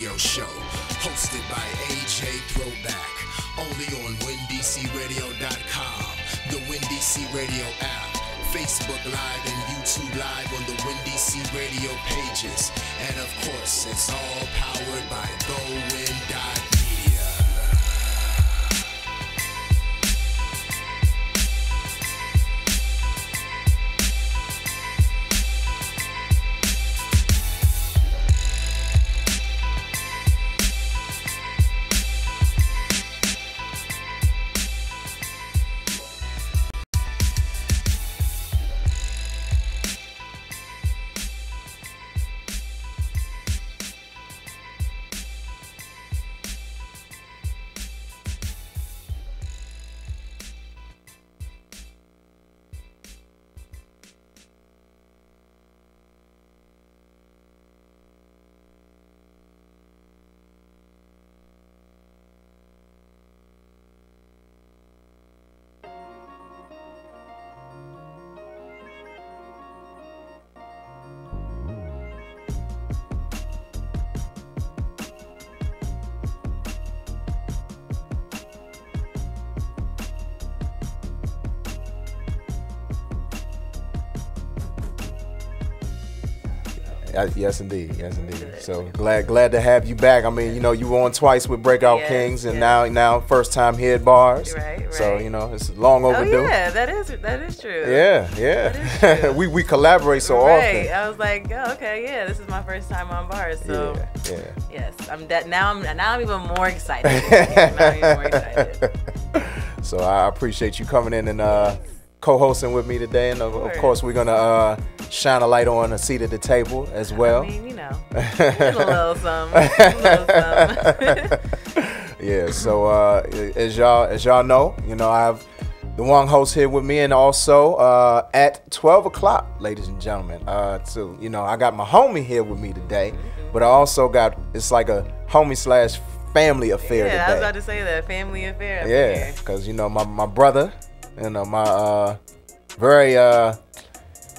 Show, hosted by AJ Throwback, only on WinDCRadio.com, the WinDC Radio app, Facebook Live and YouTube Live on the WinDC Radio pages, and of course, it's all powered by GoWin.media. Yes, indeed. Yes, indeed. So glad to have you back. I mean, you were on twice with Breakout Kings, and now first time here at bars. Right. So it's long overdue. Oh yeah, that is true. Yeah. That is true. we collaborate so often. I was like, oh, okay, yeah, this is my first time on bars. So yes, now I'm even more excited. So I appreciate you coming in and co-hosting with me today, and of course we're gonna shine a light on a seat at the table as well. I mean, a little something. Yeah. So as y'all know, I have the Wong Host here with me, and also at 12 o'clock, ladies and gentlemen. So I got my homie here with me today, but I also got, it's like a homie / family affair today. Yeah, I was about to say that, family affair. Yeah, because my brother. My very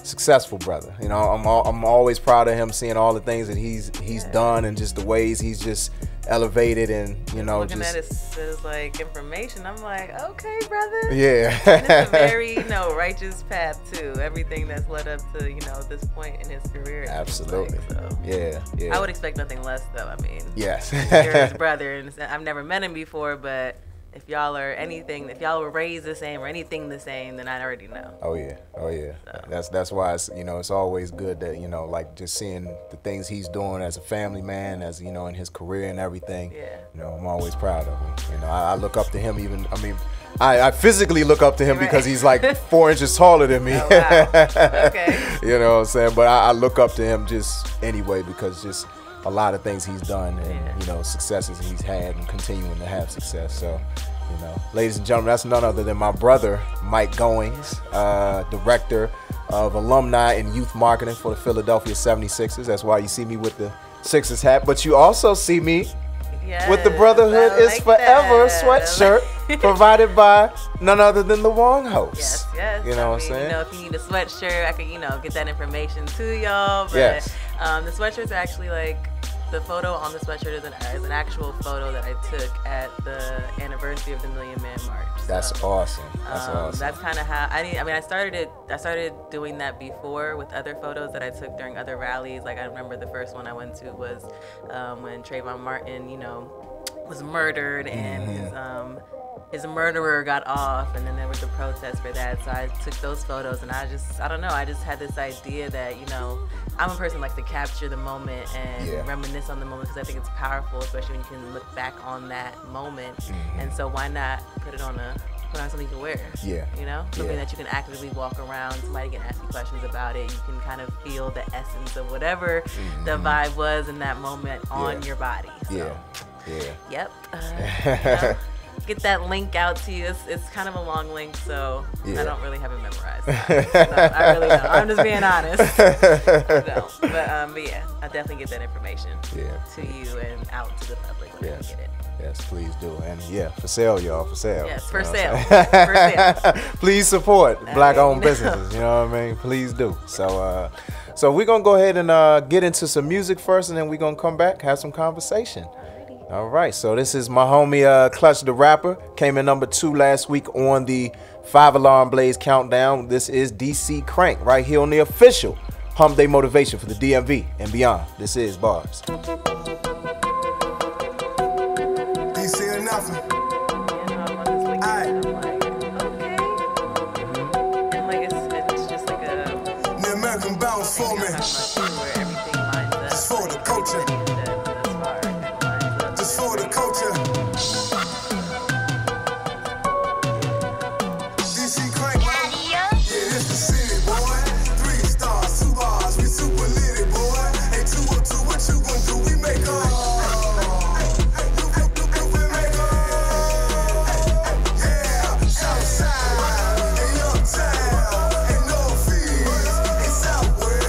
successful brother. I'm always proud of him, seeing all the things that he's done, and just the ways he's just elevated, and looking at his like information, I'm like, okay, brother. Yeah. And it's a very righteous path too. Everything that's led up to this point in his career. Absolutely. So. Yeah. I would expect nothing less, though. I mean, yes. You're his brother, and I've never met him before, but if y'all were raised the same or anything the same, then I'd already know. Oh yeah. So. That's why it's always good that like just seeing the things he's doing as a family man, as in his career and everything. Yeah. I'm always proud of him. I look up to him. I physically look up to him because he's like 4 inches taller than me. Oh, wow. Okay. You know what I'm saying? But I look up to him just anyway, because just a lot of things he's done, and successes he's had, and continuing to have success. So ladies and gentlemen, that's none other than my brother Mike Goings, director of alumni and youth marketing for the Philadelphia 76ers. That's why you see me with the Sixers hat, but you also see me with the Brotherhood is Forever sweatshirt provided by none other than the Wong Host. Yes. You know what I'm saying? If you need a sweatshirt, I could get that information to y'all. But yes. The sweatshirts are actually like, the photo on the sweatshirt is an actual photo that I took at the anniversary of the Million Man March. That's awesome. That's kind of how I started doing that before with other photos that I took during other rallies. Like, I remember the first one I went to was when Trayvon Martin, was murdered, and his murderer got off, and then there was a protest for that. So I took those photos, and I just had this idea that I'm a person who likes to capture the moment and reminisce on the moment, because I think it's powerful, especially when you can look back on that moment. And so why not put on something to wear? Something that you can actively walk around. Somebody can ask you questions about it. You can kind of feel the essence of whatever the vibe was in that moment on your body. So, Yep. Get that link out to you. It's kind of a long link, so I don't really have it memorized. No, I really don't. I'm just being honest. I don't. But yeah, I'll definitely get that information to you and out to the public when I get it. Yes, please do. And for sale, y'all, for sale. Yes, for sale. For sale. Please support Black-owned businesses, you know what I mean? Please do. So, So we're going to go ahead and get into some music first, and then we're going to come back, have some conversation. All right, so this is my homie Clutch the Rapper. Came in number 2 last week on the 5 Alarm Blaze Countdown. This is DC Crank right here on the official Hump Day Motivation for the DMV and beyond. This is Bars. DC or nothing. For me. Just for the culture. Just for the culture. DC Crank, yeah, this the city, boy. 3 stars, 2 bars, we super litty, boy. Hey, 202, what you gon' do? We make yeah, Southside, and Uptown, and Northeast, and Southwest.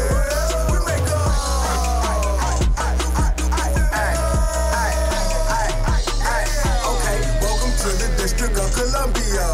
District of Columbia.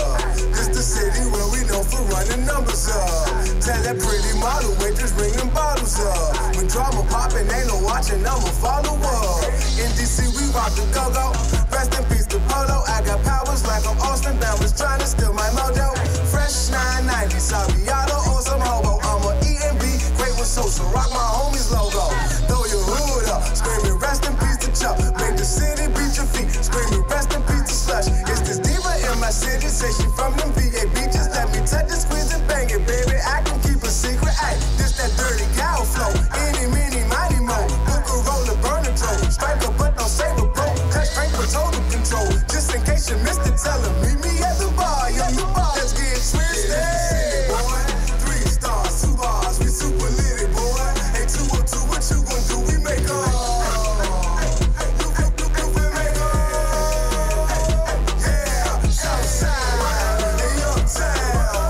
This the city where we know for running numbers up. Tell that pretty model waitress bringing bottles up. When drama popping, ain't no watching, I'ma follow up. In DC we rock the go-go. Rest in peace to Polo. I got powers like I'm Austin Bowers trying to steal my mojo. Fresh 990, Saviato or some hobo. I'm a E&B, great with Sosa. Rock my homies logo. Throw your hood up, screaming rest in peace to Chuck. Make the city beat your feet, screaming rest in peace to Slush. It's this diva in my city, say she from them VA beaches. Let me touch it, squeeze and bang it, baby. I can keep a secret. Ay, this that dirty cow flow. Any, mini, mighty mo. Book a roller, burn a throw. Strike a but don't save a bro. Cut strength for total control. Just in case you missed it, tell them meet me at the bar. Yeah, the bar. Let's get twisted. Boy, 3 stars, 2 bars, we super litty, boy. Hey, 202, what you gon' do? We make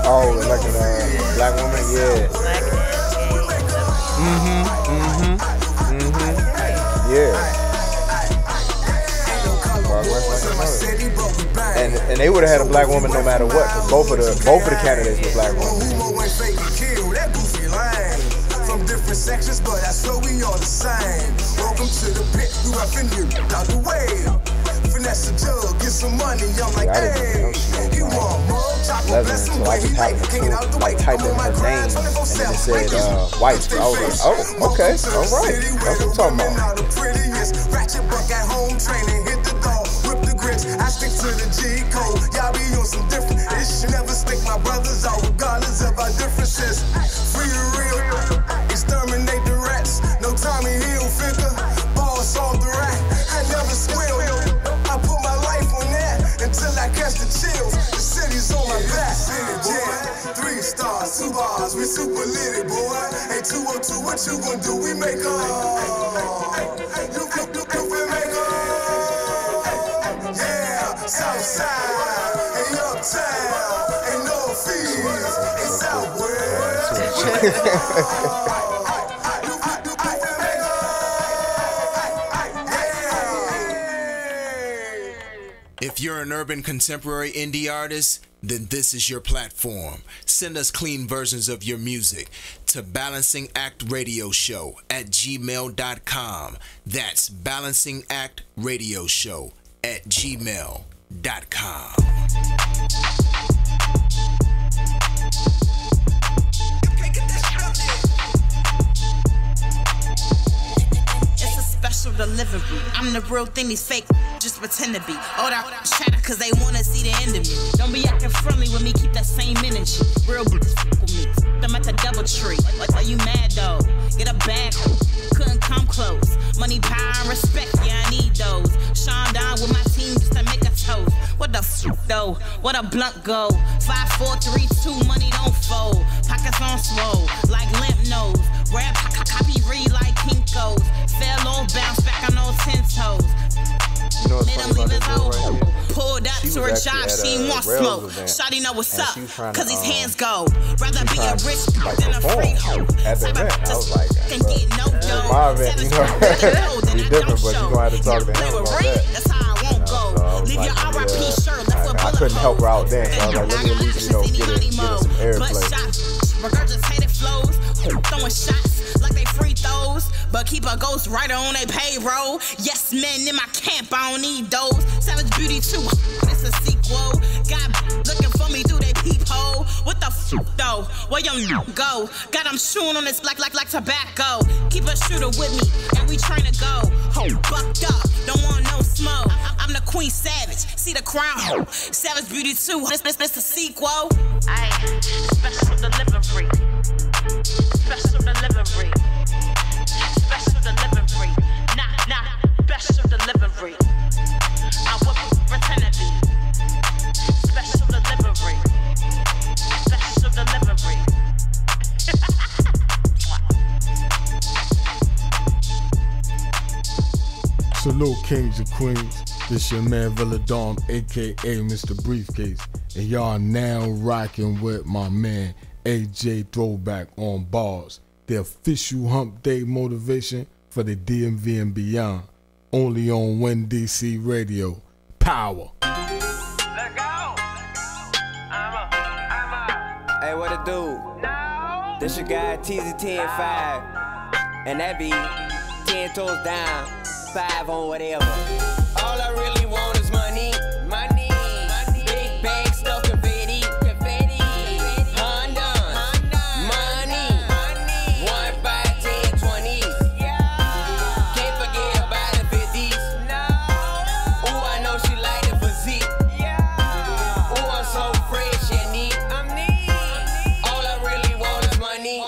Oh, like a black woman? Yeah. Yeah. And they would have had a black woman no matter what, because both of the candidates were black women. From different sections, but I swear we all the same. Welcome to the pit, we up in here, out the way. Finesse the jug, get some money, I'm like, hey, you want more? Chocolate, bless him, way he like, king out the way. Typed in her name, and then it said white. So I was like, oh, okay, all right. That's what I'm talking about. Ratchet buck at home training, hit the door, whip the grits. I stick to the G code, y'all be on some different ish. Never stick my brothers out, regardless of our differences. Free the real, exterminate the rats. No Tommy Hill figure, boss off the rack. I never squeal, I put my life on that until I catch the chills. The city's on my back. Yeah, 3 stars, 2 bars, we super litty, boy. Hey, 202, what you gon' do? We make yeah, Southside, and Uptown, and Northeast, and Southwest. If you're an urban contemporary indie artist, then this is your platform. Send us clean versions of your music to balancingactradioshow@gmail.com. That's balancingactradioshow@gmail.com. Special delivery. I'm the real thing, these fake just pretend to be. All that chatter cause they wanna see the end of me. Don't be acting friendly with me, keep that same energy. Real bitches fuck with me. Them at the double tree. Like, are you mad though? Get a bag, couldn't come close. Money, power, and respect, yeah, I need those. Sean down with my team just to make a toast. What the f though? What a blunt go. 5, 4, 3, 2, money don't fold. Pockets on swole, like limp nose. Rap, copy, read like Kinko's. Fell off, bounce back on those 10 toes. You know what's funny about this girl right here? Pulled up She to her was job, actually she at a ain't want Rails smoke. event, Shawty know what's and up, she was trying cause to, his hands go. Rather be a trying to, rich like, than a free perform hoe. at the event. I was like, Can get no dough. my event, you know, be different, but you gonna have to talk to him about that. That's how I won't go. Leave your RIP shirt left with I couldn't help her out there, so I was like, let me at least, get some airplay. Regurgitated flows, Throwing shots like they free throws, but keep a ghost writer on their payroll. Yes, men in my camp, I don't need those. Savage Beauty 2, it's a sequel. God looking for me through they peephole. What the f though? Where your go? Got them chewing on this black like tobacco. Keep a shooter with me, and we train to go. Ho, bucked up, don't want no smoke. I'm the Queen Savage, see the crown. Ho. Savage Beauty 2, this the sequel. Aye, special delivery. Special delivery. Special delivery. Nah, special delivery. I wouldn't pretend to be. Special delivery. Special delivery. Salute kings and queens. This your man Villadom, aka Mr. Briefcase, and y'all now rocking with my man AJ Throwback on bars. The official Hump Day motivation for the DMV and beyond. Only on Win DC Radio. Power. Let go. Hey, what it do? No. This your guy TZ105, and that be 10 toes down, 5 on whatever. All I really want is money, money. Big bag stuff confetti, confetti. Honda, money. 1, 5, 10, 20s. Can't forget about the 50s. Ooh, I know she like the physique. Ooh, I'm so fresh and neat. All I really want is money.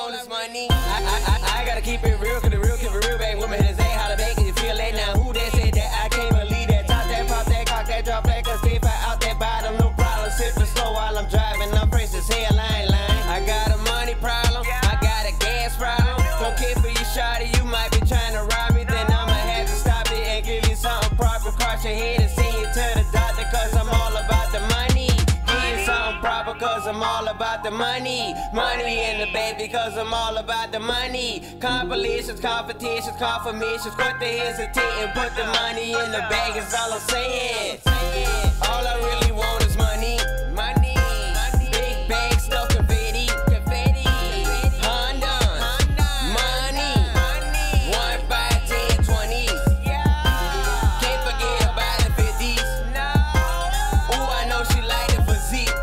I gotta keep it real, cause the real keep it real. Bang with me, his ain't how to make it feel late now. Who that said that? I can't believe that. Top that, pop that, cock that, drop that, cause they fight out that bottom, no problem. Sipping slow while I'm driving, I'm fresh as hell, I ain't lying. I got a money problem, I got a gas problem. Don't care for you, shawty, you might be trying to rob me, then I'ma have to stop it and give you something proper. Cross your head and send you to the doctor, cause I'm all about the money. Give you something proper, cause I'm all about the money. Money in the baby, cause I'm all about the money. Compilations, competitions, confirmations, quit the hesitating, put the money in the bag, is all I'm saying. All I really want is money, money. Big bag stuff confetti, confetti. Honda, money. 1, 5, 10, 20s. Can't forget about the 50s. Ooh, I know she like the physique.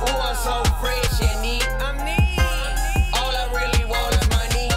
Ooh, I'm so fresh and neat. All I really want is money.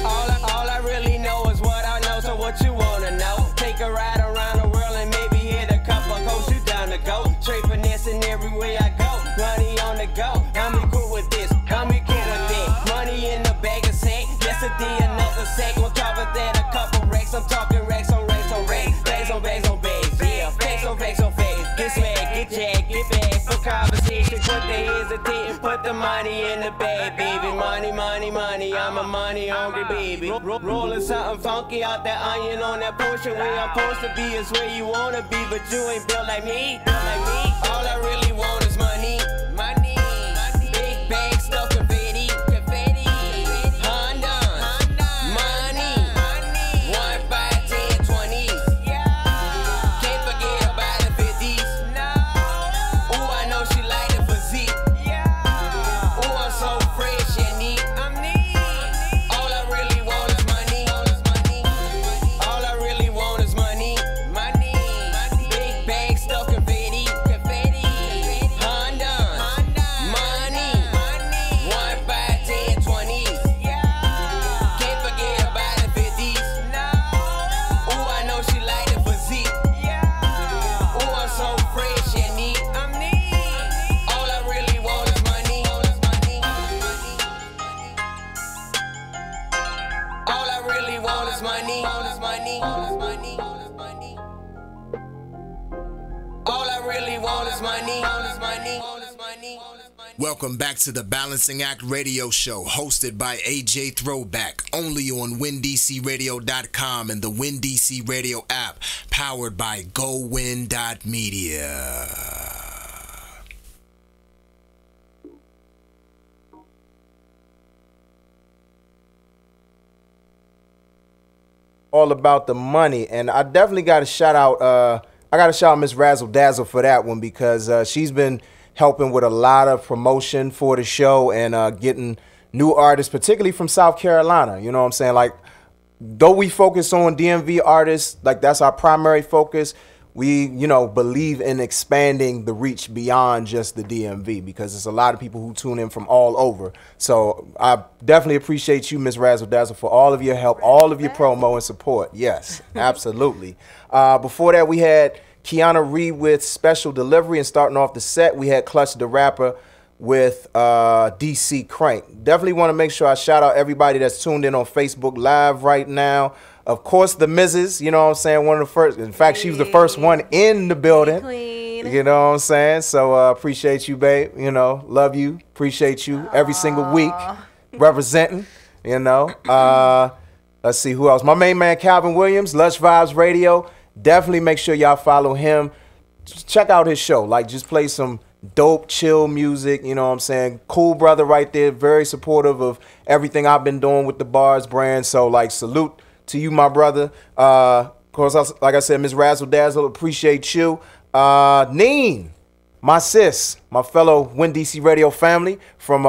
All I really know is what I know. So what you wanna know? Take a ride around the world and maybe hit a couple coats. You down to go? Trade finessing everywhere I go. Money on the go. I'm equipped with this. I'm equipped with that. Money in the bag of sack. Yesterday another sack. On top of that a couple racks. I'm talking racks on racks on racks. Bags on bags on bags. Yeah, facts on facts on facts. Get swag, get jack, get back for conversation. Put the hesitating, put the money in the bag, baby. Money, money, money. I'm a money hungry baby. Rolling something funky out that onion on that potion. Where I'm supposed to be is where you wanna be, but you ain't built like me. All I really want is money, money. Big bag stuff confetti, confetti. Honda, money. 1, 5, 10, 20s. Can't forget about the 50s. Ooh, I know she like the physique. Ooh, I'm so fresh and neat. All I really want is money. All I really want is money. Big bag stuff confetti, confetti. Honda, money. 1, 5, 10, 20s. Can't forget about the 50s. Ooh, I know she like the physique. Ooh, I'm so fresh and neat. All I really want is money. All I really want is money. All I really want is money. Welcome back to the Balancing Act Radio Show, hosted by AJ Throwback, only on WinDCRadio.com and the WinDC Radio app, powered by GoWin.media. All about the money, and I definitely got to shout out. I got to shout out Miss Razzle Dazzle for that one, because she's been helping with a lot of promotion for the show and getting new artists, particularly from South Carolina. You know what I'm saying? Like, though we focus on DMV artists, like that's our primary focus, we, you know, believe in expanding the reach beyond just the DMV because there's a lot of people who tune in from all over. So I definitely appreciate you, Ms. Razzle Dazzle, for all of your help, all of your promo and support. Yes, absolutely. Before that, we had Kiana Reed with Special Delivery, and starting off the set, we had Clutch the Rapper with DC Crank. Definitely want to make sure I shout out everybody that's tuned in on Facebook Live right now. Of course, the Mrs., you know what I'm saying, one of the first. In fact, she was the first one in the building. Queen. You know what I'm saying? So appreciate you, babe. You know, love you. Appreciate you every single week representing, you know. Let's see who else. My main man, Calvin Williams, Lush Vibes Radio. Definitely make sure y'all follow him. Just check out his show. Like, just play some dope, chill music, you know what I'm saying? Cool brother right there, very supportive of everything I've been doing with the Bars brand. So, like, salute to you, my brother. Of course, like I said, Ms. Razzle Dazzle, appreciate you. Neen, my sis, my fellow Win DC Radio family from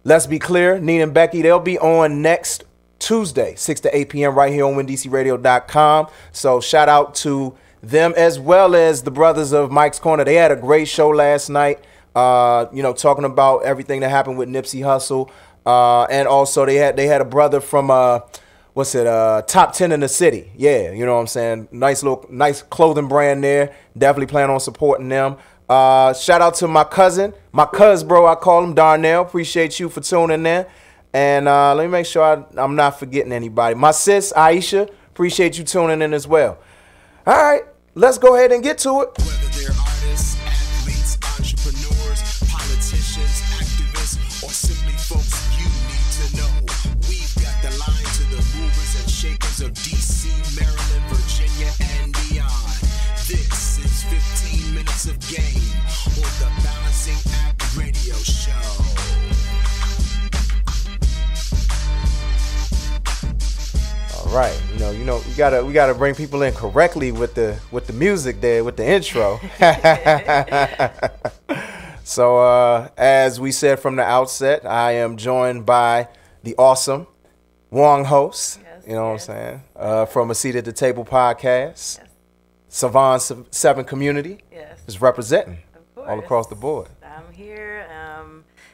Let's Be Clear, Neen and Becky, they'll be on next Tuesday, 6 to 8 p.m. right here on WinDCRadio.com. So shout out to them as well as the brothers of Mike's Corner. They had a great show last night, you know, talking about everything that happened with Nipsey Hussle. And also they had a brother from Top 10 in the City. Yeah, you know what I'm saying? Nice clothing brand there. Definitely plan on supporting them. Shout out to my cousin, bro, I call him Darnell. Appreciate you for tuning in. And let me make sure I'm not forgetting anybody. My sis, Aisha, appreciate you tuning in as well. All right, let's go ahead and get to it. Whether they're artists, athletes, entrepreneurs, politicians, activists, or simply folks you need to know, we've got the line to the movers and shakers of DC, Maryland, Virginia, and beyond. This is 15 minutes of game on the Balancing Act Radio Show. All right, you know, we gotta bring people in correctly with the music there, with the intro. So as we said from the outset, I am joined by the awesome Wong Host. Yes, you know what I'm saying? From A Seat at the Table podcast. Yes. Savon 7 community. Yes. Is representing Of course. all across the board. I'm here.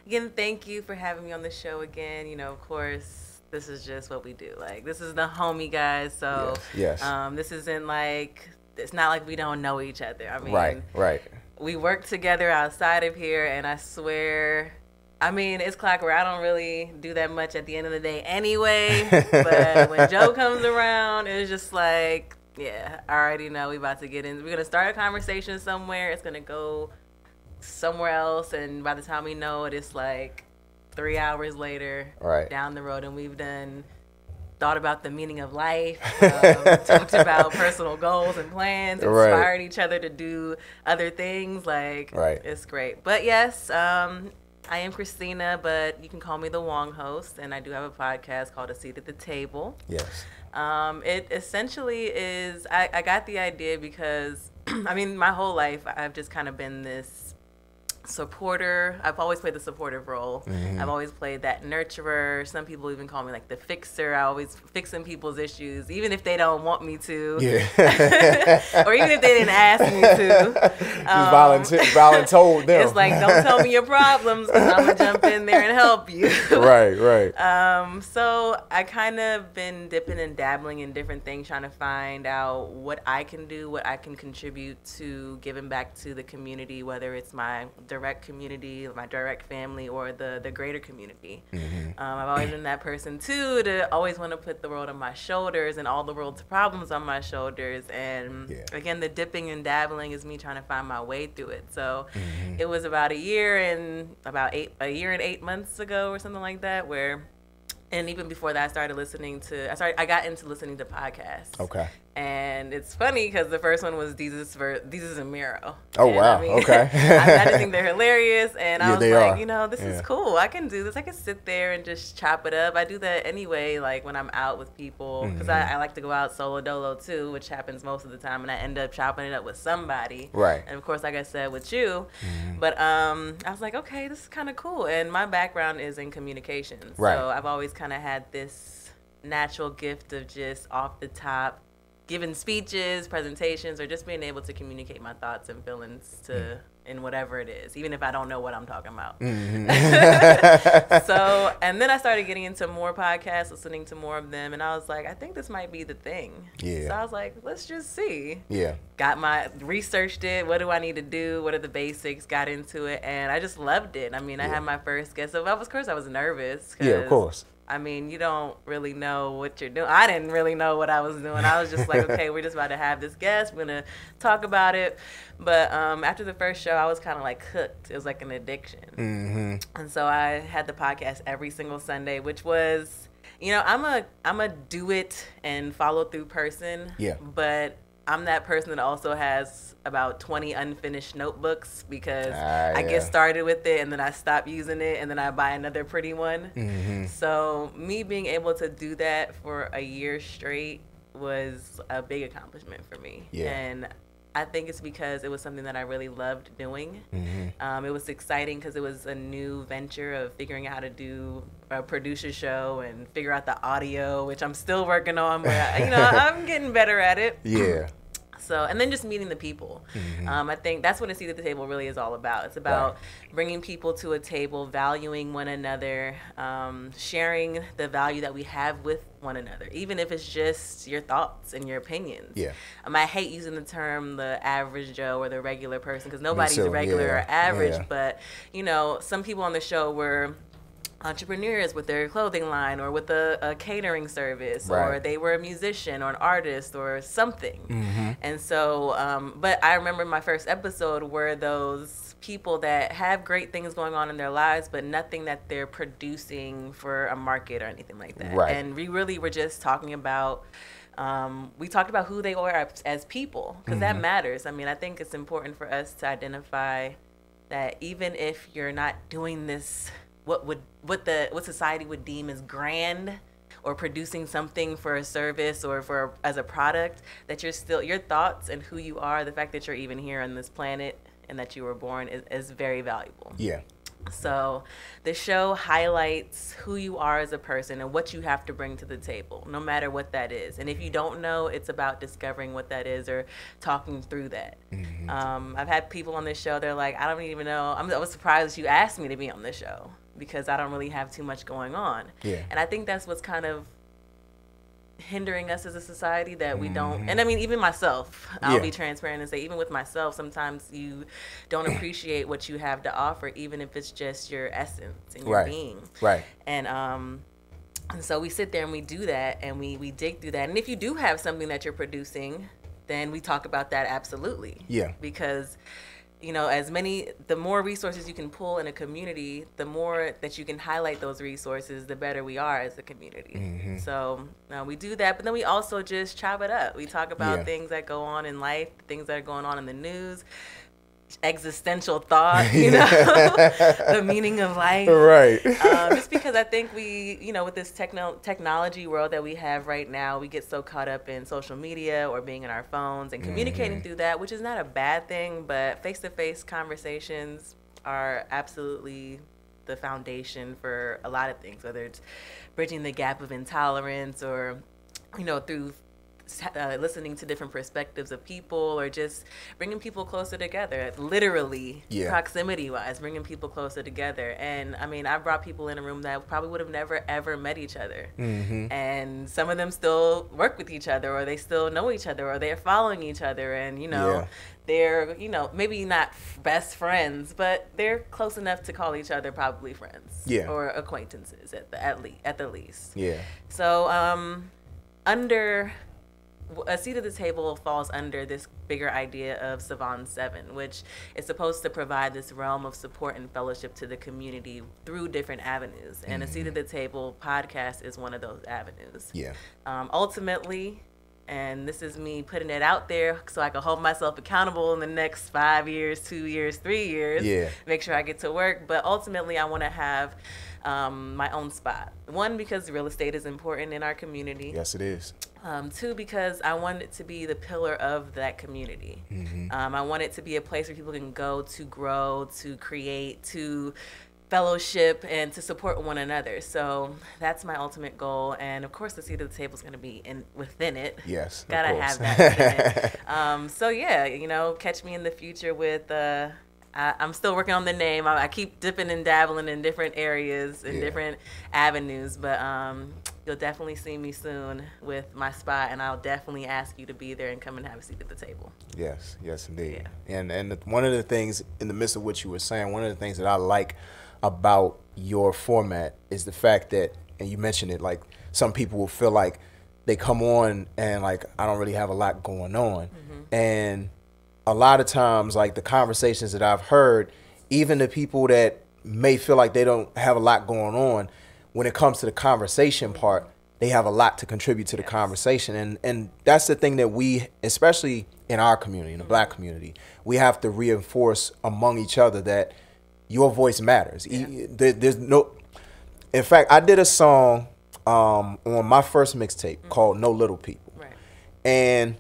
Again, thank you for having me on the show again. You know, of course, this is just what we do. Like, this is the homie guys. So, Yes. This isn't like, it's not like we don't know each other. I mean, Right. We work together outside of here, and I swear, I mean, it's clockwork. I don't really do that much at the end of the day anyway. But when Joe comes around, it's just like, yeah, I already know we about to get in. We're going to start a conversation somewhere. It's going to go somewhere else. And by the time we know it, it's like 3 hours later down the road. And we've thought about the meaning of life, talked about personal goals and plans, inspired each other to do other things. Like, it's great. But yes, I am Christina, but you can call me the Wong Host, and I do have a podcast called A Seat at the Table. Yes. It essentially is, I got the idea because, I mean, my whole life, I've just kind of been this supporter. I've always played the supportive role. Mm-hmm. I've always played that nurturer. Some people even call me like the fixer. I always fixing people's issues, even if they don't want me to. Yeah. Or even if they didn't ask me to. Just voluntold them. It's like, don't tell me your problems because I'm going to jump in there and help you. Right. So I kind of been dipping and dabbling in different things, trying to find out what I can do, what I can contribute to giving back to the community, whether it's my direct community, my direct family, or the greater community. Mm-hmm. I've always been that person too, to always want to put the world on my shoulders and all the world's problems on my shoulders. And again, the dipping and dabbling is me trying to find my way through it. So it was about a year and 8 months ago or something like that, where And even before that, I got into listening to podcasts. Okay. And it's funny because the first one was Deezus and Miro. Oh, and wow. Okay. I just think they're hilarious. And I was they like, are. this is cool. I can do this. I can sit there and just chop it up. I do that anyway, like when I'm out with people. Because I like to go out solo dolo too, which happens most of the time. And I end up chopping it up with somebody. Right. And of course, like I said, with you. But I was like, okay, this is kind of cool. And my background is in communications. Right. So I've always kind of had this natural gift of just off the top giving speeches, presentations, or just being able to communicate my thoughts and feelings in whatever it is, even if I don't know what I'm talking about. So, and then I started getting into more podcasts, listening to more of them, and I was like, I think this might be the thing. Yeah. So I was like, let's just see. Yeah. Researched it. What do I need to do? What are the basics? Got into it, and I just loved it. I mean, I had my first guest, so of course I was nervous. Yeah, of course. I mean, you don't really know what you're doing. I didn't really know what I was doing. I was just like, okay, we're just about to have this guest. We're going to talk about it. But after the first show, I was kind of like hooked. It was like an addiction. And so I had the podcast every single Sunday, which was, I'm a do it and follow through person. Yeah. But I'm that person that also has about 20 unfinished notebooks because I get started with it and then I stop using it and then I buy another pretty one. So me being able to do that for a year straight was a big accomplishment for me. Yeah. And I think it's because it was something that I really loved doing. It was exciting because it was a new venture of figuring out how to do a producer show and figure out the audio, which I'm still working on, but I'm getting better at it. Yeah. So, and then just meeting the people. I think that's what a seat at the table really is all about. It's about bringing people to a table, valuing one another, sharing the value that we have with one another, even if it's just your thoughts and your opinions. Yeah. I hate using the term the average Joe or the regular person because nobody's regular or average, but, some people on the show were entrepreneurs with their clothing line or with a catering service, or they were a musician or an artist or something. And so, but I remember my first episode were those people that have great things going on in their lives, but nothing that they're producing for a market or anything like that. Right. And we really were just talking about we talked about who they were as people, because that matters. I mean, I think it's important for us to identify that even if you're not doing this, what society would deem as grand, or producing something for a service or as a product, that you're still, your thoughts and who you are, the fact that you're even here on this planet and that you were born is very valuable. Yeah. So the show highlights who you are as a person and what you have to bring to the table, no matter what that is. And if you don't know, it's about discovering what that is or talking through that. I've had people on this show, they're like, I don't even know. I was surprised you asked me to be on this show because I don't really have too much going on. Yeah. And I think that's what's kind of hindering us as a society, that we don't, and I mean, even myself, I'll be transparent and say, even with myself, sometimes you don't appreciate what you have to offer, even if it's just your essence and your being. Right. And so we sit there and we do that, and we dig through that. And if you do have something that you're producing, then we talk about that, absolutely. Yeah. Because the more resources you can pull in a community, the more that you can highlight those resources, the better we are as a community. So we do that, but then we also just chop it up. We talk about things that go on in life, things that are going on in the news, existential thought, the meaning of life. Right. Just because I think we, with this technology world that we have right now, we get so caught up in social media or being in our phones and communicating through that, which is not a bad thing, but face-to-face conversations are absolutely the foundation for a lot of things, whether it's bridging the gap of intolerance or, through listening to different perspectives of people, or just bringing people closer together, literally, proximity-wise, bringing people closer together. And I mean, I brought people in a room that probably would have never, ever met each other. And some of them still work with each other, or they still know each other, or they're following each other. And, they're, maybe not best friends, but they're close enough to call each other probably friends or acquaintances at the least. Yeah. So under a seat at the table falls under this bigger idea of Savon 7, which is supposed to provide this realm of support and fellowship to the community through different avenues. And a seat at the table podcast is one of those avenues. Yeah. Ultimately, and this is me putting it out there so I can hold myself accountable in the next 5 years, 2 years, 3 years. Yeah. Make sure I get to work. But ultimately, I want to have my own spot. One, because real estate is important in our community. Yes, it is. Two, because I want it to be the pillar of that community. I want it to be a place where people can go to grow, to create, to fellowship, and to support one another. So that's my ultimate goal. And of course, the seat at the table is going to be within it. Yes, gotta of course. have that within it. So yeah, catch me in the future with. I'm still working on the name. I keep dipping and dabbling in different areas and different avenues, but you'll definitely see me soon with my spot, and I'll definitely ask you to be there and come and have a seat at the table. Yes, indeed. Yeah. And one of the things, in the midst of what you were saying, one of the things that I like about your format is the fact that, and you mentioned it, like some people will feel like they come on and like I don't really have a lot going on, and a lot of times, like the conversations that I've heard, even the people that may feel like they don't have a lot going on, when it comes to the conversation part, they have a lot to contribute to the conversation. And that's the thing that we, especially in our community, in the Black community, we have to reinforce among each other that your voice matters. There's no, in fact, I did a song on my first mixtape called No Little People. Right. And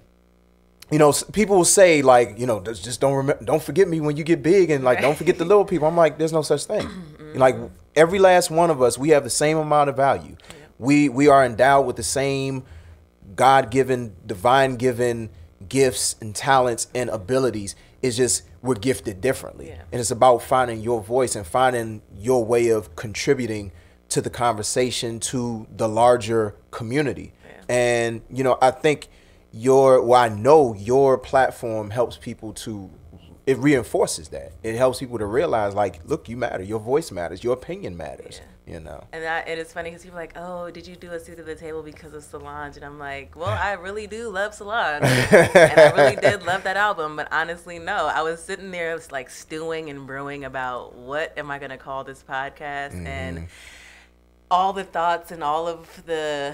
people will say like, just don't forget me when you get big, and like don't forget the little people. I'm like, there's no such thing. Like every last one of us, we have the same amount of value. We are endowed with the same God-given, divine-given gifts and talents and abilities. It's just we're gifted differently. And it's about finding your voice and finding your way of contributing to the conversation, to the larger community. And I think I know your platform helps people it reinforces that. It helps people to realize, like, look, you matter. Your voice matters. Your opinion matters. And it's funny because people are like, oh, did you do a seat at the table because of Solange? And I'm like, well, I really do love Solange. And I really did love that album. But honestly, no. I was sitting there like stewing and brewing about what am I going to call this podcast? And all the thoughts and all of the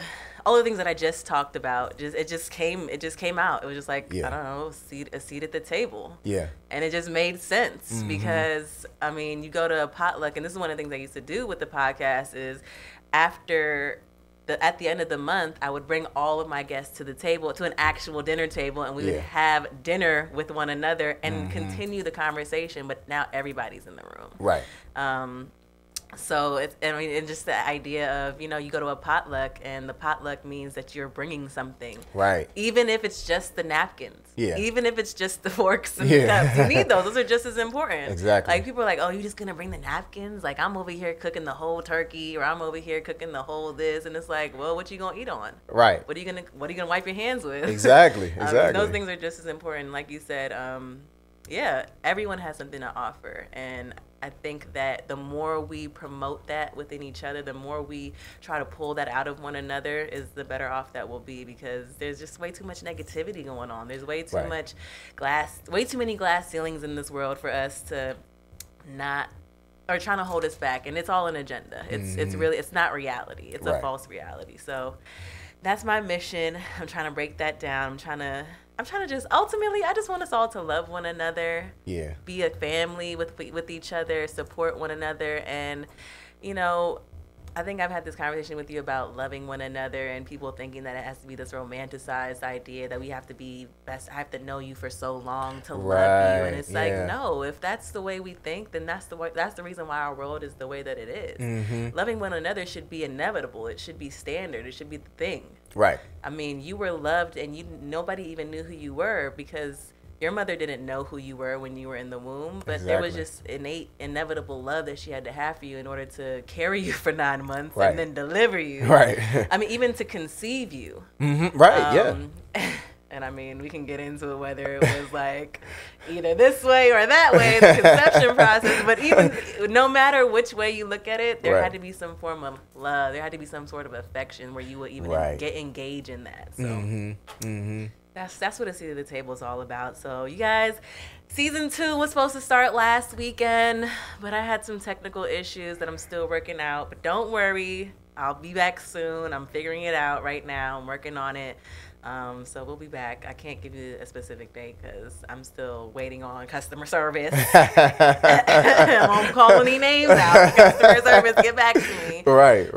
things that I just talked about, it just came out. It was just like, I don't know, a seat at the table. Yeah. And it just made sense because, I mean, you go to a potluck, and this is one of the things I used to do with the podcast is at the end of the month, I would bring all of my guests to the table, to an actual dinner table, and we would have dinner with one another and continue the conversation, but now everybody's in the room. Right. So it's just the idea of, you go to a potluck, and the potluck means that you're bringing something. Right. Even if it's just the napkins. Yeah. Even if it's just the forks and cups. You need those. Those are just as important. Exactly. Like people are like, oh, you just going to bring the napkins? Like I'm over here cooking the whole turkey, or I'm over here cooking the whole this. And it's like, well, what you going to eat on? Right. What are you going to wipe your hands with? Exactly. Those things are just as important. Like you said, everyone has something to offer. And I think that the more we promote that within each other, the more we try to pull that out of one another, is the better off that we'll be, because there's just way too much negativity going on. There's way too much way too many glass ceilings in this world for us to not, or trying to hold us back. And it's all an agenda. It's not reality. It's a false reality. So that's my mission. I'm trying to break that down. I'm trying to just, ultimately, I just want us all to love one another. Yeah. Be a family with each other, support one another. And, I think I've had this conversation with you about loving one another, and people thinking that it has to be this romanticized idea that we have to be best. I have to know you for so long to love you. And it's like, no, if that's the way we think, then that's the reason why our world is the way that it is. Loving one another should be inevitable. It should be standard. It should be the thing. Right. I mean, you were loved, and nobody even knew who you were, because your mother didn't know who you were when you were in the womb, but there was just innate, inevitable love that she had to have for you in order to carry you for 9 months and then deliver you. Right. I mean, even to conceive you. Right. And I mean, we can get into it whether it was like either this way or that way, the conception process. But even no matter which way you look at it, there had to be some form of love. There had to be some sort of affection where you would even get engaged in that. So that's what a seat at the table is all about. So you guys, season 2 was supposed to start last weekend, but I had some technical issues that I'm still working out. But don't worry, I'll be back soon. I'm figuring it out right now. I'm working on it. So we'll be back. I can't give you a specific date because I'm still waiting on customer service. I won't call any names out. Customer service, get back to me. Right.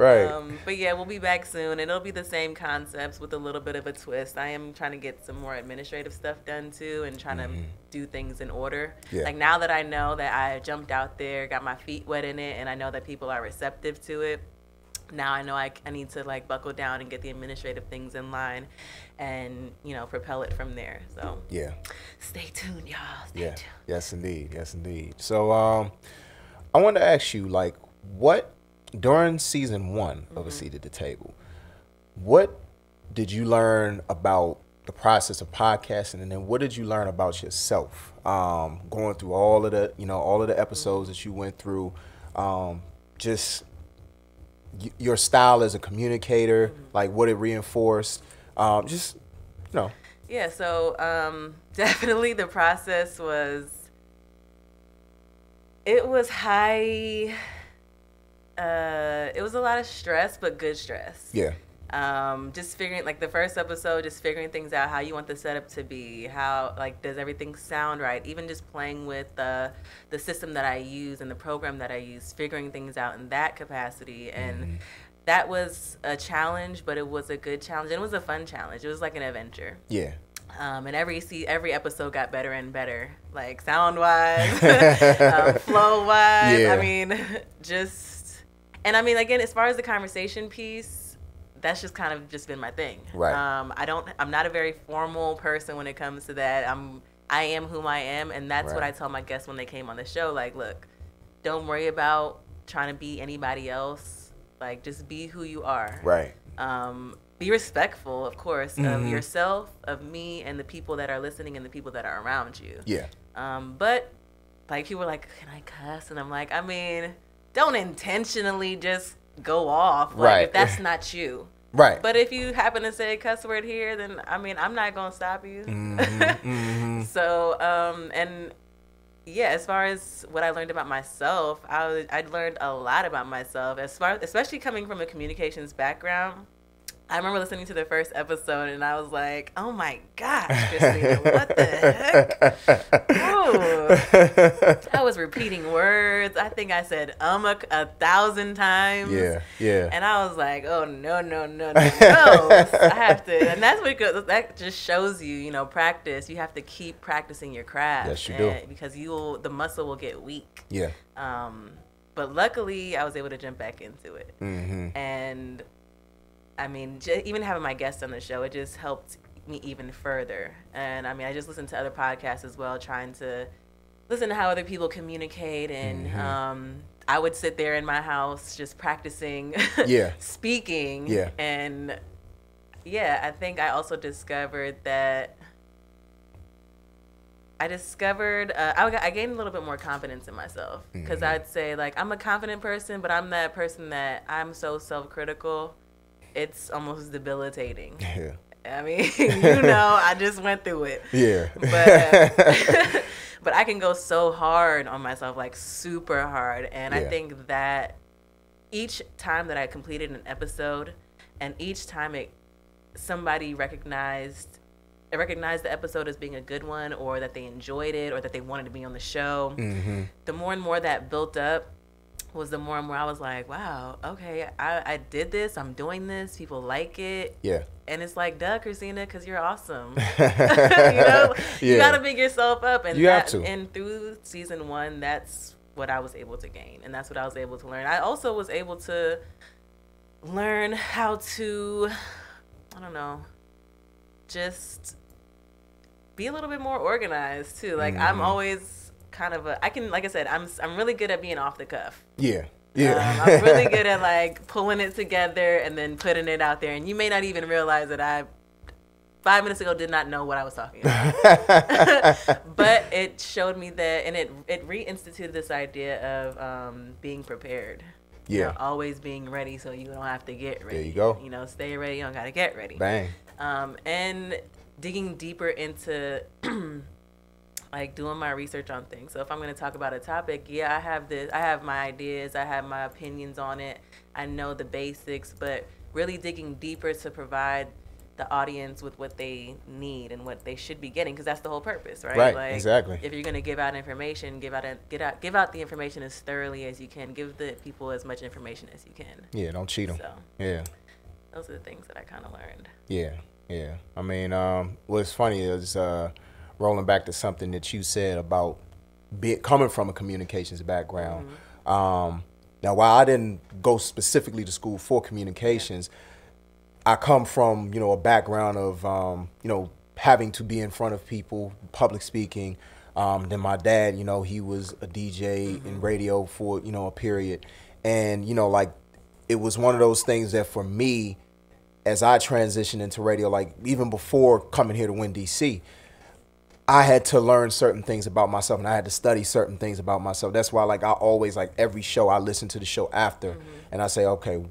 But yeah, we'll be back soon. And it'll be the same concepts with a little bit of a twist. I am trying to get some more administrative stuff done too and trying to do things in order. Yeah. Like now that I know that I jumped out there, got my feet wet in it, and I know that people are receptive to it, now I know I need to like buckle down and get the administrative things in line and, you know, propel it from there. So yeah, stay tuned, y'all. Stay tuned. Yes, indeed. So I want to ask you, like, what during season 1 of A Seat at the Table, what did you learn about the process of podcasting, and then what did you learn about yourself going through all of the episodes that you went through, just your style as a communicator, like what it reinforced, just, you know. Yeah, so definitely the process was high. It was a lot of stress, but good stress. Yeah. Just figuring, like the first episode, just figuring things out, how you want the setup to be, how, like, does everything sound right? Even just playing with the system that I use and the program that I use, figuring things out in that capacity. And that was a challenge, but it was a good challenge. And it was a fun challenge. It was like an adventure. Yeah. And every episode got better and better, like sound-wise, flow-wise. Yeah. I mean, and I mean, again, as far as the conversation piece, that's just kind of just been my thing. Right. I'm not a very formal person when it comes to that. I am whom I am, and that's what I tell my guests when they came on the show. Like, look, don't worry about trying to be anybody else. Like, just be who you are. Right. Be respectful, of course, of yourself, of me, and the people that are listening and the people that are around you. Yeah. But, like, people are like, can I cuss? And I'm like, I mean, don't intentionally just go off. Like, if that's not you. Right. But if you happen to say a cuss word here, then, I mean, I'm not going to stop you. So, and yeah, as far as what I learned about myself, I learned a lot about myself, especially coming from a communications background. I remember listening to the first episode and I was like, oh my gosh, Christina, what the heck? Ooh. I was repeating words. I think I said 1,000 times. Yeah. And I was like, oh, no. I have to. And that's because that just shows you, you know, practice. You have to keep practicing your craft. Yes, you do. Because the muscle will get weak. Yeah. But luckily, I was able to jump back into it. And I mean, even having my guests on the show, it just helped me even further. And I mean, I just listened to other podcasts as well, trying to listen to how other people communicate. And I would sit there in my house just practicing speaking. Yeah. And yeah, I think I also discovered that I gained a little bit more confidence in myself. Because I'd say, like, I'm a confident person, but I'm that person that I'm so self-critical. It's almost debilitating. Yeah. I mean, you know, I just went through it. Yeah. But I can go so hard on myself, like super hard. And I think that each time that I completed an episode and each time somebody recognized the episode as being a good one, or that they enjoyed it, or that they wanted to be on the show, the more and more that built up was the more and more I was like, wow, okay, I did this, I'm doing this, people like it. Yeah. And it's like, duh, Christina, because you're awesome. You know, you got to big yourself up. And you have to. And through season 1, that's what I was able to gain. And that's what I was able to learn. I also was able to learn how to, I don't know, just be a little bit more organized too. Like I'm always kind of like I said, I'm really good at being off the cuff. Yeah. I'm really good at like pulling it together and then putting it out there. And you may not even realize that I 5 minutes ago did not know what I was talking about. But it showed me that, and it reinstituted this idea of being prepared. Yeah. You know, always being ready so you don't have to get ready. There you go. You know, stay ready, you don't got to get ready. Bang. And digging deeper into like doing my research on things. So if I'm going to talk about a topic, yeah, I have my ideas, I have my opinions on it. I know the basics, but really digging deeper to provide the audience with what they need and what they should be getting, because that's the whole purpose, right? Right, like, exactly. If you're going to give out information, give out the information as thoroughly as you can. Give the people as much information as you can. Yeah, don't cheat them. So, yeah. Those are the things that I kind of learned. Yeah, yeah. I mean, what's funny is rolling back to something that you said about coming from a communications background. Mm-hmm. Now, while I didn't go specifically to school for communications, I come from, a background of, having to be in front of people, public speaking. Then my dad, he was a DJ in radio for, a period. And, like, it was one of those things that for me, as I transitioned into radio, like even before coming here to Win DC, I had to learn certain things about myself, and I had to study certain things about myself. That's why, like, I always, like, every show, I listen to the show after, and I say, okay,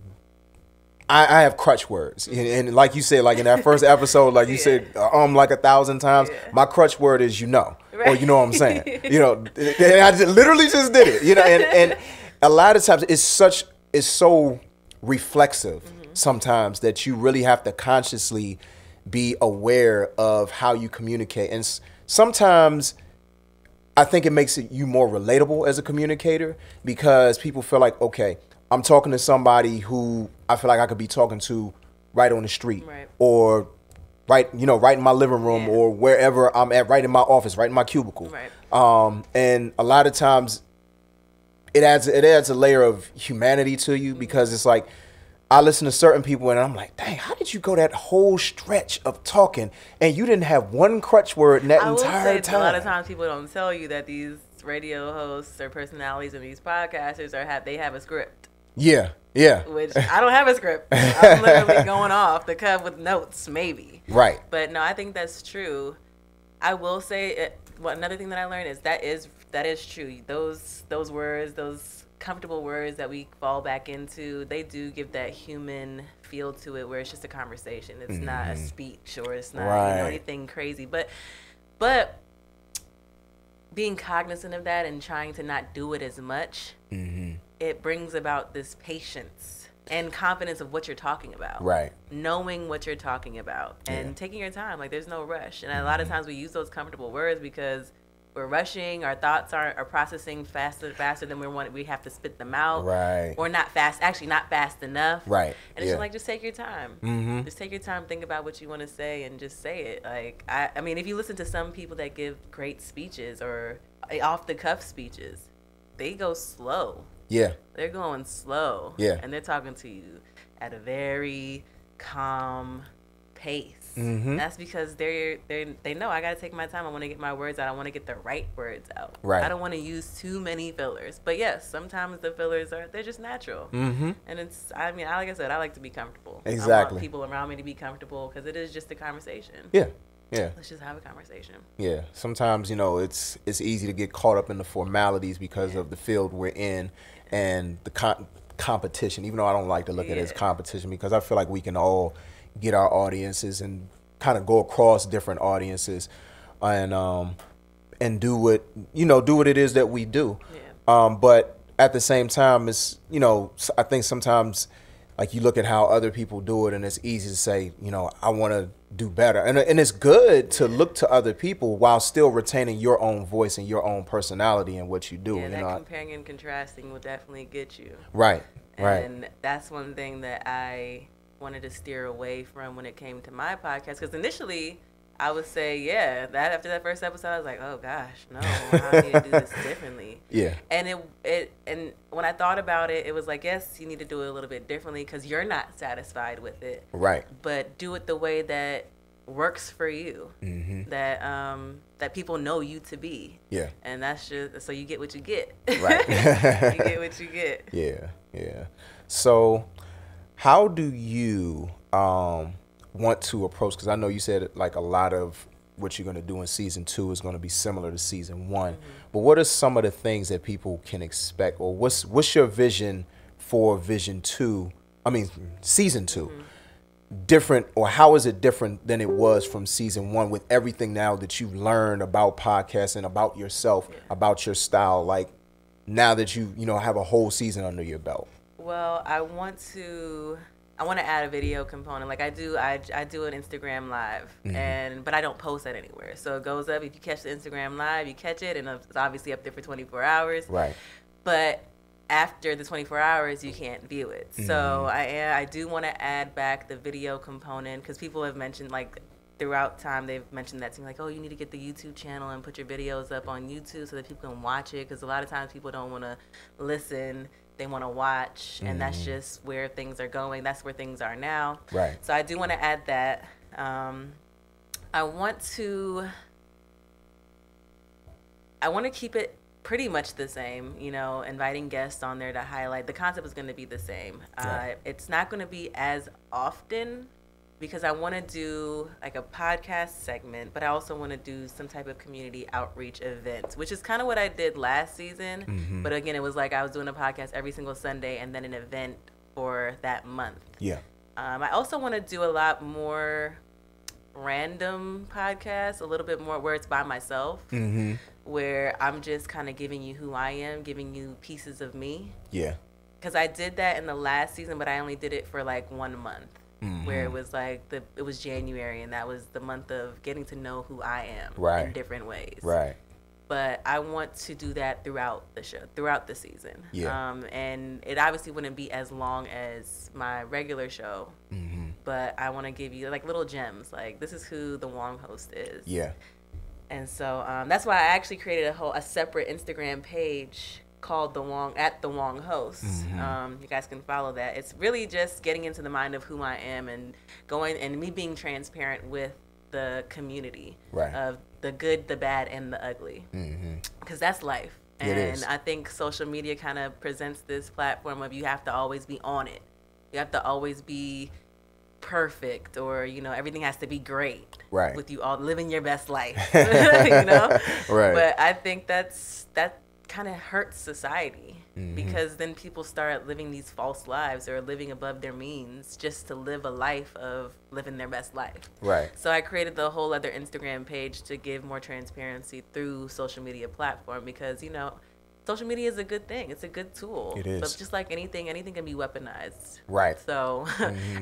I have crutch words. And like you said, like in that first episode, like you said, like 1,000 times, my crutch word is, Right. or you know what I'm saying. And I literally just did it, and a lot of times it's so reflexive sometimes that you really have to consciously be aware of how you communicate. And sometimes I think it makes you more relatable as a communicator, because people feel like, okay, I'm talking to somebody who I feel like I could be talking to right on the street, Right. or right in my living room, or wherever I'm at, right in my office, right in my cubicle. Right. And a lot of times it adds a layer of humanity to you, because it's like, I listen to certain people and I'm like, dang, how did you go that whole stretch of talking and you didn't have one crutch word in that entire time? A lot of times people don't tell you that these radio hosts or personalities and these podcasters they have a script. Yeah, yeah. Which I don't have a script. I'm literally going off the cuff with notes, maybe. Right. But no, I think that's true. I will say, another thing that I learned is that is true. Those words, those comfortable words that we fall back into, they do give that human feel to it, where it's just a conversation. It's not a speech, or it's not anything crazy. But being cognizant of that and trying to not do it as much, it brings about this patience and confidence of what you're talking about. Right. Knowing what you're talking about and taking your time. Like, there's no rush. And a lot of times we use those comfortable words because we're rushing. Our thoughts are processing faster than we have to spit them out. Right. Or not fast enough. Right. And it's just like, just take your time. Just take your time, think about what you want to say, and just say it. Like, I mean, if you listen to some people that give great speeches or off the cuff speeches, they go slow. Yeah. They're going slow. Yeah. And they're talking to you at a very calm pace. That's because they know I got to take my time. I want to get my words out. I want to get the right words out. Right. I don't want to use too many fillers. But yes, sometimes the fillers they're just natural. And it's, I mean, like I said, I like to be comfortable. Exactly. I want people around me to be comfortable, because it is just a conversation. Yeah. Yeah. Let's just have a conversation. Yeah. Sometimes, it's easy to get caught up in the formalities because of the field we're in and the competition, even though I don't like to look at it as competition, because I feel like we can all get our audiences and kind of go across different audiences and do what it is that we do. But at the same time, it's, I think sometimes, like, you look at how other people do it and it's easy to say, I want to do better. And it's good to look to other people while still retaining your own voice and your own personality in what you do. Yeah, that comparing and contrasting will definitely get you. Right, And that's one thing that I wanted to steer away from when it came to my podcast, because initially I would say, after that first episode, I was like, oh gosh, no, I need to do this differently. Yeah. And and when I thought about it, it was like, yes, you need to do it a little bit differently because you're not satisfied with it. Right. But do it the way that works for you, that people know you to be. Yeah. And that's just so you get what you get. Right. You get what you get. Yeah. Yeah. So, how do you want to approach, because I know you said like a lot of what you're going to do in season 2 is going to be similar to season 1. But what are some of the things that people can expect, or what's your vision for season 2? Different, or how is it different than it was from season 1 with everything now that you've learned about podcasting, about yourself, about your style, like now that you have a whole season under your belt? Well, I want to add a video component. Like I do an Instagram live, but I don't post that anywhere. So it goes up. If you catch the Instagram live, you catch it, and it's obviously up there for 24 hours. Right. But after the 24 hours, you can't view it. So I do want to add back the video component, because people have mentioned, like, throughout time, they've mentioned that to me, like, oh, you need to get the YouTube channel and put your videos up on YouTube so that people can watch it, because a lot of times people don't want to listen. They want to watch, and that's just where things are going. That's where things are now. Right. So I do want to add that. I want to keep it pretty much the same, inviting guests on there to highlight. The concept is going to be the same. Right. It's not going to be as often, because I want to do like a podcast segment, but I also want to do some type of community outreach event, which is kind of what I did last season. But again, it was like I was doing a podcast every single Sunday and then an event for that month. Yeah. I also want to do a lot more random podcasts, a little bit more where it's by myself, where I'm just kind of giving you who I am, giving you pieces of me. Yeah. Because I did that in the last season, but I only did it for like 1 month, where it was like it was January, and that was the month of getting to know who I am in different ways. Right. But I want to do that throughout the show, throughout the season. Yeah. And it obviously wouldn't be as long as my regular show, but I want to give you like little gems. Like, this is who the Wong Host is. Yeah. And so that's why I actually created a separate Instagram page called the Wong Host. You guys can follow that. It's really just getting into the mind of who I am and going and me being transparent with the community of the good, the bad, and the ugly, because that's life. And I think social media kind of presents this platform of you have to always be on it. You have to always be perfect, or everything has to be great, with you all living your best life. Right. But I think that kind of hurts society, because then people start living these false lives or living above their means just to live a life of living their best life. Right. So I created the whole other Instagram page to give more transparency through social media platform, because social media is a good thing. It's a good tool. It is. But just like anything can be weaponized. Right. So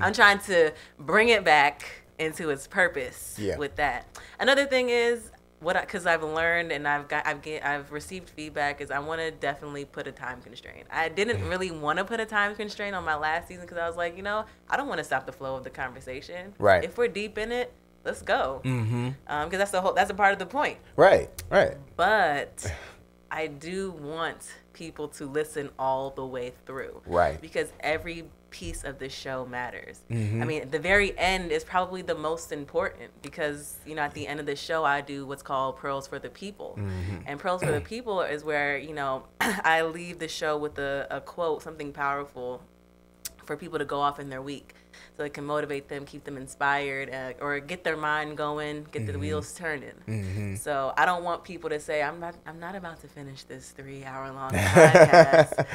I'm trying to bring it back into its purpose with that. Another thing is, because I've learned and I've received feedback, is I want to definitely put a time constraint. I didn't really want to put a time constraint on my last season, because I was like, I don't want to stop the flow of the conversation. Right. If we're deep in it, let's go. Because that's a part of the point. Right. Right. But I do want people to listen all the way through. Right. Because every piece of the show matters. I mean, the very end is probably the most important, because at the end of the show I do what's called Pearls for the People. And Pearls for the People is where I leave the show with a quote, something powerful for people to go off in their week, so it can motivate them, keep them inspired, or get their mind going, get the wheels turning. So I don't want people to say, I'm not about to finish this 3-hour-long podcast.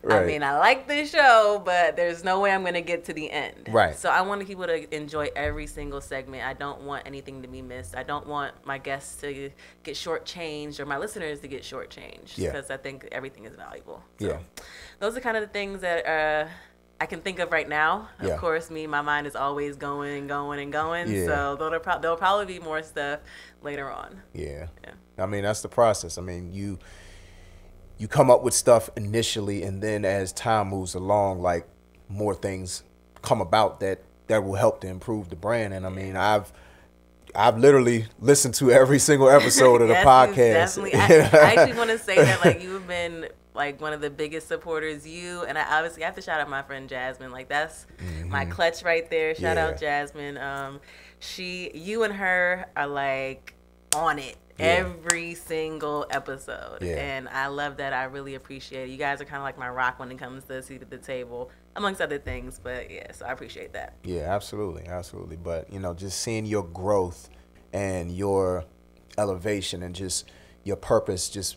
I mean, I like this show, but there's no way I'm going to get to the end. Right. So I want people to enjoy every single segment. I don't want anything to be missed. I don't want my guests to get shortchanged, or my listeners to get shortchanged, because I think everything is valuable. So those are kind of the things that I can think of right now. Of course, my mind is always going. So there'll probably be more stuff later on. Yeah. I mean, that's the process. I mean, you come up with stuff initially, and then as time moves along, like, more things come about that will help to improve the brand. And I mean, I've literally listened to every single episode of the podcast. Definitely. I actually want to say that, like, you've been like one of the biggest supporters, and I obviously have to shout out my friend Jasmine. Like, that's my clutch right there. Shout out Jasmine. You and her are like on it every single episode, and I love that. I really appreciate it. You guys are kind of like my rock when it comes to a seat at the table. amongst other things. But yeah, so I appreciate that. Yeah, absolutely, absolutely. But just seeing your growth and your elevation and just your purpose just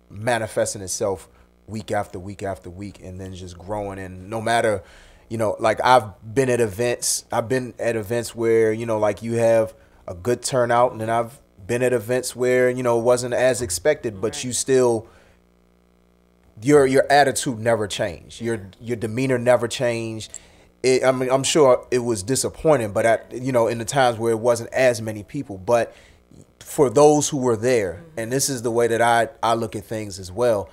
manifesting itself week after week after week, and then just growing. And no matter, like I've been at events where, like you have a good turnout, and then I've been at events where, it wasn't as expected, but Right. you still, your attitude never changed. Your demeanor never changed. I'm sure it was disappointing, but in the times where it wasn't as many people, but for those who were there, and this is the way that I look at things as well,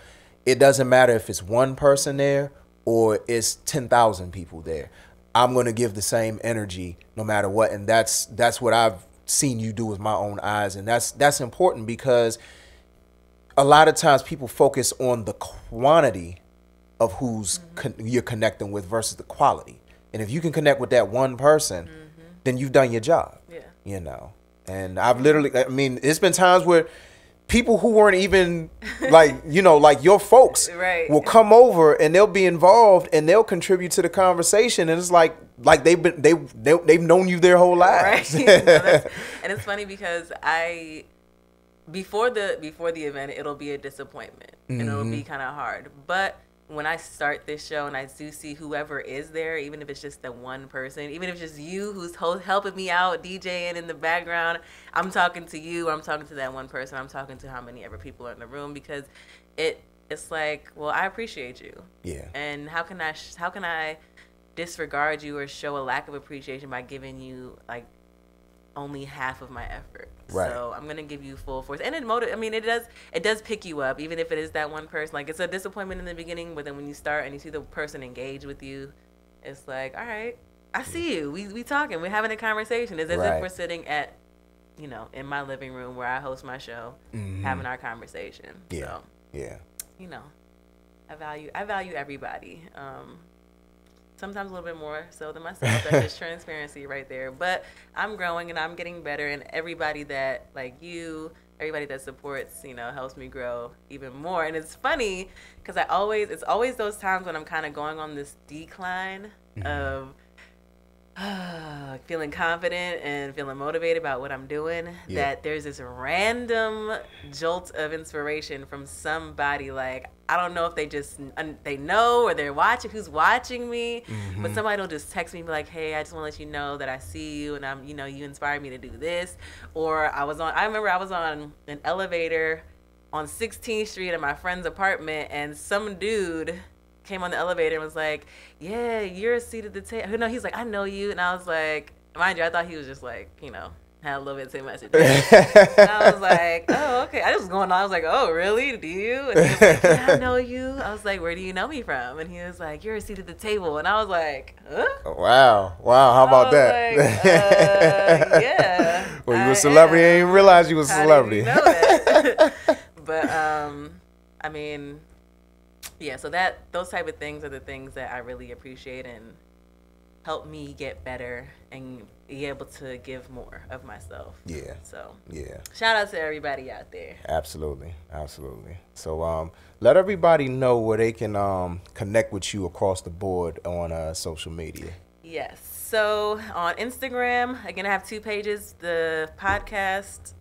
it doesn't matter if it's one person there or it's 10,000 people there. I'm going to give the same energy no matter what. And that's what I've seen you do with my own eyes. And that's important, because a lot of times people focus on the quantity of who's you're connecting with versus the quality. And if you can connect with that one person, then you've done your job. Yeah. And I've literally, it's been times where people who weren't even like your folks Right. will come over and they'll be involved and they'll contribute to the conversation, and it's like they've known you their whole lives. Right. And it's funny because before the event, it'll be a disappointment and it'll be kind of hard. But when I start this show and I do see whoever is there, even if it's just that one person, even if it's just you who's helping me out, DJing in the background, I'm talking to you, I'm talking to that one person, I'm talking to how many ever people are in the room, because it's like, well, I appreciate you. Yeah. And how can I disregard you or show a lack of appreciation by giving you like only half of my effort? Right. So I'm gonna give you full force, and it does pick you up, even if it is that one person. Like, it's a disappointment in the beginning, but then when you start and you see the person engage with you, it's like, all right, I see you. We talking. We're having a conversation. It's as Right. if we're sitting at, in my living room where I host my show, having our conversation. Yeah. So, Yeah. I value everybody. Sometimes a little bit more so than myself. That's just transparency right there. But I'm growing and I'm getting better, and everybody that, like you, everybody that supports, helps me grow even more. And it's funny because it's always those times when I'm kind of going on this decline of feeling confident and feeling motivated about what I'm doing, that there's this random jolt of inspiration from somebody. Like, I don't know if they know or they're watching, who's watching me, but somebody will just text me and be like, hey, I just want to let you know that I see you, and I'm, you inspired me to do this. Or I remember I was on an elevator on 16th Street at my friend's apartment, and some dude came on the elevator and was like, yeah, you're a seat at the table. No, he's like, I know you. And I was like, mind you, I thought he was just like, had a little bit too much. And I was like, oh, okay. I just was going on. I was like, oh, really? Do you? And he was like, yeah, I know you. I was like, where do you know me from? And he was like, you're a seat at the table. And I was like, huh? Wow. How about that? Like, yeah. Well, you a celebrity. I didn't realize you was a celebrity. How did you know that? But, yeah, so those type of things are the things that I really appreciate and help me get better and be able to give more of myself. Yeah. So, yeah. Shout out to everybody out there. Absolutely. So let everybody know where they can connect with you across the board on social media. Yes. So on Instagram, again, I have 2 pages. The podcast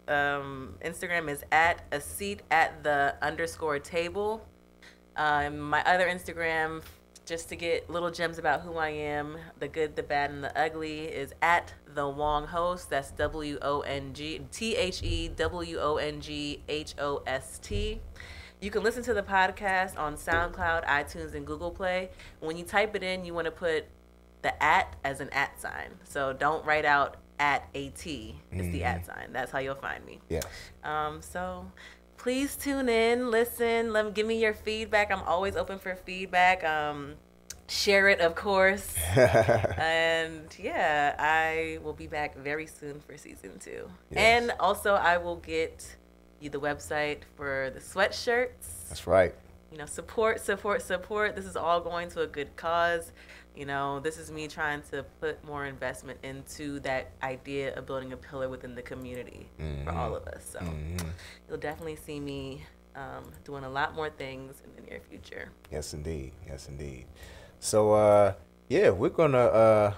Instagram is at a seat at the _table. My other Instagram, just to get little gems about who I am, the good, the bad, and the ugly, is at the Wong Host. That's TheWongHost. You can listen to the podcast on SoundCloud, iTunes, and Google Play. When you type it in, you want to put the at as an at sign. So don't write out at AT. It's the at sign. That's how you'll find me. Yes. So please tune in, listen, give me your feedback. I'm always open for feedback. Share it, of course. And yeah, I will be back very soon for season 2. Yes. And also I will get you the website for the sweatshirts. That's right. Support. This is all going to a good cause. This is me trying to put more investment into that idea of building a pillar within the community for all of us. So you'll definitely see me doing a lot more things in the near future. Yes, indeed. So yeah, we're gonna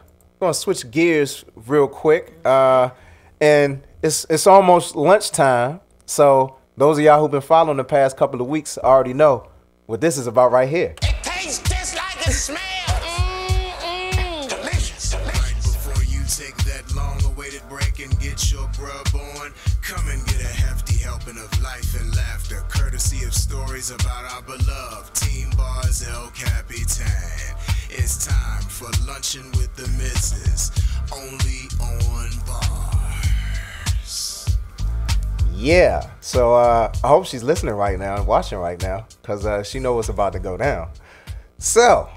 switch gears real quick. And it's almost lunchtime. So those of y'all who've been following the past couple of weeks already know what this is about right here. It tastes just like it smells. Delicious. Right before you take that long-awaited break and get your grub on, come and get a hefty helping of life and laughter, courtesy of stories about our beloved Team Bars El Capitan. It's time for Luncheon with the Misses, only on Bars. Yeah, so I hope she's listening right now and watching right now, because she knows what's about to go down. So,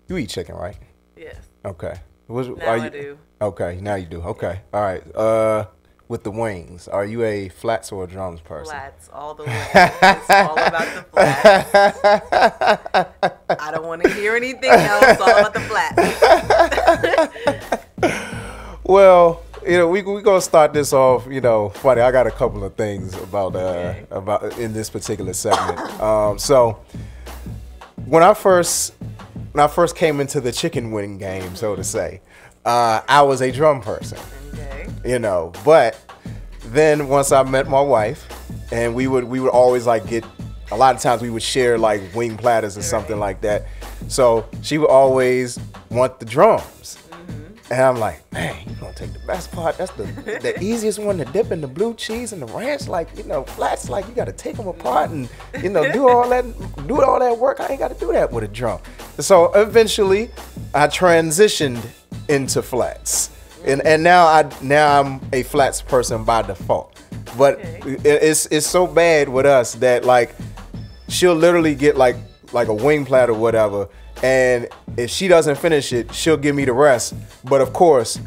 you eat chicken, right? Yes. Okay. Now I do. Okay, now you do. Okay, all right. With the wings, are you a flats or a drums person? Flats all the way. It's all about the flats. I don't want to hear anything else. It's all about the flats. Well, we gonna start this off. Funny. I got a couple of things about in this particular segment. So when I first came into the chicken wing game, so to say, I was a drum person. Okay. But then once I met my wife, and we would always get, a lot of times we would share wing platters or something like that. So she would always want the drums. And I'm like, man, you gonna take the best part. That's the easiest one to dip in the blue cheese and the ranch. Flats, you gotta take them apart and do all that work. I ain't gotta do that with a drum. So eventually, I transitioned into flats, and now I'm a flats person by default. But it's so bad with us that she'll literally get like a wing platter or whatever. And if she doesn't finish it, she'll give me the rest. But of course,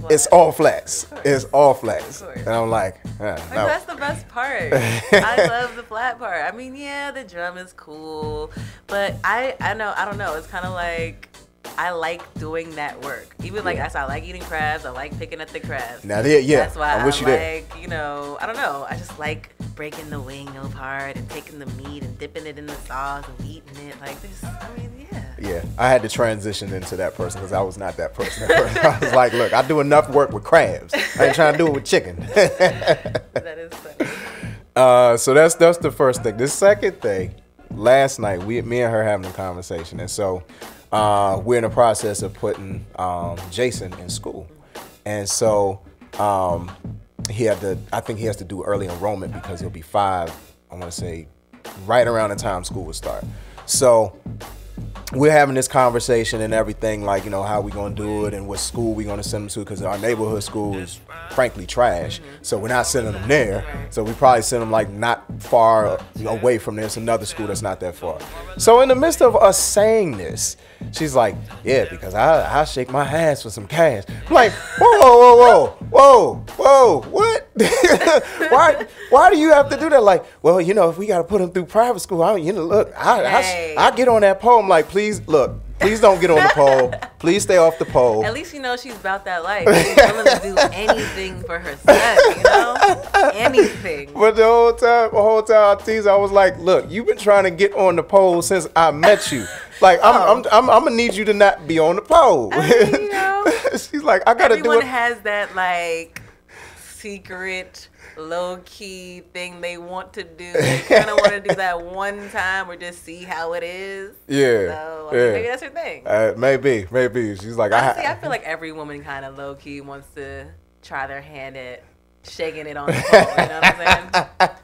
it's all flats. It's all flats. And I'm like, no. That's the best part. I love the flat part. I mean, yeah, the drum is cool, but I don't know. It's kind of I like doing that work. Even I like eating crabs. I like picking at the crabs. Now, that's why I wish you did. I don't know. I just like breaking the wing apart and taking the meat and dipping it in the sauce and eating it. Yeah, I had to transition into that person because I was not that person. I was like, look, I do enough work with crabs. I ain't trying to do it with chicken. That is funny. So that's the first thing. The second thing, last night, me and her having a conversation, and so we're in the process of putting Jason in school, and so I think he has to do early enrollment because he'll be 5. I want to say right around the time school would start. So we're having this conversation and everything, how we gonna do it and what school we gonna send them to, because our neighborhood school is frankly trash. So we're not sending them there. So we probably send them not far away from there. It's another school that's not that far. So in the midst of us saying this, she's like, yeah, because I'll shake my ass for some cash. I'm like, whoa, what? Why do you have to do that? Well, if we got to put them through private school, I get on that pole. I'm like, please don't get on the pole. Please stay off the pole. At least she's about that life. She's willing to do anything for her son, anything. But the whole time I teased, I was like, look, you've been trying to get on the pole since I met you. I'm gonna need you to not be on the pole. She's like, I gotta do it. Everyone has that secret, low key thing they want to do. They kind of want to do that one time or just see how it is. Yeah. So maybe that's her thing. Maybe. She's like, honestly, I feel like every woman kind of low key wants to try their hand at shaking it on the pole. You know what I'm saying?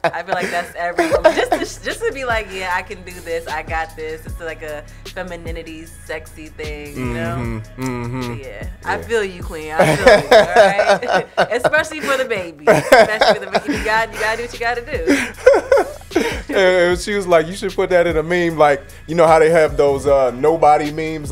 I feel like that's every woman. Just to be like, yeah, I can do this. I got this. It's a femininity, sexy thing, you know? So yeah. I feel you, queen. I feel you, all right? Especially for the baby. Especially for the baby. You gotta do what you gotta do. And she was like, you should put that in a meme, how they have those nobody memes,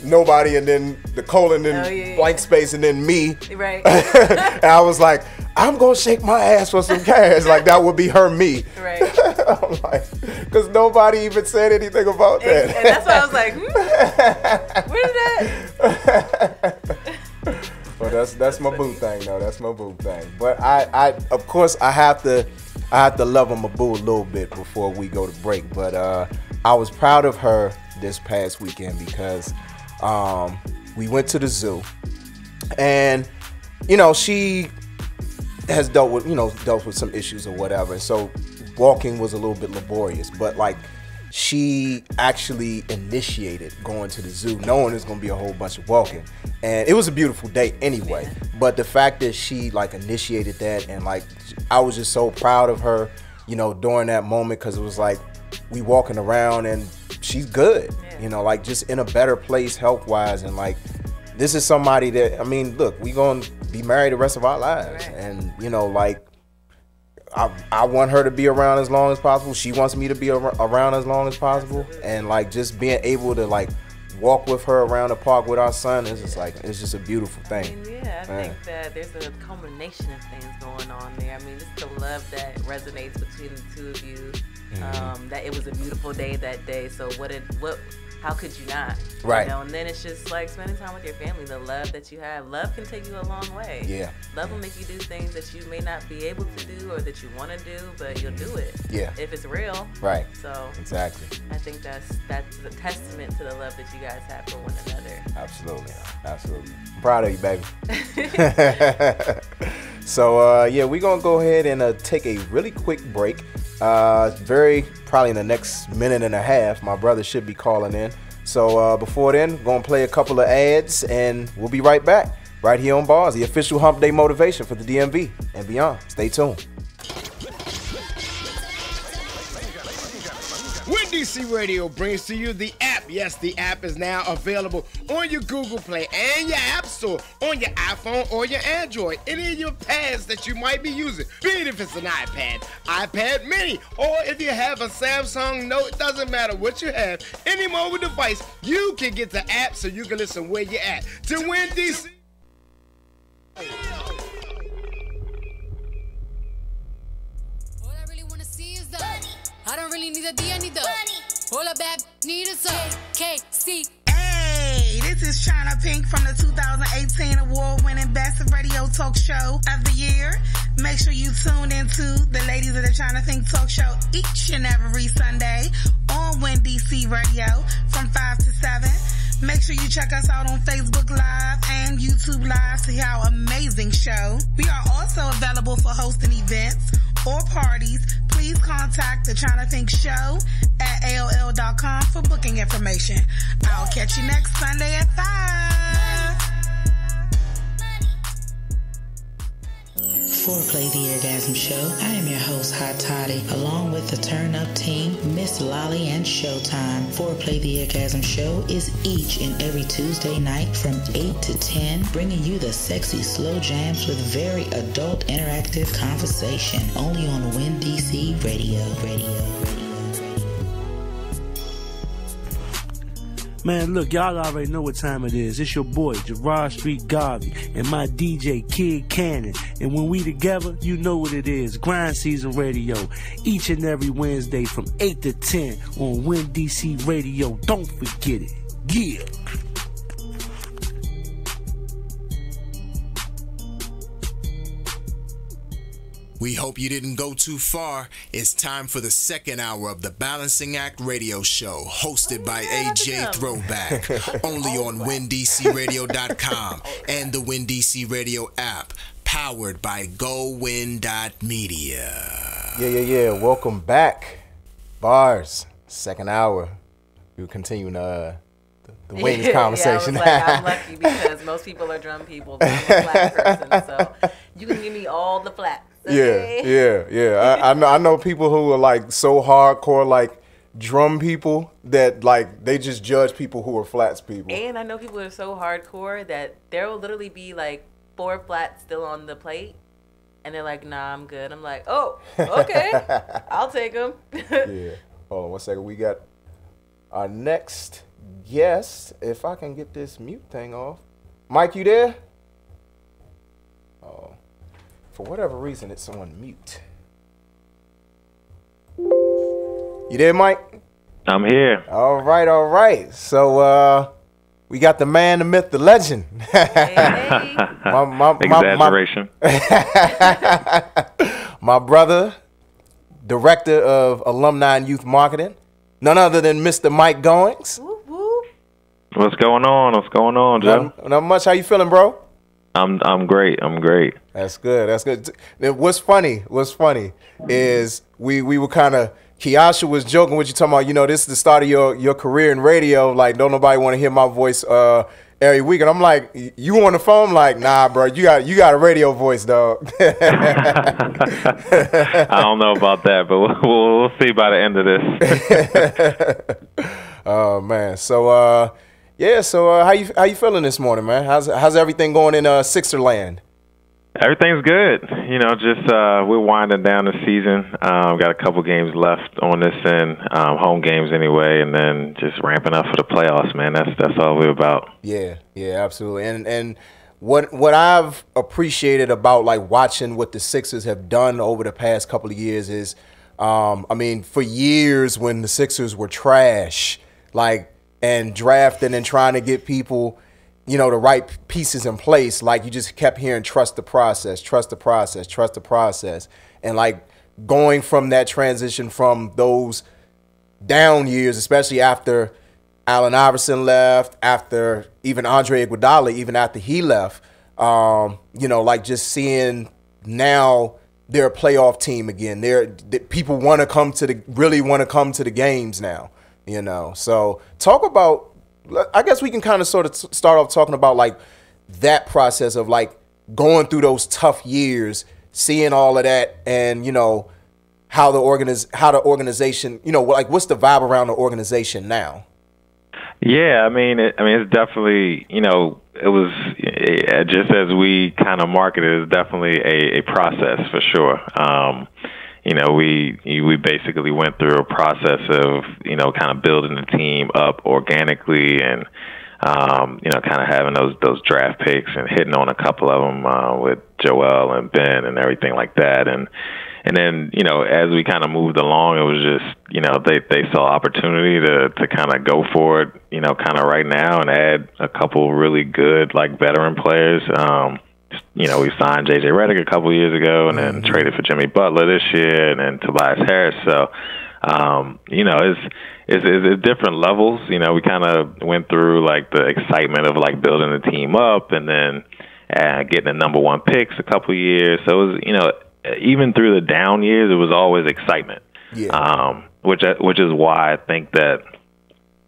nobody and then the colon and blank space and then me. Right. And I was like, I'm gonna shake my ass for some cash. That would be her me. Right. I'm like, because nobody even said anything about that. And that's why I was like, where's that? Well, that's my boo thing though. That's my boo thing. But I of course I have to I have to love on my boo a little bit before we go to break. But I was proud of her this past weekend because we went to the zoo, and she has dealt with some issues or whatever. So walking was a little bit laborious, but like she actually initiated going to the zoo, knowing there's gonna be a whole bunch of walking, and it was a beautiful day anyway. But the fact that she like initiated that, and like I was just so proud of her, during that moment, because it was like we walking around and she's good, like just in a better place health wise, and like this is somebody that look, we gonna be married the rest of our lives, right. And like I want her to be around as long as possible. She wants me to be around as long as possible. Absolutely. And like just being able to like walk with her around the park with our son is just like, it's just a beautiful thing. I think that there's a combination of things going on there. It's the love that resonates between the two of you. That it was a beautiful day that day. So how could you not? Right. And then it's just like spending time with your family, the love that you have. Love can take you a long way. Yeah. Love will make you do things that you may not be able to do or that you want to do, but you'll do it. Yeah. If it's real. Right. So exactly. I think that's a testament to the love that you guys have for one another. Absolutely. I'm proud of you, baby. So we're gonna go ahead and take a really quick break. Probably in the next minute and a half, my brother should be calling in. So before then, we're gonna play a couple of ads, and we'll be right back, right here on Bars, the official Hump Day motivation for the DMV and beyond. Stay tuned. DC Radio brings to you the app. Yes, the app is now available on your Google Play and your App Store, on your iPhone or your Android, any of your pads that you might be using. Be it if it's an iPad, iPad Mini, or if you have a Samsung Note, it doesn't matter what you have. Any mobile device, you can get the app so you can listen where you're at. To win DC. All I really want to see is the money. I don't really need a D, I need the money. All a bad need is a KC. Hey, this is China Pink from the 2018 award-winning Best of Radio Talk Show of the Year. Make sure you tune into the Ladies of the China Pink Talk Show each and every Sunday on WinDC Radio from 5 to 7. Make sure you check us out on Facebook Live and YouTube Live to hear our amazing show. We are also available for hosting events or parties. Please contact the China Pink Show at AOL.com for booking information. I'll catch you next Sunday at 5. Foreplay the Orgasm Show. I am your host, Hot Toddy, along with the Turn Up team, Miss Lolly and Showtime. Foreplay the Orgasm Show is each and every Tuesday night from 8 to 10, bringing you the sexy slow jams with very adult interactive conversation, only on WinDC Radio. Man, look, y'all already know what time it is. It's your boy, Gerard Street Garvey, and my DJ, Kid Cannon. And when we together, you know what it is. Grind Season Radio, each and every Wednesday from 8 to 10 on WinDC Radio. Don't forget it. Yeah. We hope you didn't go too far. It's time for the second hour of the Balancing Act Radio Show, hosted by AJ Throwback, only on WinDCRadio.com and the WinDC Radio app, powered by GoWin.media. Yeah. Welcome back. Bars, second hour. We're continuing the wings conversation. I'm lucky because most people are drum people. I'm a flat person, so you can give me all the flats. Okay? Yeah. I know people who are like so hardcore, like drum people, that like they just judge people who are flats people. And I know people who are so hardcore that there will literally be like 4 flats still on the plate, and they're like, "Nah, I'm good." I'm like, "Oh, okay, I'll take them." Yeah. Hold on 1 second. We got our next guest. If I can get this mute thing off, Mike, you there? Oh. For whatever reason, it's on mute. You there, Mike? I'm here. All right. So, we got the man, the myth, the legend. Exaggeration. My brother, Director of Alumni and Youth Marketing, none other than Mr. Mike Goings. Whoop, whoop. What's going on? What's going on, Joe? Not much. How you feeling, bro? I'm great. I'm great. That's good. That's good. What's funny is we were kind of, Kiasha was joking with you, talking about, you know, this is the start of your career in radio. Like, don't nobody want to hear my voice every week. And I'm like, you on the phone? I'm like, nah, bro, you got a radio voice, dog. I don't know about that, but we'll see by the end of this. Oh man. So how you feeling this morning, man? How's everything going in Sixer land? Everything's good. You know, just we're winding down the season. Got a couple games left on this end, home games anyway, and then just ramping up for the playoffs, man. That's all we're about. Yeah, absolutely. And what I've appreciated about like watching what the Sixers have done over the past couple of years is, I mean, for years when the Sixers were trash, like, and drafting and trying to get people, you know, the right pieces in place, like you just kept hearing trust the process. And like going from that transition from those down years, especially after Allen Iverson left, after even Andre Iguodala, even after he left, you know, like just seeing now they're a playoff team again. People want to come to the games now, you know. So talk about, I guess we can kind of sort of start off talking about like that process of like going through those tough years, seeing all of that, and you know how the organization, you know, like what's the vibe around the organization now? Yeah, I mean, it's definitely, you know, it was just as we kind of marketed, it's definitely a process for sure. You know, we basically went through a process of, you know, kind of building the team up organically and, you know, kind of having those draft picks and hitting on a couple of them with Joel and Ben and everything like that. And then, you know, as we kind of moved along, it was just, you know, they saw opportunity to kind of go for it, you know, kind of right now and add a couple really good, like, veteran players. You know, we signed J.J. Redick a couple years ago and then traded for Jimmy Butler this year and then Tobias Harris. So, you know, it's different levels. You know, we kind of went through, like, the excitement of, like, building the team up and then getting the number one picks a couple of years. So, it was, you know, even through the down years, it was always excitement. Yeah. Which is why I think that,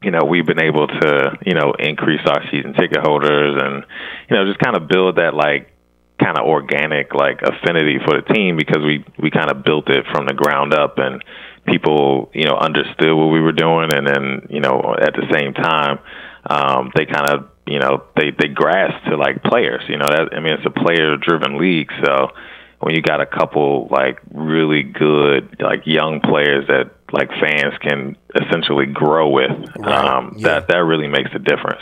you know, we've been able to, you know, increase our season ticket holders and, you know, just kind of build that, like, kind of organic, like, affinity for the team because we kind of built it from the ground up and people, you know, understood what we were doing. And then, you know, at the same time, they kind of, you know, they grasped to, like, players. You know, it's a player-driven league. So when you got a couple, like, really good, like, young players that, like, fans can essentially grow with, that really makes a difference.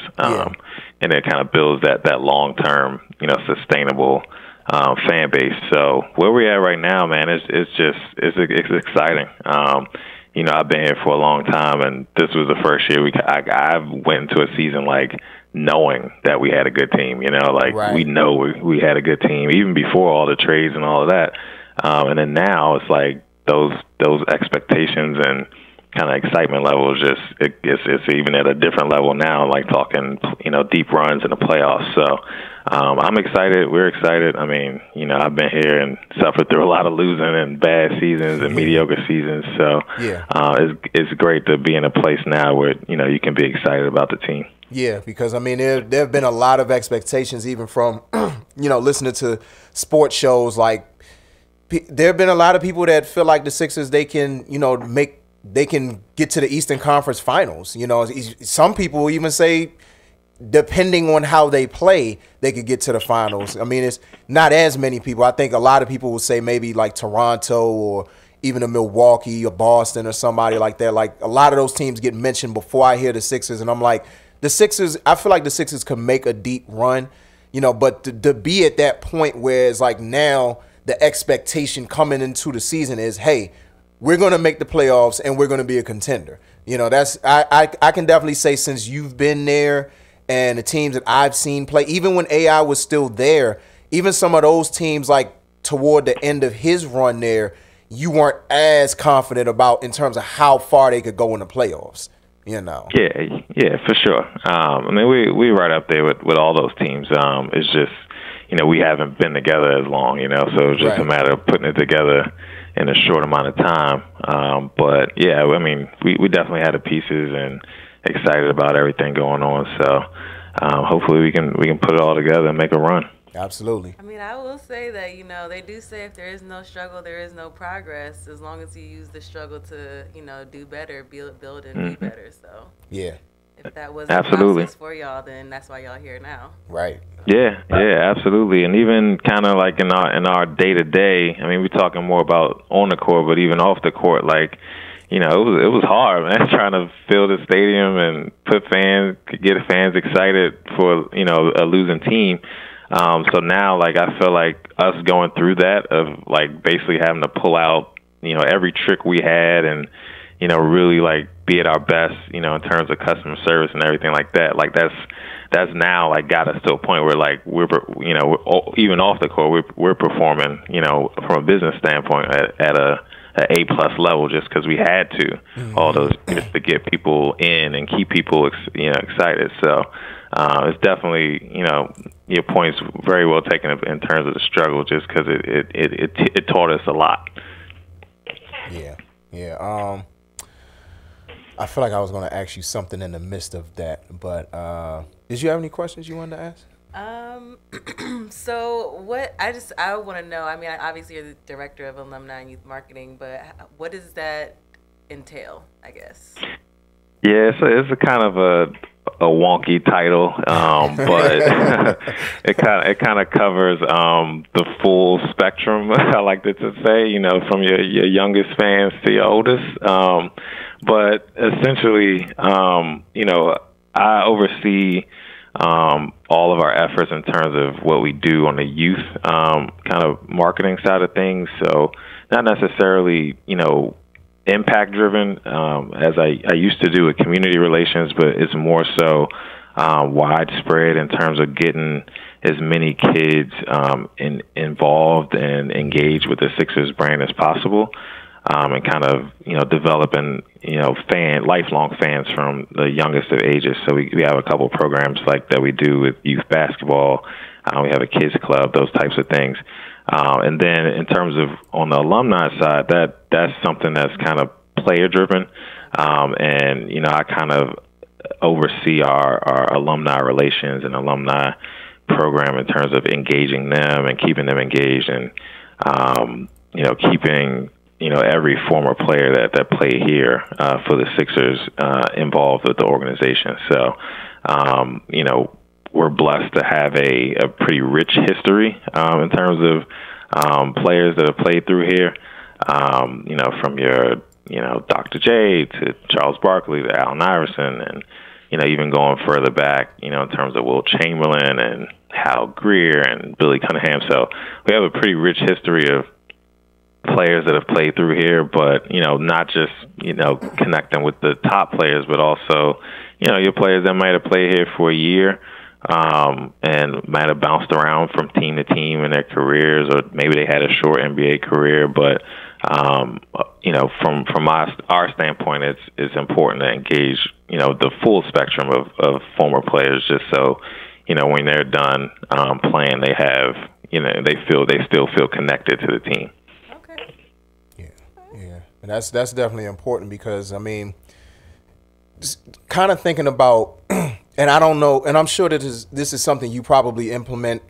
And it kind of builds that long-term, you know, sustainable fan base. So where we're at right now, man, it's exciting. You know, I've been here for a long time, and this was the first year I went into a season, like, knowing that we had a good team, you know, like we know we had a good team even before all the trades and all of that. And then now it's like those expectations and kind of excitement level is just, it's even at a different level now, like talking, you know, deep runs in the playoffs. So I'm excited. We're excited. I mean, you know, I've been here and suffered through a lot of losing and bad seasons and mediocre seasons. So it's great to be in a place now where, you know, you can be excited about the team. Yeah, because, I mean, there have been a lot of expectations even from, you know, listening to sports shows. Like, there have been a lot of people that feel like the Sixers, they can, you know, they can get to the Eastern Conference Finals. You know, some people even say, depending on how they play, they could get to the finals. I mean, it's not as many people. I think a lot of people will say maybe like Toronto or even a Milwaukee or Boston or somebody like that. Like, a lot of those teams get mentioned before I hear the Sixers, and I'm like, the Sixers, I feel like the Sixers could make a deep run, you know, but to be at that point where it's like now the expectation coming into the season is, hey, we're going to make the playoffs and we're going to be a contender. You know, that's I can definitely say, since you've been there and the teams that I've seen play, even when AI was still there, even some of those teams, like toward the end of his run there, you weren't as confident about in terms of how far they could go in the playoffs. You know. Yeah, for sure. I mean, we right up there with all those teams. It's just, you know, we haven't been together as long, you know, so it's just a matter of putting it together in a short amount of time. But yeah, I mean, we definitely had the pieces and excited about everything going on. So hopefully we can put it all together and make a run. Absolutely. I mean, I will say that, you know, they do say if there is no struggle, there is no progress. As long as you use the struggle to, you know, do better, build and be better. So yeah, if that was a process for y'all, then that's why y'all here now. Right. Yeah, absolutely. And even kind of like in our day to day, I mean, we're talking more about on the court, but even off the court, like, you know, it was hard, man, trying to fill the stadium and get fans excited for, you know, a losing team. So now, like, I feel like us going through that of, like, basically having to pull out, you know, every trick we had and, you know, really, like, be at our best, you know, in terms of customer service and everything like that. Like, that's now, like, got us to a point where, like, we're even off the court, we're performing, you know, from a business standpoint at a A+ level just because we had to all those years to get people in and keep people, you know, excited. So, it's definitely, you know, your point's very well taken in terms of the struggle, just because it taught us a lot. Yeah. I feel like I was going to ask you something in the midst of that, but did you have any questions you wanted to ask? So I want to know, I mean, obviously you're the director of alumni and youth marketing, but what does that entail, I guess? Yeah, it's a kind of a wonky title, but it kind of covers the full spectrum. I like to say, you know, from your youngest fans to your oldest. But essentially, you know, I oversee all of our efforts in terms of what we do on the youth kind of marketing side of things. So not necessarily, you know, impact driven as I used to do with community relations, but it's more so widespread in terms of getting as many kids involved and engaged with the Sixers brand as possible, and kind of, you know, developing, you know, lifelong fans from the youngest of ages. So we have a couple of programs like that we do with youth basketball. We have a kids club, those types of things. And then in terms of on the alumni side, that's something that's kind of player driven. And, you know, I kind of oversee our alumni relations and alumni program in terms of engaging them and keeping them engaged and, you know, keeping, you know, every former player that played here for the Sixers involved with the organization. So, you know, we're blessed to have a pretty rich history in terms of players that have played through here. You know, from your, you know, Dr. J to Charles Barkley to Allen Iverson, and, you know, even going further back, you know, in terms of Will Chamberlain and Hal Greer and Billy Cunningham. So we have a pretty rich history of players that have played through here, but, you know, not just, you know, connecting with the top players, but also, you know, your players that might have played here for a year, and might have bounced around from team to team in their careers, or maybe they had a short NBA career. But, you know, from our standpoint, it's important to engage, you know, the full spectrum of former players, just so, you know, when they're done playing, they have, you know, they still feel connected to the team. Yeah, and that's definitely important, because I mean, just kind of thinking about, and I don't know, and I'm sure that this is something you probably implement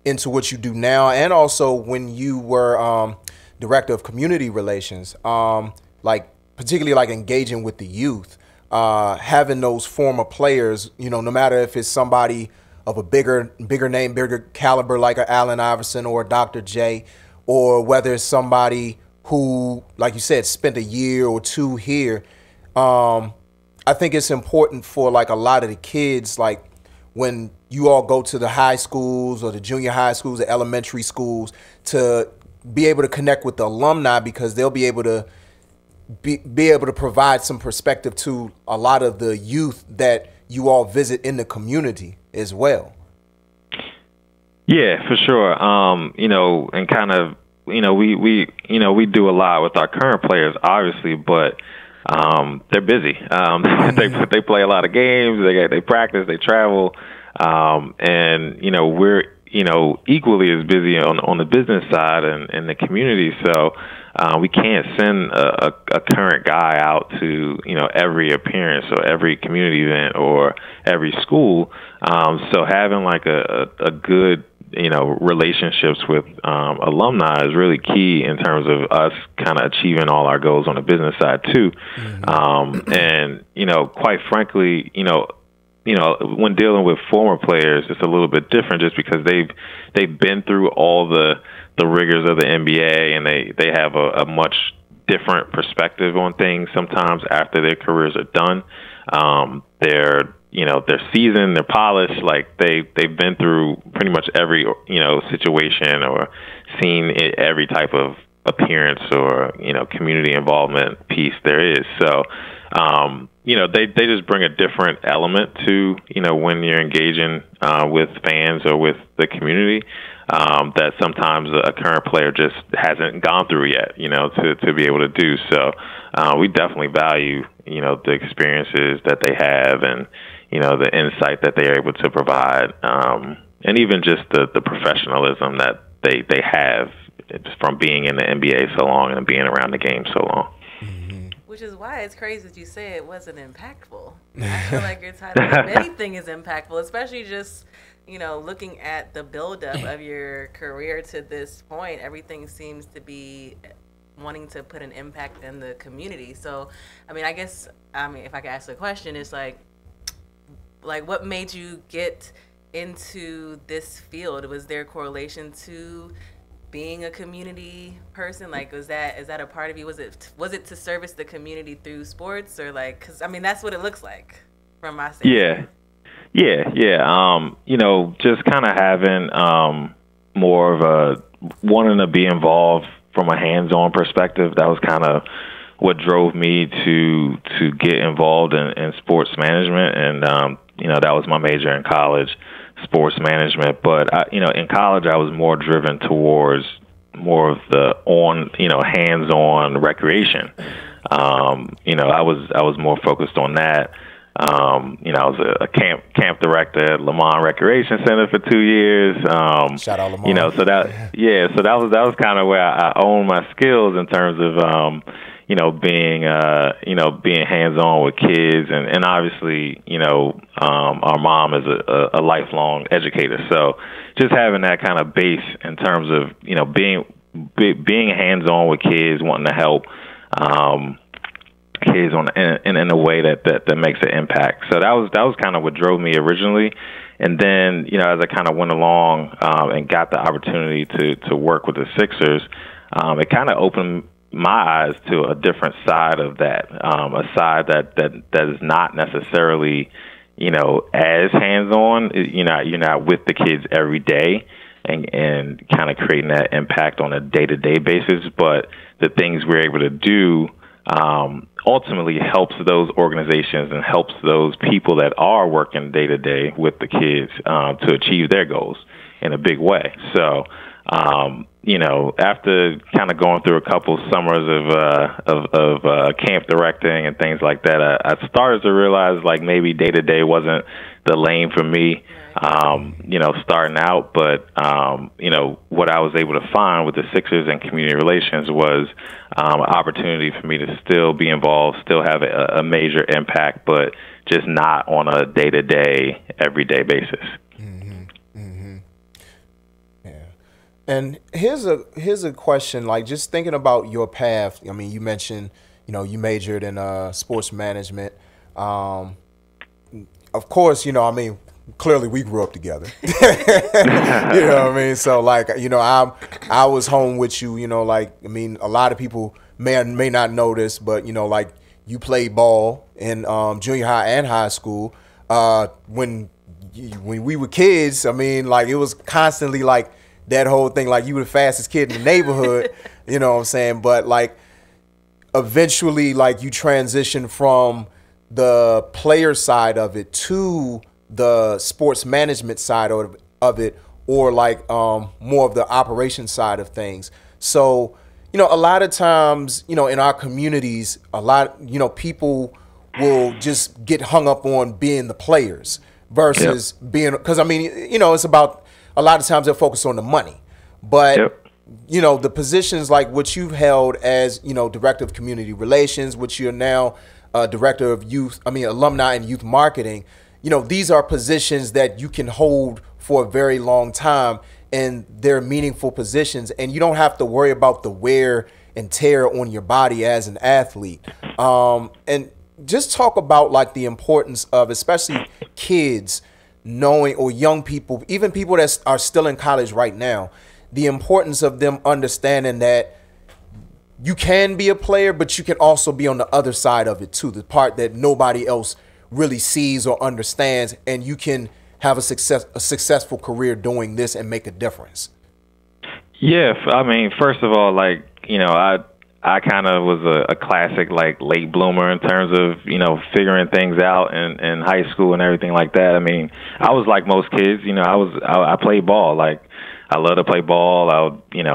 into what you do now, and also when you were director of community relations, like particularly like engaging with the youth, having those former players, you know, no matter if it's somebody of a bigger name, bigger caliber like a Allen Iverson or a Dr. J, or whether it's somebody who, like you said, spent a year or two here. I think it's important for like a lot of the kids, like when you all go to the high schools or the junior high schools, the elementary schools, to be able to connect with the alumni, because they'll be able to be able to provide some perspective to a lot of the youth that you all visit in the community as well. Yeah, for sure. You know, and kind of we do a lot with our current players, obviously, but they're busy. They play a lot of games. They practice. They travel, and we're equally as busy on the business side and in the community. So we can't send a current guy out to every appearance or every community event or every school. So having like a good relationships with alumni is really key in terms of us kind of achieving all our goals on the business side too. And quite frankly, when dealing with former players, it's a little bit different just because they've been through all the rigors of the NBA, and they have a much different perspective on things sometimes after their careers are done. They're seasoned, they're polished, like they've been through pretty much every situation or seen every type of appearance or community involvement piece there is. So they just bring a different element to when you're engaging with fans or with the community that sometimes a current player just hasn't gone through yet to be able to do. So we definitely value the experiences that they have and the insight that they are able to provide, and even just the professionalism that they have from being in the NBA so long and being around the game so long. Which is why it's crazy that you say it wasn't impactful. I feel like your title, if anything, is impactful, especially just, looking at the buildup of your career to this point. Everything seems to be wanting to put an impact in the community. So, if I could ask a question, it's like what made you get into this field? Was there a correlation to being a community person? Like, is that a part of you? Was it to service the community through sports, or because that's what it looks like from my standpoint. Yeah. Just kind of having more of a wanting to be involved from a hands-on perspective. That was kind of what drove me to get involved in sports management, and that was my major in college, sports management. But in college, I was more driven towards more of the hands-on recreation. I was more focused on that. I was a camp director at Lamont Recreation Center for 2 years. Shout out Lamont. So that was kind of where I owned my skills in terms of being hands-on with kids, and obviously, our mom is a lifelong educator. So just having that kind of base in terms of, being hands-on with kids, wanting to help, kids in a way that makes an impact. So that was kind of what drove me originally. And then, as I kind of went along, and got the opportunity to work with the Sixers, it kind of opened my eyes to a different side of that, a side that is not necessarily, as hands-on. You're not with the kids every day and kind of creating that impact on a day-to-day basis. But the things we're able to do ultimately helps those organizations and helps those people that are working day-to-day with the kids to achieve their goals in a big way. So, after kind of going through a couple summers of camp directing and things like that, I started to realize maybe day to day wasn't the lane for me, starting out. But what I was able to find with the Sixers and community relations was an opportunity for me to still be involved, still have a major impact, but just not on a day to day, everyday basis. And here's a question, just thinking about your path. You mentioned, you majored in sports management. Of course, clearly we grew up together. You know what I mean? So I was home with you, a lot of people may not know this, but you played ball in junior high and high school. When we were kids, it was constantly that whole thing, you were the fastest kid in the neighborhood, you know what I'm saying? But eventually, you transitioned from the player side of it to the sports management side of it, or more of the operation side of things. So, you know, a lot of times, you know, in our communities, people will just get hung up on being the players versus being, because I mean, you know, it's about, a lot of times they're focused on the money, but you know, the positions like what you've held as, you know, director of community relations, which you're now director of alumni and youth marketing, you know, these are positions that you can hold for a very long time, and they're meaningful positions, and you don't have to worry about the wear and tear on your body as an athlete. And just talk about like the importance of, especially kids knowing, or young people, even people that are still in college right now, the importance of them understanding that you can be a player, but you can also be on the other side of it too, the part that nobody else really sees or understands, and you can have a successful career doing this and make a difference. Yeah, I mean, first of all, like, you know, I kind of was a classic, like, late bloomer in terms of, you know, figuring things out in high school and everything like that. I mean, I was like most kids, you know, I played ball. Like, I love to play ball. I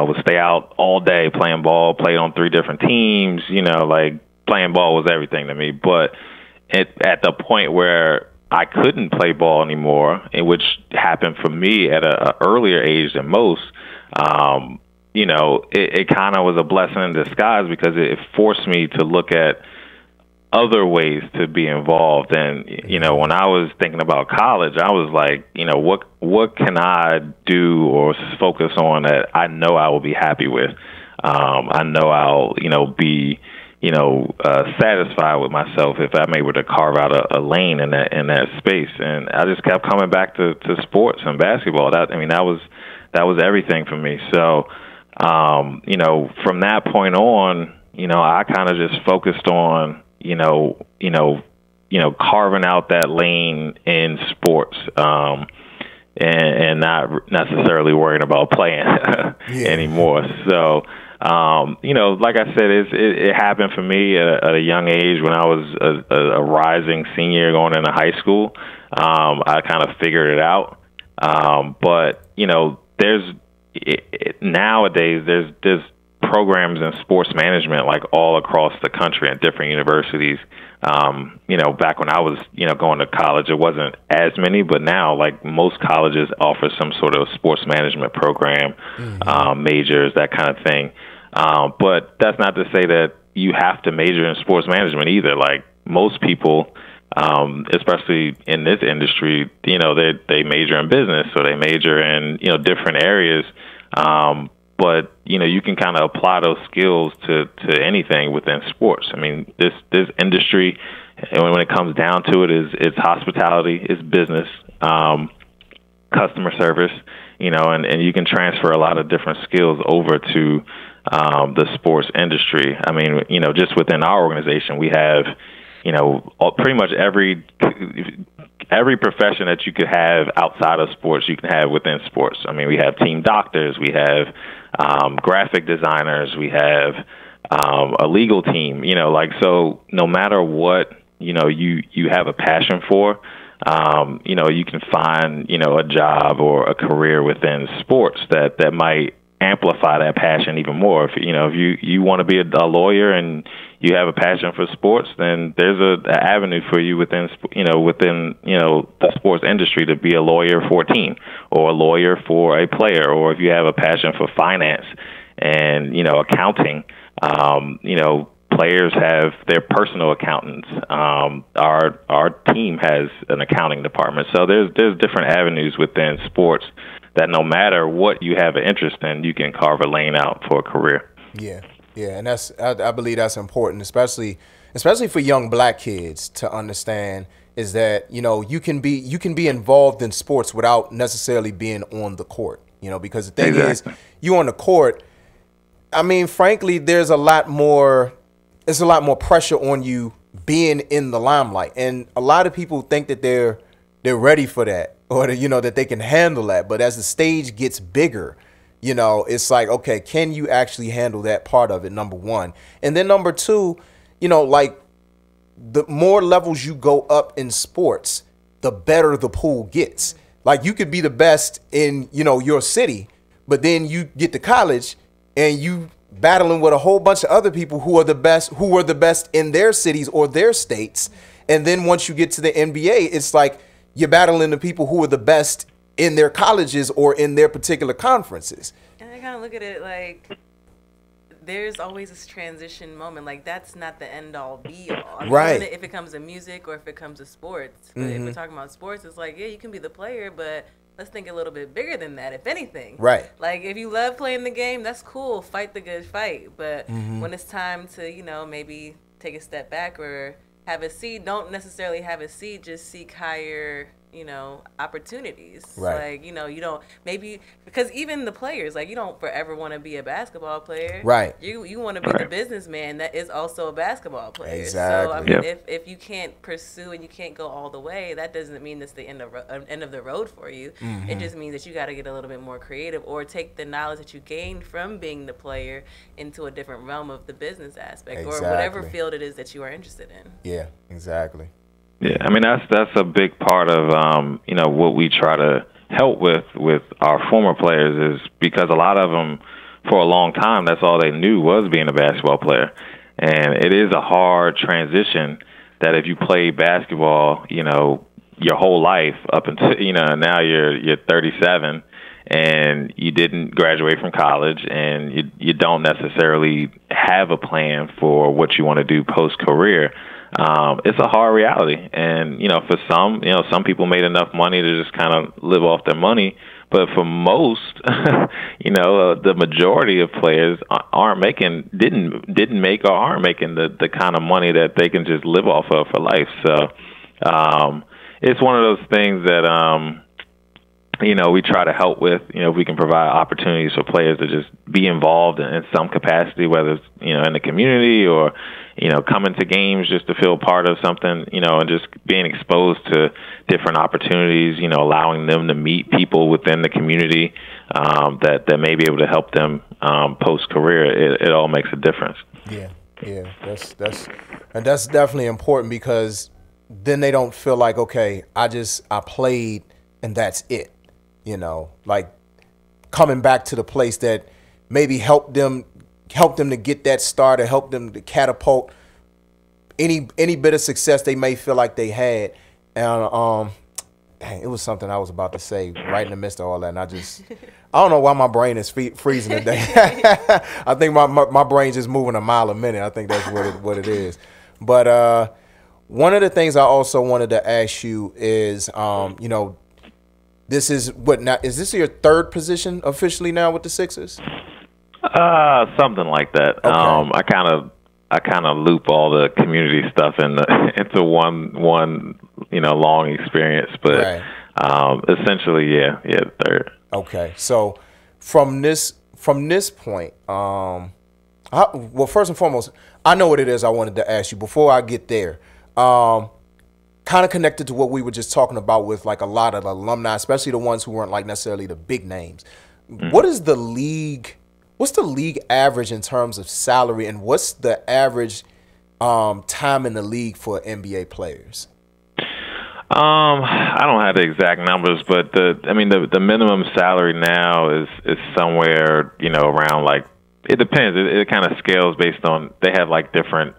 would stay out all day playing ball, played on 3 different teams, you know, like, playing ball was everything to me. But at the point where I couldn't play ball anymore, which happened for me at an earlier age than most, you know, it kind of was a blessing in disguise, because it forced me to look at other ways to be involved. And, you know, when I was thinking about college, I was like, you know, what can I do or focus on that I know I will be happy with? I know I'll, you know, be, you know, satisfied with myself if I'm able to carve out a lane in that space. And I just kept coming back to sports and basketball. That was everything for me. So, you know, from that point on, you know, I kind of just focused on, you know, carving out that lane in sports, and not necessarily worrying about playing anymore. So, you know, like I said, it happened for me at a young age when I was a rising senior going into high school. I kind of figured it out. But, you know, nowadays there's programs in sports management like all across the country at different universities. You know, back when I was, you know, going to college, it wasn't as many, but now like most colleges offer some sort of sports management program, majors, that kind of thing. But that's not to say that you have to major in sports management either. Like most people, especially in this industry, you know, they major in business, so they major in, you know, different areas. But, you know, you can kind of apply those skills to anything within sports. I mean, this industry, and when it comes down to it, it's hospitality, it's business, customer service, you know, and you can transfer a lot of different skills over to the sports industry. I mean, you know, just within our organization, we have, you know, pretty much every profession that you could have outside of sports, you can have within sports. I mean, we have team doctors, we have graphic designers, we have a legal team, you know, like, so no matter what, you know, you have a passion for, you know, you can find, you know, a job or a career within sports that might amplify that passion even more. If you want to be a lawyer and you have a passion for sports, then there's an avenue for you within the sports industry to be a lawyer for a team or a lawyer for a player. Or if you have a passion for finance and, you know, accounting, you know, players have their personal accountants. Our team has an accounting department. So there's different avenues within sports that no matter what you have an interest in, you can carve a lane out for a career. Yeah, and I believe that's important, especially for young black kids to understand, is that, you know, you can be involved in sports without necessarily being on the court, you know, because the thing is, you on the court, I mean, frankly, there's a lot more pressure on you being in the limelight, and a lot of people think that they're ready for that, or you know, that they can handle that. But as the stage gets bigger, you know, it's like, okay, can you actually handle that part of it, number one? And then number two, you know, like, the more levels you go up in sports, the better the pool gets. Like, you could be the best in, you know, your city, but then you get to college and you battling with a whole bunch of other people who are the best in their cities or their states. And then once you get to the NBA, it's like you're battling the people who are the best in their colleges or in their particular conferences. And I kind of look at it like there's always this transition moment. Like, that's not the end all be all. I mean, right. If it comes to music or if it comes to sports. But if we're talking about sports, it's like, yeah, you can be the player, but let's think a little bit bigger than that, if anything. Right. Like, if you love playing the game, that's cool. Fight the good fight. But when it's time to, you know, maybe take a step back or have a seat, don't necessarily have a seat, just seek higher, you know, opportunities. Right. Like, you know, you don't, maybe, because even the players, like, you don't forever want to be a basketball player. Right. You want to be the businessman that is also a basketball player. Exactly. So, I mean, if you can't pursue and you can't go all the way, that doesn't mean it's the end of the road for you. It just means that you got to get a little bit more creative or take the knowledge that you gained from being the player into a different realm of the business aspect or whatever field it is that you are interested in. Yeah, exactly. Yeah, I mean that's a big part of you know, what we try to help with our former players is because a lot of them for a long time that's all they knew was being a basketball player, and it is a hard transition that if you play basketball, you know, your whole life up until, you know, now you're 37 and you didn't graduate from college and you don't necessarily have a plan for what you want to do post career. It's a hard reality. And, you know, for some, you know, some people made enough money to just kind of live off their money. But for most, you know, the majority of players didn't make or aren't making the kind of money that they can just live off of for life. So it's one of those things that, you know, we try to help with. You know, if we can provide opportunities for players to just be involved in some capacity, whether it's, you know, in the community or, you know, coming to games just to feel part of something, you know, and just being exposed to different opportunities, you know, allowing them to meet people within the community that may be able to help them post-career. It all makes a difference. Yeah, that's definitely important because then they don't feel like, okay, I played and that's it. You know, like coming back to the place that maybe helped them to get that start or help them to catapult any bit of success they may feel like they had. And dang, it was something I was about to say right in the midst of all that, and I don't know why my brain is freezing today. I think my brain's just moving a mile a minute. I think that's what it is. But one of the things I also wanted to ask you is, you know, this is is this your third position officially now with the Sixers? Something like that. Okay. I kind of loop all the community stuff into one you know, long experience, but essentially, yeah, third. Okay, so from this point, well, first and foremost, I know what it is I wanted to ask you before I get there. Kind of connected to what we were just talking about with like a lot of alumni, especially the ones who weren't like necessarily the big names. What is the league? What's the league average in terms of salary, and what's the average time in the league for NBA players? I don't have the exact numbers, but the minimum salary now is somewhere, you know, around, like, it depends. It kind of scales based on, they have like different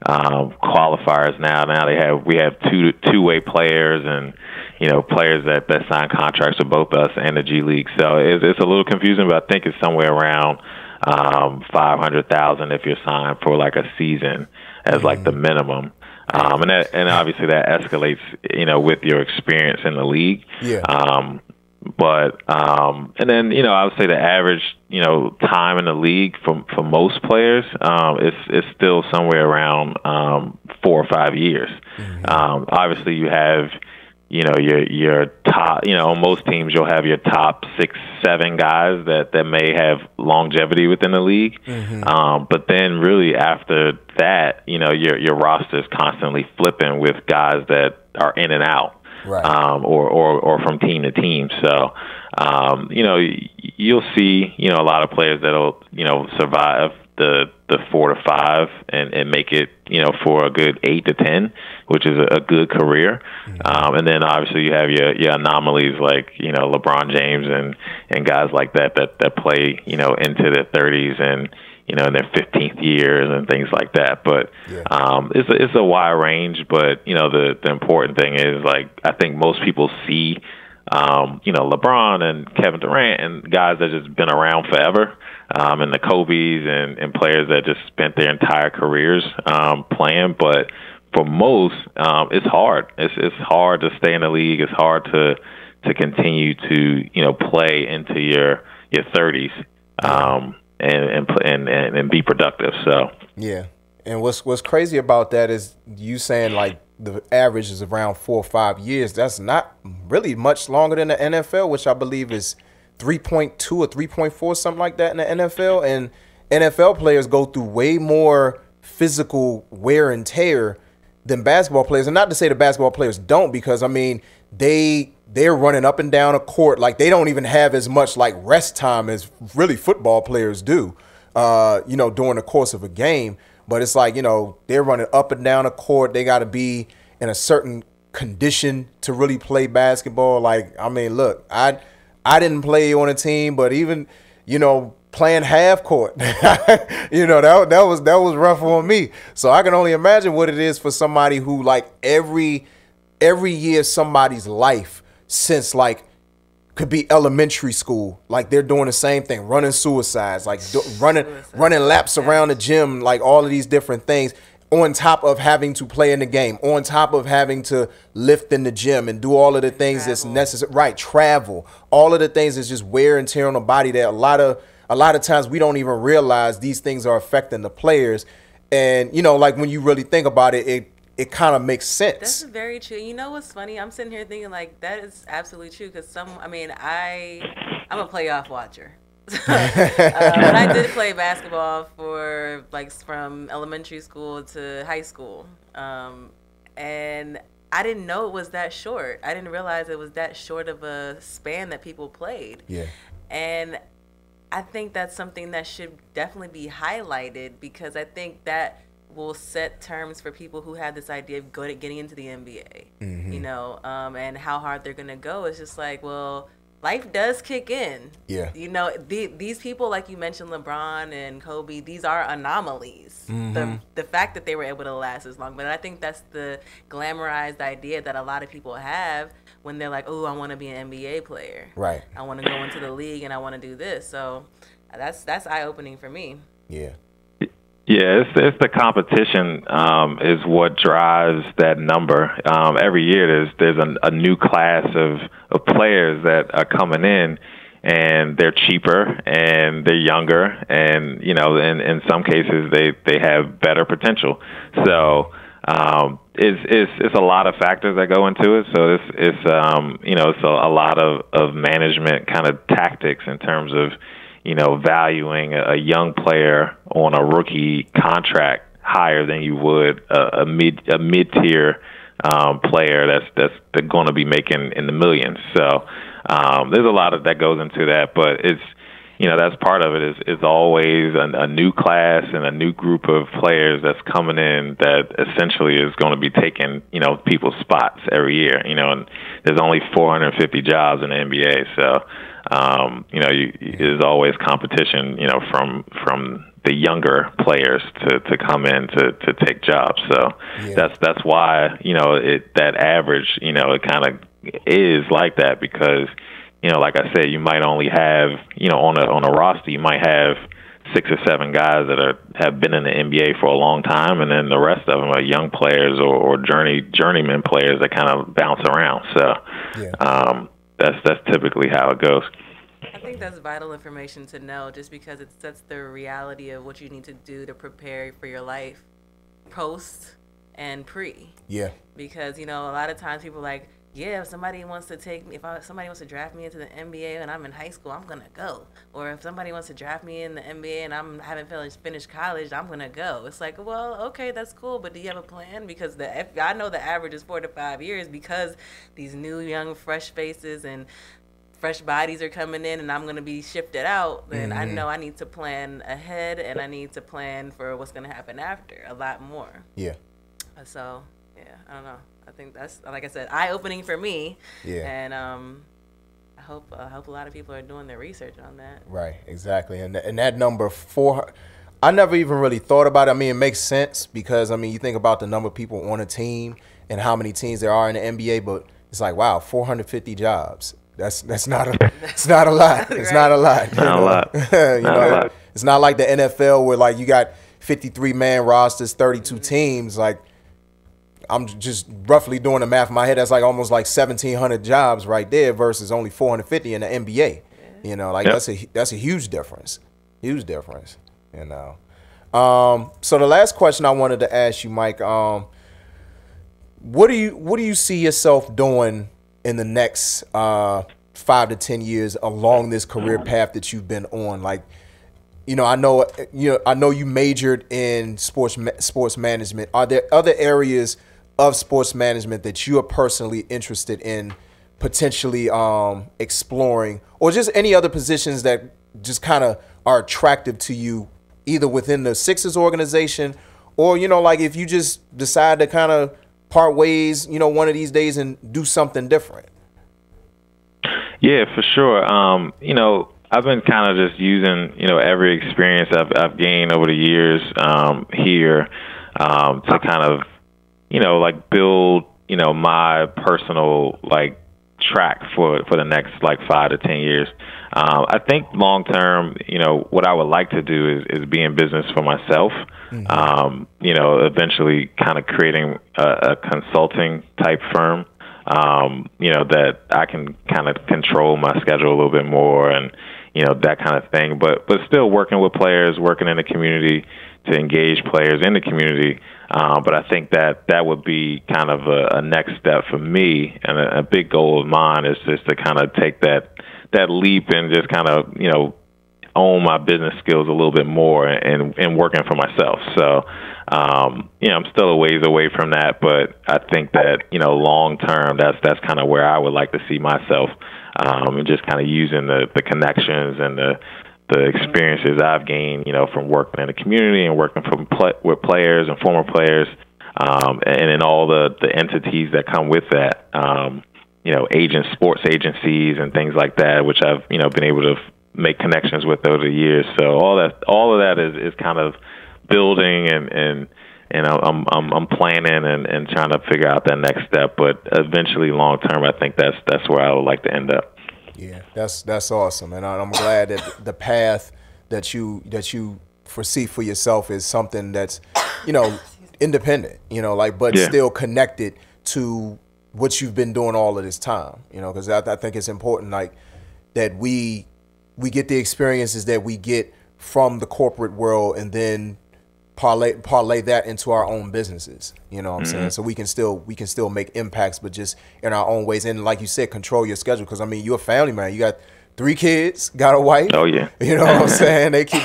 qualifiers now. Now we have two-way players and, you know, players that sign contracts with both us and the G League. So it's a little confusing, but I think it's somewhere around $500,000 if you're signed for like a season as like the minimum. And obviously that escalates, you know, with your experience in the league. Yeah. And then, you know, I would say the average, you know, time in the league for most players is still somewhere around 4 or 5 years. Obviously, you have, you know, your top, you know, on most teams you'll have your top 6, 7 guys that may have longevity within the league. But then really after that, you know, your roster is constantly flipping with guys that are in and out. Right. Or from team to team. So, you know, you'll see, you know, a lot of players that'll, you know, survive the the 4 to 5 and make it, for a good 8 to 10, which is a good career. And then obviously you have your anomalies like, LeBron James and guys like that play, into their 30s and, in their 15th years and things like that. But it's a wide range. But the important thing is, like, I think most people see, LeBron and Kevin Durant and guys that just been around forever, and the Kobe's and players that just spent their entire careers playing. But for most, it's hard. It's hard to stay in the league. It's hard to continue to play into your 30s. And be productive. So yeah, and what's crazy about that is you saying like the average is around 4 or 5 years. That's not really much longer than the NFL, which I believe is 3.2 or 3.4, something like that in the NFL. And NFL players go through way more physical wear and tear than basketball players. And not to say the basketball players don't, because I mean they're running up and down a court. Like, they don't even have as much like rest time as really football players do, during the course of a game. But it's like, they're running up and down a court. They got to be in a certain condition to really play basketball. Like, I mean, look, I didn't play on a team, but even, playing half court, that was rough on me. So I can only imagine what it is for somebody who, like, every year somebody's life since, like, could be elementary school, like, they're doing the same thing, running suicides, like running laps around the gym, like all of these different things, on top of having to play in the game, on top of having to lift in the gym and do all of the things that's necessary, right? Travel, all of the things that's just wear and tear on the body that a lot of times we don't even realize these things are affecting the players. And like, when you really think about it, it kind of makes sense. That's very true. You know what's funny? I'm sitting here thinking, like, that is absolutely true, because I'm a playoff watcher. But I did play basketball for, like, from elementary school to high school. And I didn't know it was that short. I didn't realize it was that short of a span that people played. Yeah. And I think that's something that should definitely be highlighted, because I think that will set terms for people who have this idea of getting into the NBA, and how hard they're going to go. It's just like, well, life does kick in. Yeah. These people, like you mentioned, LeBron and Kobe, these are anomalies. The fact that they were able to last as long. But I think that's the glamorized idea that a lot of people have when they're like, oh, I want to be an NBA player. Right. I want to go into the league and I want to do this. So that's eye-opening for me. Yeah. Yeah, it's the competition is what drives that number. Every year there's a new class of players that are coming in, and they're cheaper and they're younger, and in some cases they have better potential. So it's a lot of factors that go into it. So it's a lot of management kind of tactics in terms of valuing a young player on a rookie contract higher than you would a mid-tier player that's going to be making in the millions. So there's a lot of that goes into that, but it's that's part of it. Is always a new class and a new group of players that's coming in that essentially is going to be taking people's spots every year. And there's only 450 jobs in the NBA, so. There's always competition, from the younger players to come in to take jobs. So that's why, that average, it kind of is like that, because, like I said, you might only have, on a roster, you might have 6 or 7 guys that have been in the NBA for a long time, and then the rest of them are young players or journeyman players that kind of bounce around. So, that's typically how it goes. I think that's vital information to know, just because it sets the reality of what you need to do to prepare for your life post and pre. Yeah. Because, a lot of times people are like, yeah, if somebody wants to somebody wants to draft me into the NBA and I'm in high school, I'm going to go. Or if somebody wants to draft me in the NBA and I haven't finished college, I'm going to go. It's like, well, okay, that's cool, but do you have a plan? Because I know the average is 4 to 5 years, because these new, young, fresh faces and fresh bodies are coming in and I'm going to be shifted out, then I know I need to plan ahead and I need to plan for what's going to happen after a lot more. Yeah. So, yeah, I don't know. I think that's, like I said, eye-opening for me. Yeah. And I hope a lot of people are doing their research on that. Right, exactly. And that number 4, I never even really thought about it. I mean, it makes sense because, I mean, you think about the number of people on a team and how many teams there are in the NBA, but it's like, wow, 450 jobs. That's not a it's not a lot. It's not a lot. Not a lot. Not a lot. It's not like the NFL where like you got 53-man rosters, 32 teams. Like I'm just roughly doing the math in my head. That's like almost like 1,700 jobs right there versus only 450 in the NBA. You know, like that's a huge difference. Huge difference. You know. So the last question I wanted to ask you, Mike, what do you see yourself doing in the next 5 to 10 years along this career path that you've been on? Like, you know, I know you majored in sports management. Are there other areas of sports management that you are personally interested in potentially exploring, or just any other positions that just kind of are attractive to you, either within the Sixers organization, or, you know, like if you just decide to kind of part ways, you know, one of these days and do something different? Yeah, for sure. You know, I've been kind of just using, you know, every experience I've gained over the years here to kind of, you know, like build, you know, my personal like track for the next like 5 to 10 years. I think long term, you know, what I would like to do is be in business for myself. You know, eventually kind of creating a consulting type firm, you know, that I can kind of control my schedule a little bit more and, you know, that kind of thing. But still working with players, working in the community to engage players in the community. But I think that would be kind of a next step for me, and a big goal of mine is just to kind of take that leap and just kind of, you know, own my business skills a little bit more and working for myself. So, you know, I'm still a ways away from that, but I think that, you know, long term, that's kind of where I would like to see myself, and just kind of using the connections and the experiences I've gained, you know, from working in the community and working with players and former players, and in all the entities that come with that, you know, sports agencies and things like that, which I've, you know, been able to make connections with over the years. So all of that is kind of building and I'm planning and trying to figure out that next step. But eventually, long term, I think that's where I would like to end up. Yeah, that's awesome, and I'm glad that the path that you foresee for yourself is something that's, you know, independent, you know, like, but still connected to what you've been doing all of this time, you know, because I think it's important, like, that we get the experiences that we get from the corporate world and then parlay that into our own businesses, you know what I'm saying? So we can still make impacts, but just in our own ways. And like you said, control your schedule, because I mean, you're a family man. You got 3 kids, got a wife. Oh yeah. You know what I'm saying? They keep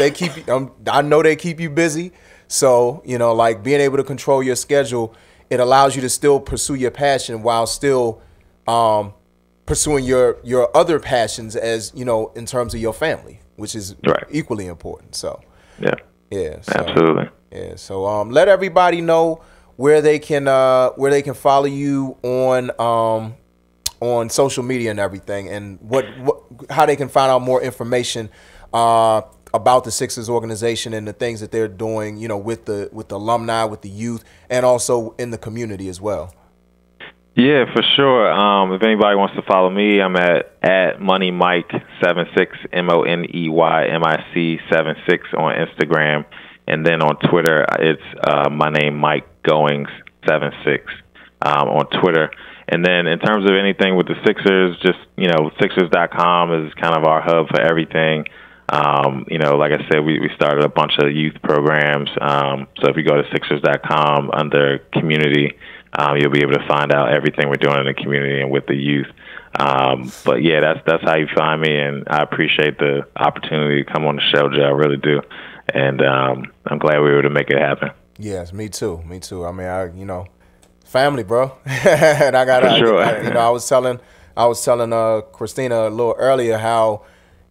I know they keep you busy. So, you know, like, being able to control your schedule, it allows you to still pursue your passion while still pursuing your other passions, as, you know, in terms of your family, which is equally important. So yeah, so, absolutely. Yeah, so let everybody know where they can follow you on social media and everything, and how they can find out more information about the Sixers organization and the things that they're doing, you know, with the alumni, with the youth, and also in the community as well. Yeah, for sure. If anybody wants to follow me, I'm at MoneyMike76, MoneyMic76 on Instagram. And then on Twitter, it's my name, Mike Goings76 on Twitter. And then in terms of anything with the Sixers, just, you know, Sixers.com is kind of our hub for everything. You know, like I said, we started a bunch of youth programs. So if you go to Sixers.com under community, you'll be able to find out everything we're doing in the community and with the youth. But yeah, that's how you find me, and I appreciate the opportunity to come on the show, Joe. I really do. And I'm glad we were able to make it happen. Yes, me too. I mean, you know, family, bro. And I got, you know, I I was telling Christina a little earlier how,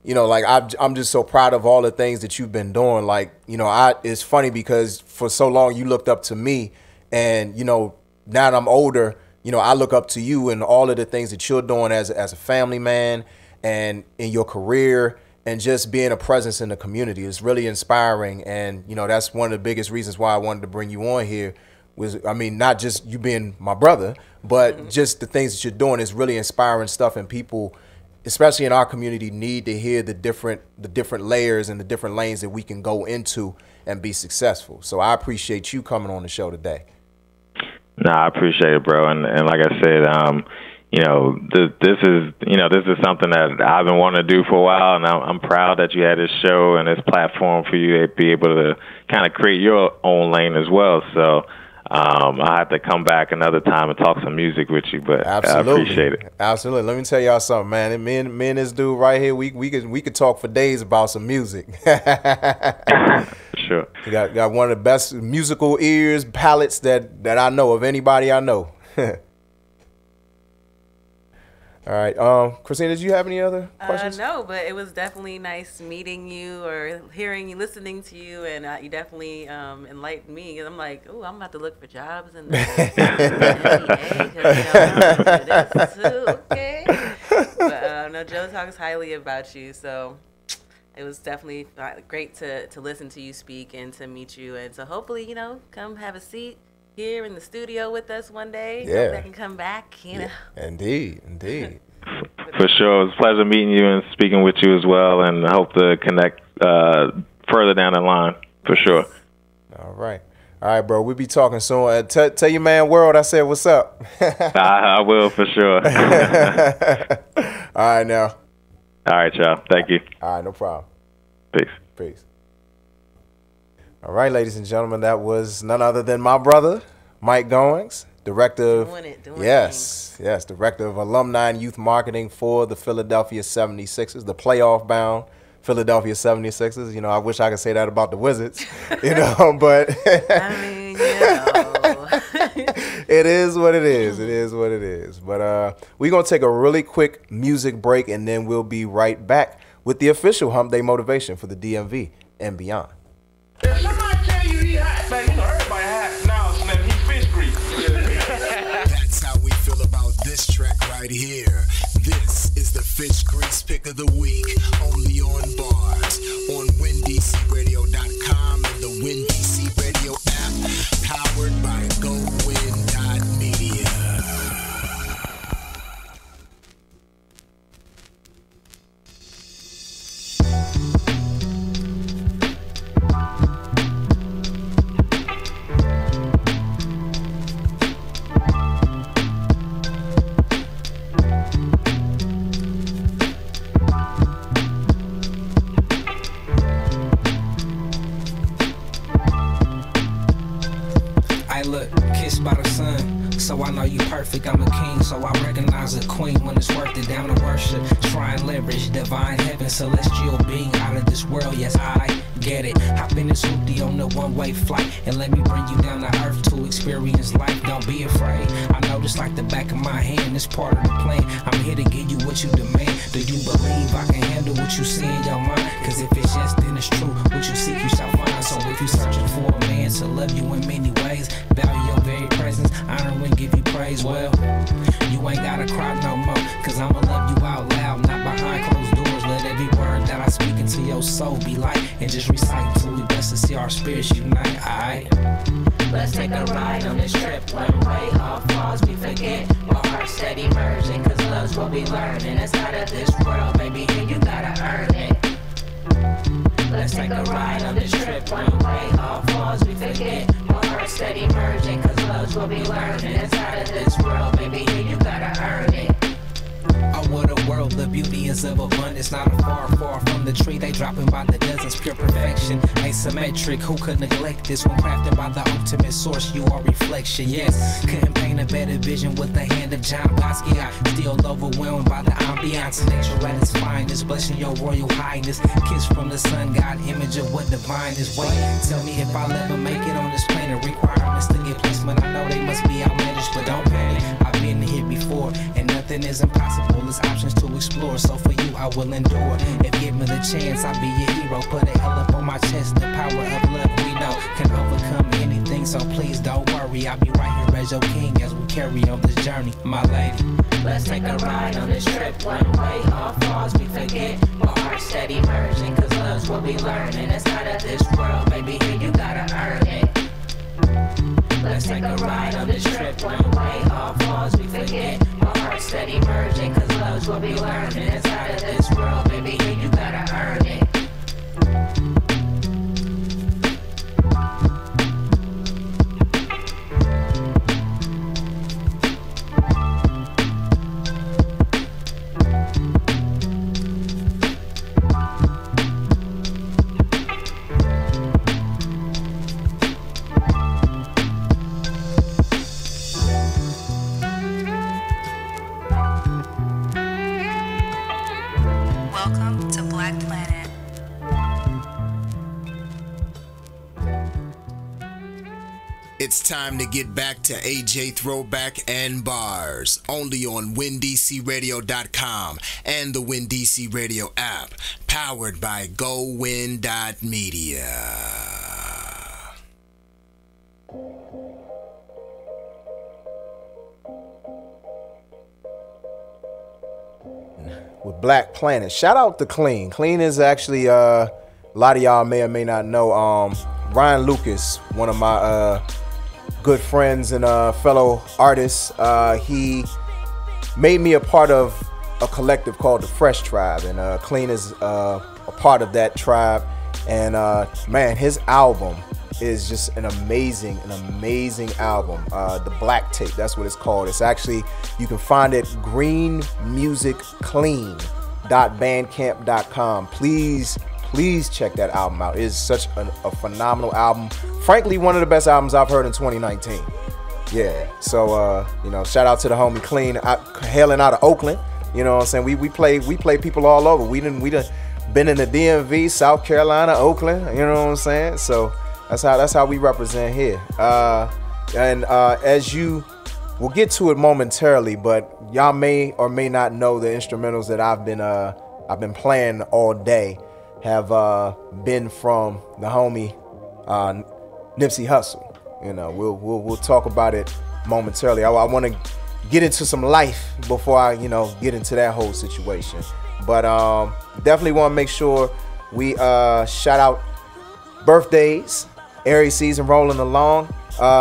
you know, like I'm just so proud of all the things that you've been doing. Like, you know, it's funny because for so long you looked up to me, and, you know, now that I'm older, you know, I look up to you and all of the things that you're doing as a family man and in your career, and just being a presence in the community is really inspiring. And, you know, that's one of the biggest reasons why I wanted to bring you on here was, I mean, not just you being my brother, but just the things that you're doing is really inspiring stuff, and people, especially in our community, need to hear the different layers and the different lanes that we can go into and be successful. So I appreciate you coming on the show today. No, I appreciate it, bro. And like I said, you know, this is something that I've been wanting to do for a while, and I'm proud that you had this show and this platform for you to be able to kind of create your own lane as well. So I have to come back another time and talk some music with you, but Absolutely. I appreciate it. Absolutely. Let me tell y'all something, man. Me and this dude right here, we could talk for days about some music. Sure. You got one of the best musical ears, palettes that I know of anybody I know. All right. Christina, did you have any other questions? No, but it was definitely nice meeting you or hearing you, listening to you, and you definitely enlightened me. Because I'm like, oh, I'm about to look for jobs in the NBA, because, you know, too, okay. But no, Joe talks highly about you, so it was definitely great to listen to you speak and to meet you, and so hopefully, you know, come have a seat here in the studio with us one day. Yeah. Hope I can come back, you know. Indeed. For sure. It was a pleasure meeting you and speaking with you as well, and I hope to connect further down the line, for sure. All right, bro. We'll be talking soon. Tell your man World I said what's up. I will, for sure. All right, now. All right, y'all. Thank you. All right, no problem. Peace. All right, ladies and gentlemen, that was none other than my brother, Mike Goings, director of director of Alumni and Youth Marketing for the Philadelphia 76ers, the playoff-bound Philadelphia 76ers. You know, I wish I could say that about the Wizards, you know, but I mean, you know. It is what it is. It is what it is. But we're going to take a really quick music break, and then we'll be right back with the official Hump Day motivation for the DMV and beyond. If somebody tell you he hot, man, you know everybody hot now, man. He fish grease. That's how we feel about this track right here. This is the Fish Grease Pick of the Week, only on Bars, on WinDCRadio.com and the WinDC Radio app, powered by GoWin.media. Look, kissed by the sun, so I know you perfect. I'm a king, so I recognize a queen when it's worth it. Down to worship, try and leverage divine heaven, celestial being out of this world. Yes, I get it. Hop in this hoopty on the one-way flight, and let me bring you down to earth to experience life. Don't be afraid. I know this like the back of my hand. It's part of the plan. I'm here to give you what you demand. Do you believe I can handle what you see in your mind? Cause if it's yes, then it's true. What you seek, you shall find. So if you're searching for a man to love you in many ways, value your very presence, honor and give you praise, well, you ain't gotta cry no more, cause I'ma love you out loud, not behind closed doors. Let every word that I speak into your soul be light, and just recite till we bless to see our spirits unite. Alright, let's take a ride on this trip. One way, all flaws we forget, our hearts steady merging, cause love's what we learn, and it's out of this world, baby, here you gotta earn it. Let's take a ride on this trip. One way, all flaws we forget, our hearts steady merging, cause love's what we learn, and it's out of this world, baby, here you gotta earn it. Oh, what a world, the beauty is of abundance. Not far from the tree, they dropping by the dozens. Pure perfection, asymmetric. Who could neglect this? When crafted by the ultimate source, you are reflection. Yes, couldn't paint a better vision with the hand of John Bosky. I still overwhelmed by the ambiance. Nature at its finest, blessing your royal highness. Kiss from the sun, God, image of what divine is. Wait, tell me if I'll ever make it on this planet. Requirements to get placement, I know they must be outmanaged, but don't panic. I've been here before, and nothing nothing is impossible. There's options to explore. So for you, I will endure. If given the chance, I'll be your hero. Put a L up on my chest. The power of love we know can overcome anything. So please don't worry. I'll be right here as your king as we carry on this journey, my lady. Let's take a ride on this trip. One way, all falls we forget. My heart steady merging, cause love's what we learning. It's not of this world, baby, here you gotta earn it. Let's take a ride on this trip. One way, all falls we forget. My heart steady merging, cause love's what we learning. It's not of this world, baby, here you gotta earn it. Welcome to Black Planet. It's time to get back to AJ Throwback and Bars, only on WinDCRadio.com and the WinDC Radio app, powered by GoWin.media. With Black Planet. Shout out to Clean. Clean is actually a lot of y'all may or may not know. Ryan Lucas, one of my good friends and fellow artists, he made me a part of a collective called the Fresh Tribe, and Clean is a part of that tribe. And man, his album is just an amazing album. The Black Tape, that's what it's called. It's actually, you can find it greenmusicclean.bandcamp.com. Please check that album out. It is such a phenomenal album. Frankly, one of the best albums I've heard in 2019. Yeah, so shout out to the homie Clean, hailing out of Oakland. You know what I'm saying? We play people all over. We done been in the DMV, South Carolina, Oakland. You know what I'm saying? So that's how we represent here. As you, we'll get to it momentarily, but y'all may or may not know the instrumentals that I've been playing all day have been from the homie Nipsey Hussle. You know, we'll talk about it momentarily. I want to get into some life before I get into that whole situation. But definitely want to make sure we shout out birthdays. Aries season rolling along.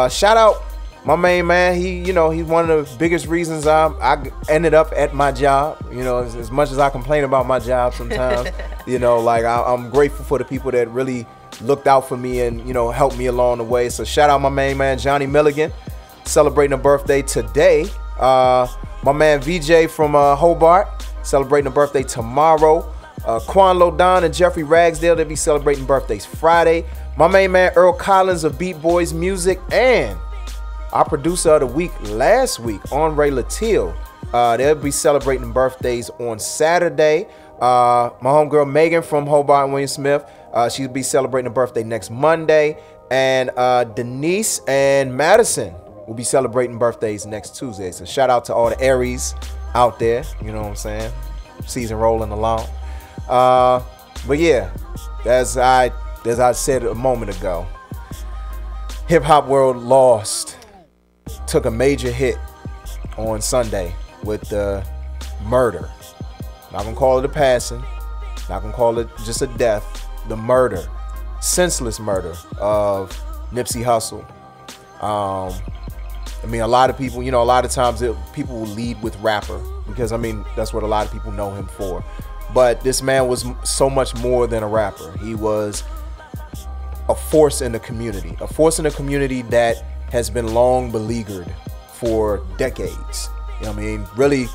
Shout out my main man. He's one of the biggest reasons I ended up at my job. As much as I complain about my job sometimes, I'm grateful for the people that really looked out for me and helped me along the way. So shout out my main man Johnny Milligan, celebrating a birthday today. My man VJ from Hobart, celebrating a birthday tomorrow. Quan Lodon and Jeffrey Ragsdale, they'll be celebrating birthdays Friday. My main man Earl Collins of Beat Boys Music, and our producer of the week last week, Andre Latil, they'll be celebrating birthdays on Saturday. My homegirl Megan from Hobart and William Smith, she'll be celebrating a birthday next Monday. And Denise and Madison will be celebrating birthdays next Tuesday. So shout out to all the Aries out there, you know what I'm saying? Season rolling along. But yeah, as I said a moment ago, Hip Hop World Lost took a major hit on Sunday with the murder. Not gonna call it a passing, not gonna call it just a death. The murder, senseless murder of Nipsey Hussle. A lot of people, a lot of times people will lead with rapper because that's what a lot of people know him for. But this man was so much more than a rapper. He was a force in the community, that has been long beleaguered for decades. Really,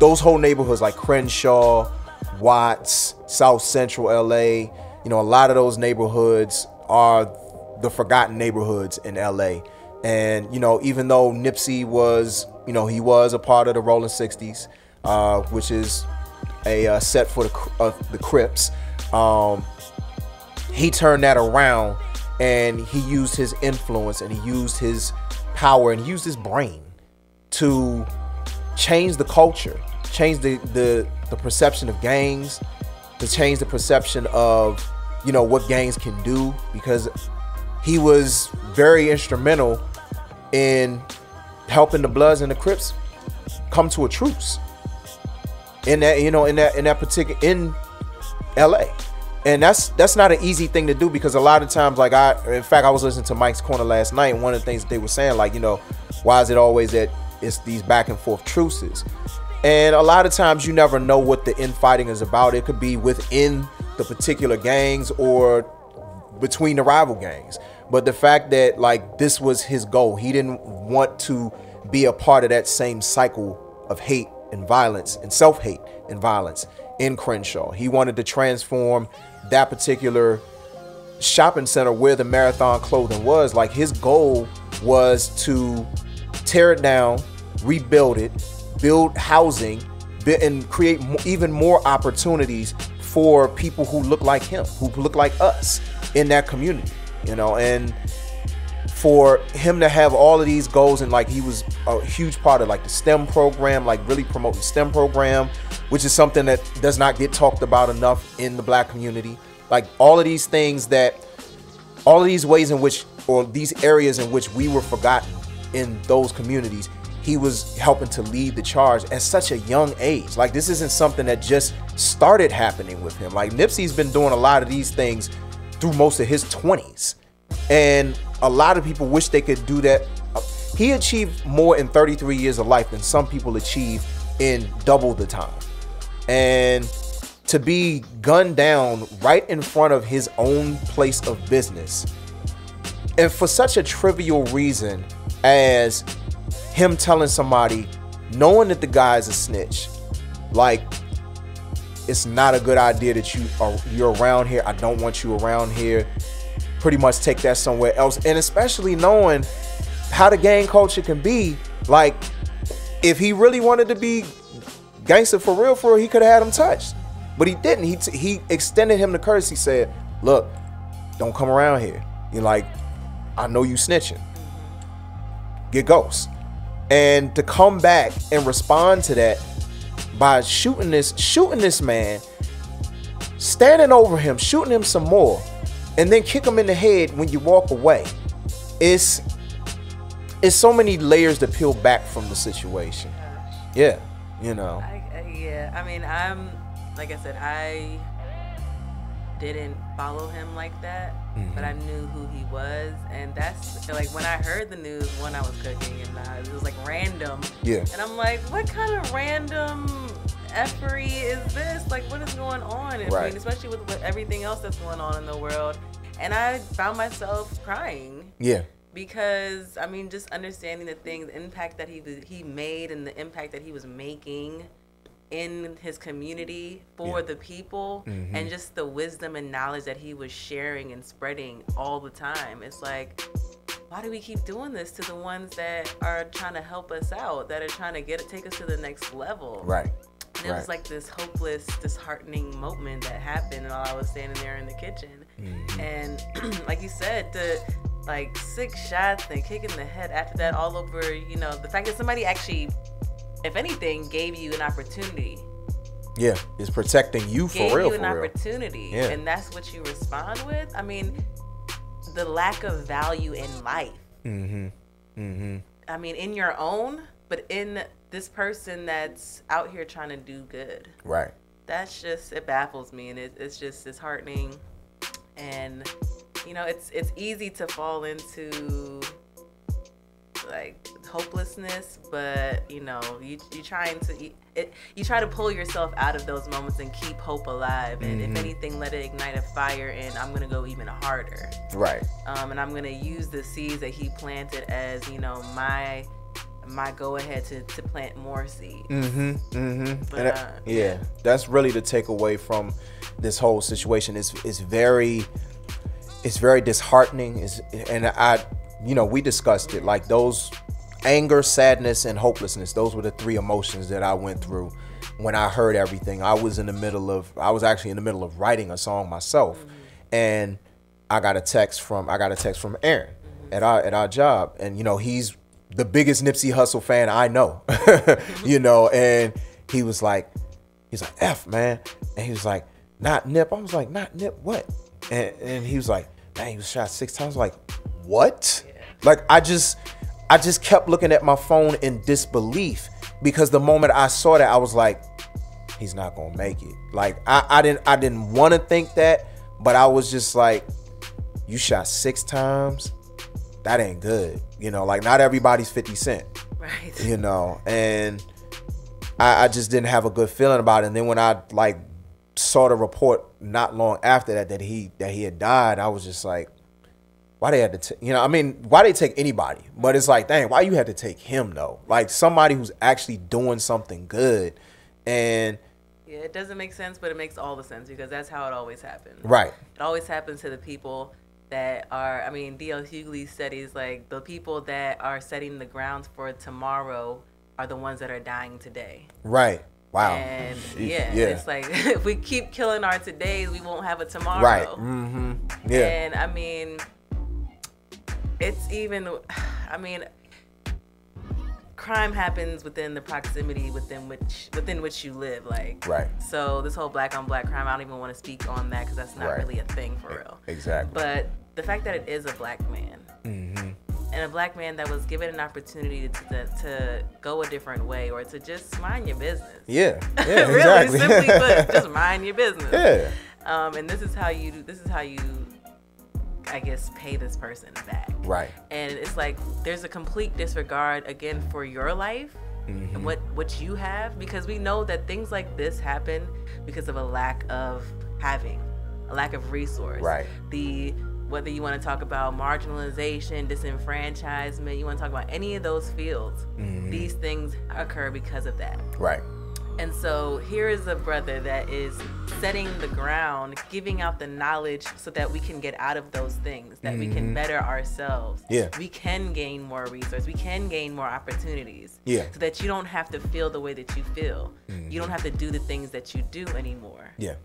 those whole neighborhoods like Crenshaw, Watts, South Central LA, a lot of those neighborhoods are the forgotten neighborhoods in LA. And, even though Nipsey was, he was a part of the Rolling 60s, which is a set for the Crips, he turned that around and he used his influence and he used his power and he used his brain to change the culture, change the perception of gangs, to change the perception of, you know, what gangs can do, because he was very instrumental in helping the Bloods and the Crips come to a truce in that, you know, in that particular, in LA. And that's not an easy thing to do, because a lot of times, like, in fact, I was listening to Mike's Corner last night, and one of the things that they were saying, like, you know, why is it always that it's these back and forth truces? And a lot of times you never know what the infighting is about. It could be within the particular gangs or between the rival gangs. But the fact that, like, this was his goal, he didn't want to be a part of that same cycle of hate and violence and self-hate and violence in Crenshaw. He wanted to transform that particular shopping center where the Marathon Clothing was. Like, his goal was to tear it down, rebuild it, build housing, and create even more opportunities for people who look like him, who look like us in that community, you know. And for him to have all of these goals, and like, he was a huge part of like the STEM program, like really promoting the STEM program, which is something that does not get talked about enough in the Black community. Like, all of these things all of these ways in which, or these areas in which we were forgotten in those communities, he was helping to lead the charge at such a young age. Like, this isn't something that just started happening with him. Like, Nipsey's been doing a lot of these things through most of his 20s. And a lot of people wish they could do that. He achieved more in 33 years of life than some people achieve in double the time. And to be gunned down right in front of his own place of business, and for such a trivial reason as him telling somebody, knowing that the guy's a snitch, like, it's not a good idea that you're around here. I don't want you around here. Pretty much take that somewhere else. And especially knowing how the gang culture can be. Like, if he really wanted to be gangster for real, he could have had him touched, but he didn't. He extended him the courtesy. Said, look, don't come around here. You're like, I know you snitching. Get ghost. And to come back and respond to that by shooting this man, standing over him, shooting him some more, and then kick him in the head when you walk away. It's so many layers to peel back from the situation. Yeah, you know. Yeah, I mean, like I said, I didn't follow him like that, but I knew who he was, and that's like, when I heard the news when I was cooking, and it was like random. Yeah. And I'm like, what kind of random effery is this? Like, what is going on? And I mean, especially with everything else that's going on in the world. And I found myself crying. Yeah. Because, I mean, just understanding the impact that he made, and the impact that he was making in his community for the people, and just the wisdom and knowledge that he was sharing and spreading all the time. It's like, why do we keep doing this to the ones that are trying to help us out, that are trying to take us to the next level? Right. And it was like this hopeless, disheartening moment that happened while I was standing there in the kitchen. And like you said, the like 6 shots and kicking the head after that all over, you know, the fact that somebody actually, if anything, gave you an opportunity. Yeah, is protecting you for real. Gave you an opportunity, and that's what you respond with. I mean, the lack of value in life. I mean, in your own, but in this person that's out here trying to do good. Right. That's just, it baffles me, and it's just disheartening. And, you know, it's easy to fall into like hopelessness, but you know, you try to pull yourself out of those moments and keep hope alive, and if anything, let it ignite a fire, and I'm gonna go even harder. Right. And I'm gonna use the seeds that he planted as, you know, my go ahead to plant more seeds. But, yeah, that's really the takeaway from this whole situation. It's very disheartening. You know, we discussed it, like those anger, sadness, and hopelessness. Those were the 3 emotions that I went through when I heard everything. I was actually in the middle of writing a song myself, and I got a text from Aaron at our job, and you know, he's the biggest Nipsey Hussle fan I know, you know, and he's like, F, man. And he was like, not Nip. I was like, not Nip, what? And he was like, man, he was shot 6 times. Like, what? Yeah. Like, I just kept looking at my phone in disbelief, because the moment I saw that, I was like, he's not gonna make it. Like, I didn't want to think that, but I was just like, you shot 6 times? That ain't good. You know, like, not everybody's 50 Cent. Right. You know, and I just didn't have a good feeling about it. And then when I like saw the report not long after that he had died, I was just like, why they had to why they take anybody? But it's like, dang, why you had to take him though? Like, somebody who's actually doing something good. And yeah, it doesn't make sense, but it makes all the sense, because that's how it always happens. Right. It always happens to the people that are, D.L. Hughley studies, like, the people that are setting the grounds for tomorrow are the ones that are dying today. Right. Wow. And it's like, if we keep killing our todays, we won't have a tomorrow. Right. Mm-hmm. Yeah. And it's even, crime happens within the proximity within which you live. Like, right. So this whole black on black crime, I don't even want to speak on that, because that's not really a thing for real. Exactly. But the fact that it is a black man, and a black man that was given an opportunity to go a different way, or to just mind your business. Yeah. Really, exactly. simply put, just mind your business. Yeah. And this is how you I guess, pay this person back. Right. And it's like, there's a complete disregard, again, for your life and what you have, because we know that things like this happen because of a lack of resource. Right. Whether you want to talk about marginalization, disenfranchisement, you want to talk about any of those fields, these things occur because of that. Right. And so here is a brother that is setting the ground, giving out the knowledge so that we can get out of those things, that we can better ourselves. Yeah. We can gain more resources. We can gain more opportunities. Yeah. So that you don't have to feel the way that you feel. You don't have to do the things that you do anymore. Yeah.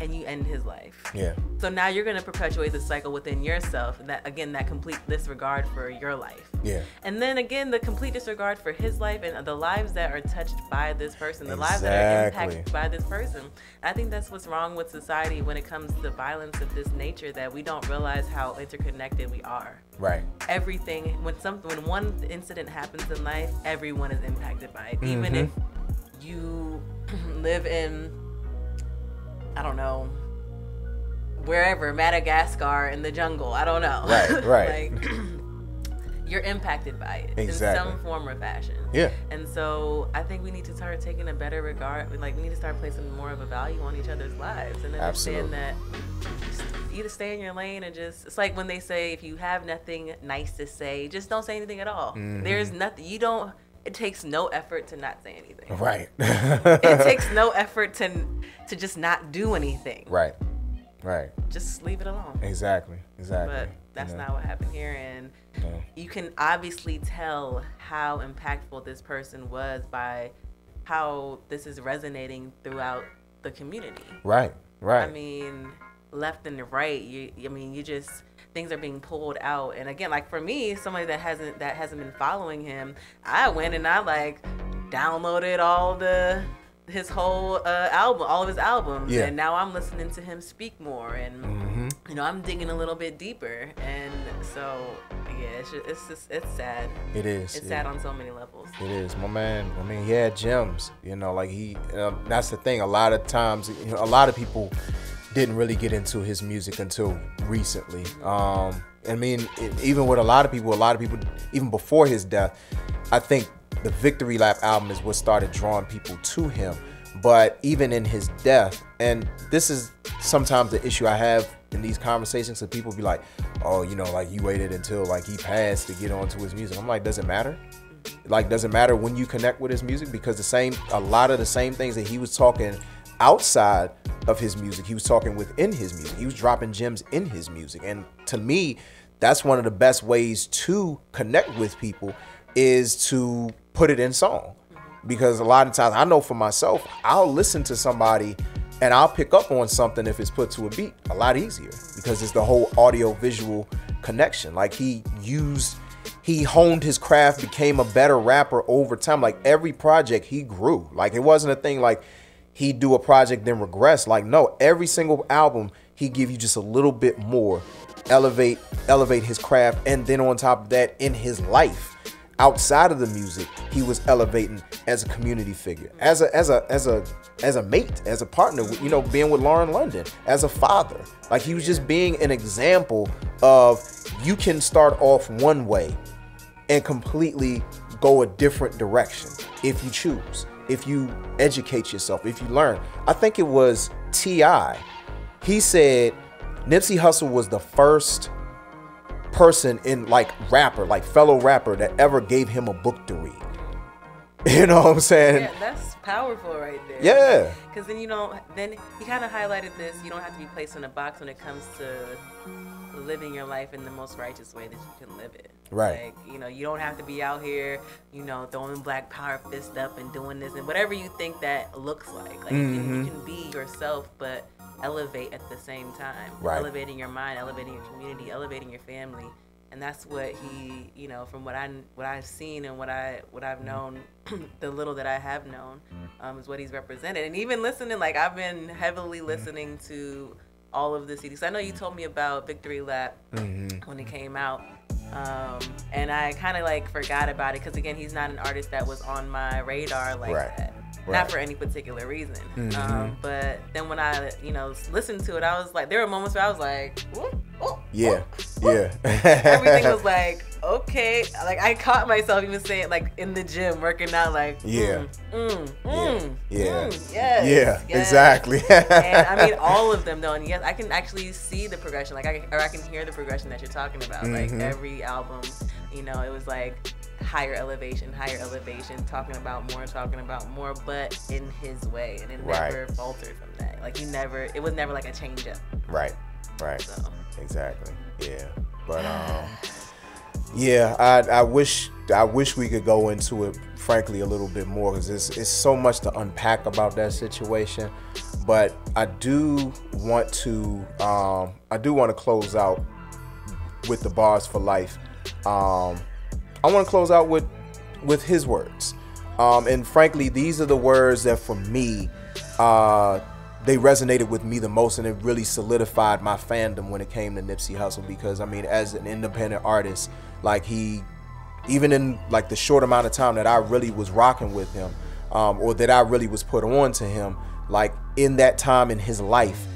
And you end his life. Yeah. So now you're going to perpetuate the cycle within yourself, and that complete disregard for your life. Yeah. And then again, the complete disregard for his life and the lives that are touched by this person, the lives that are impacted by this person. I think that's what's wrong with society when it comes to violence of this nature, that we don't realize how interconnected we are. Right. Everything, when one incident happens in life, everyone is impacted by it. Even if you live in, I don't know, wherever, Madagascar, in the jungle, I don't know. Right. Like, you're impacted by it in some form or fashion. Yeah. And so I think we need to start taking a better regard. Like, we need to start placing more of a value on each other's lives, and understand that either stay in your lane and just, it's like when they say, if you have nothing nice to say, just don't say anything at all. There's nothing, it takes no effort to not say anything. Right. It takes no effort to just not do anything. Right. Just leave it alone. Exactly. But that's not what happened here. And you can obviously tell how impactful this person was by how this is resonating throughout the community. Right. I mean, left and right, things are being pulled out. And again, like for me, somebody that hasn't been following him, I went and I downloaded all his whole album, all of his albums, and now I'm listening to him speak more, and I'm digging a little bit deeper, and so it's sad. It is. It's sad on so many levels. It is, my man. I mean, he had gems, that's the thing. A lot of times, a lot of people didn't really get into his music until recently. Even with a lot of people, even before his death, I think the Victory Lap album is what started drawing people to him. But even in his death, and this is sometimes the issue I have in these conversations, so people be like, oh, you waited until he passed to get onto his music. I'm like, does it matter? Does it matter when you connect with his music? Because a lot of the same things that he was talking outside of his music, he was talking within his music. He was dropping gems in his music. And to me, that's one of the best ways to connect with people, is to put it in song. Because a lot of times, I know for myself, I'll listen to somebody and I'll pick up on something if it's put to a beat a lot easier, because it's the whole audio visual connection. Like, he used he honed his craft, became a better rapper over time. Like every project he grew. Like it wasn't a thing like he'd do a project then regress. Like no, every single album he give you just a little bit more, elevate his craft, and then on top of that, in his life, outside of the music, he was elevating as a community figure, as a mate, as a partner, you know, being with Lauren London, as a father. Like he was just being an example of you can start off one way and completely go a different direction if you choose, if you educate yourself, if you learn. I think it was T.I. He said Nipsey Hussle was the first person in like rapper, like fellow rapper, that ever gave him a book to read. You know what I'm saying? Yeah, that's powerful right there. Yeah. Because then then he kind of highlighted this, you don't have to be placed in a box when it comes to living your life in the most righteous way that you can live it. Right. Like, you don't have to be out here, throwing black power fist up and doing this and whatever you think that looks like. Like you can be yourself, but elevate at the same time. Right. Elevating your mind, elevating your community, elevating your family. And that's what he, from what I've seen and what I've known, the little that I have known, is what he's represented. And even listening, like I've been heavily listening to all of the CDs. I know you told me about Victory Lap when it came out, and I kind of like forgot about it because again, he's not an artist that was on my radar like that. Right. Not for any particular reason. But then when I, listened to it, I was like, there were moments where I was like, ooh, yeah. Everything was like, okay. Like I caught myself even saying like in the gym, working out like, yes, exactly. And I mean, all of them though. And yes, I can actually see the progression. Like I can hear the progression that you're talking about. Like every album, it was like, higher elevation, talking about more, but in his way, and it never faltered from that. Like it was never like a change up. Right. So. Exactly. Yeah. But I wish we could go into it, frankly, a little bit more because it's so much to unpack about that situation. But I do want to close out with the bars for life. I want to close out with his words. And frankly, these are the words that for me, they resonated with me the most, and it really solidified my fandom when it came to Nipsey Hussle. Because I mean, as an independent artist, like even in like the short amount of time that I really was rocking with him, or that I really was put on to him, like in that time in his life,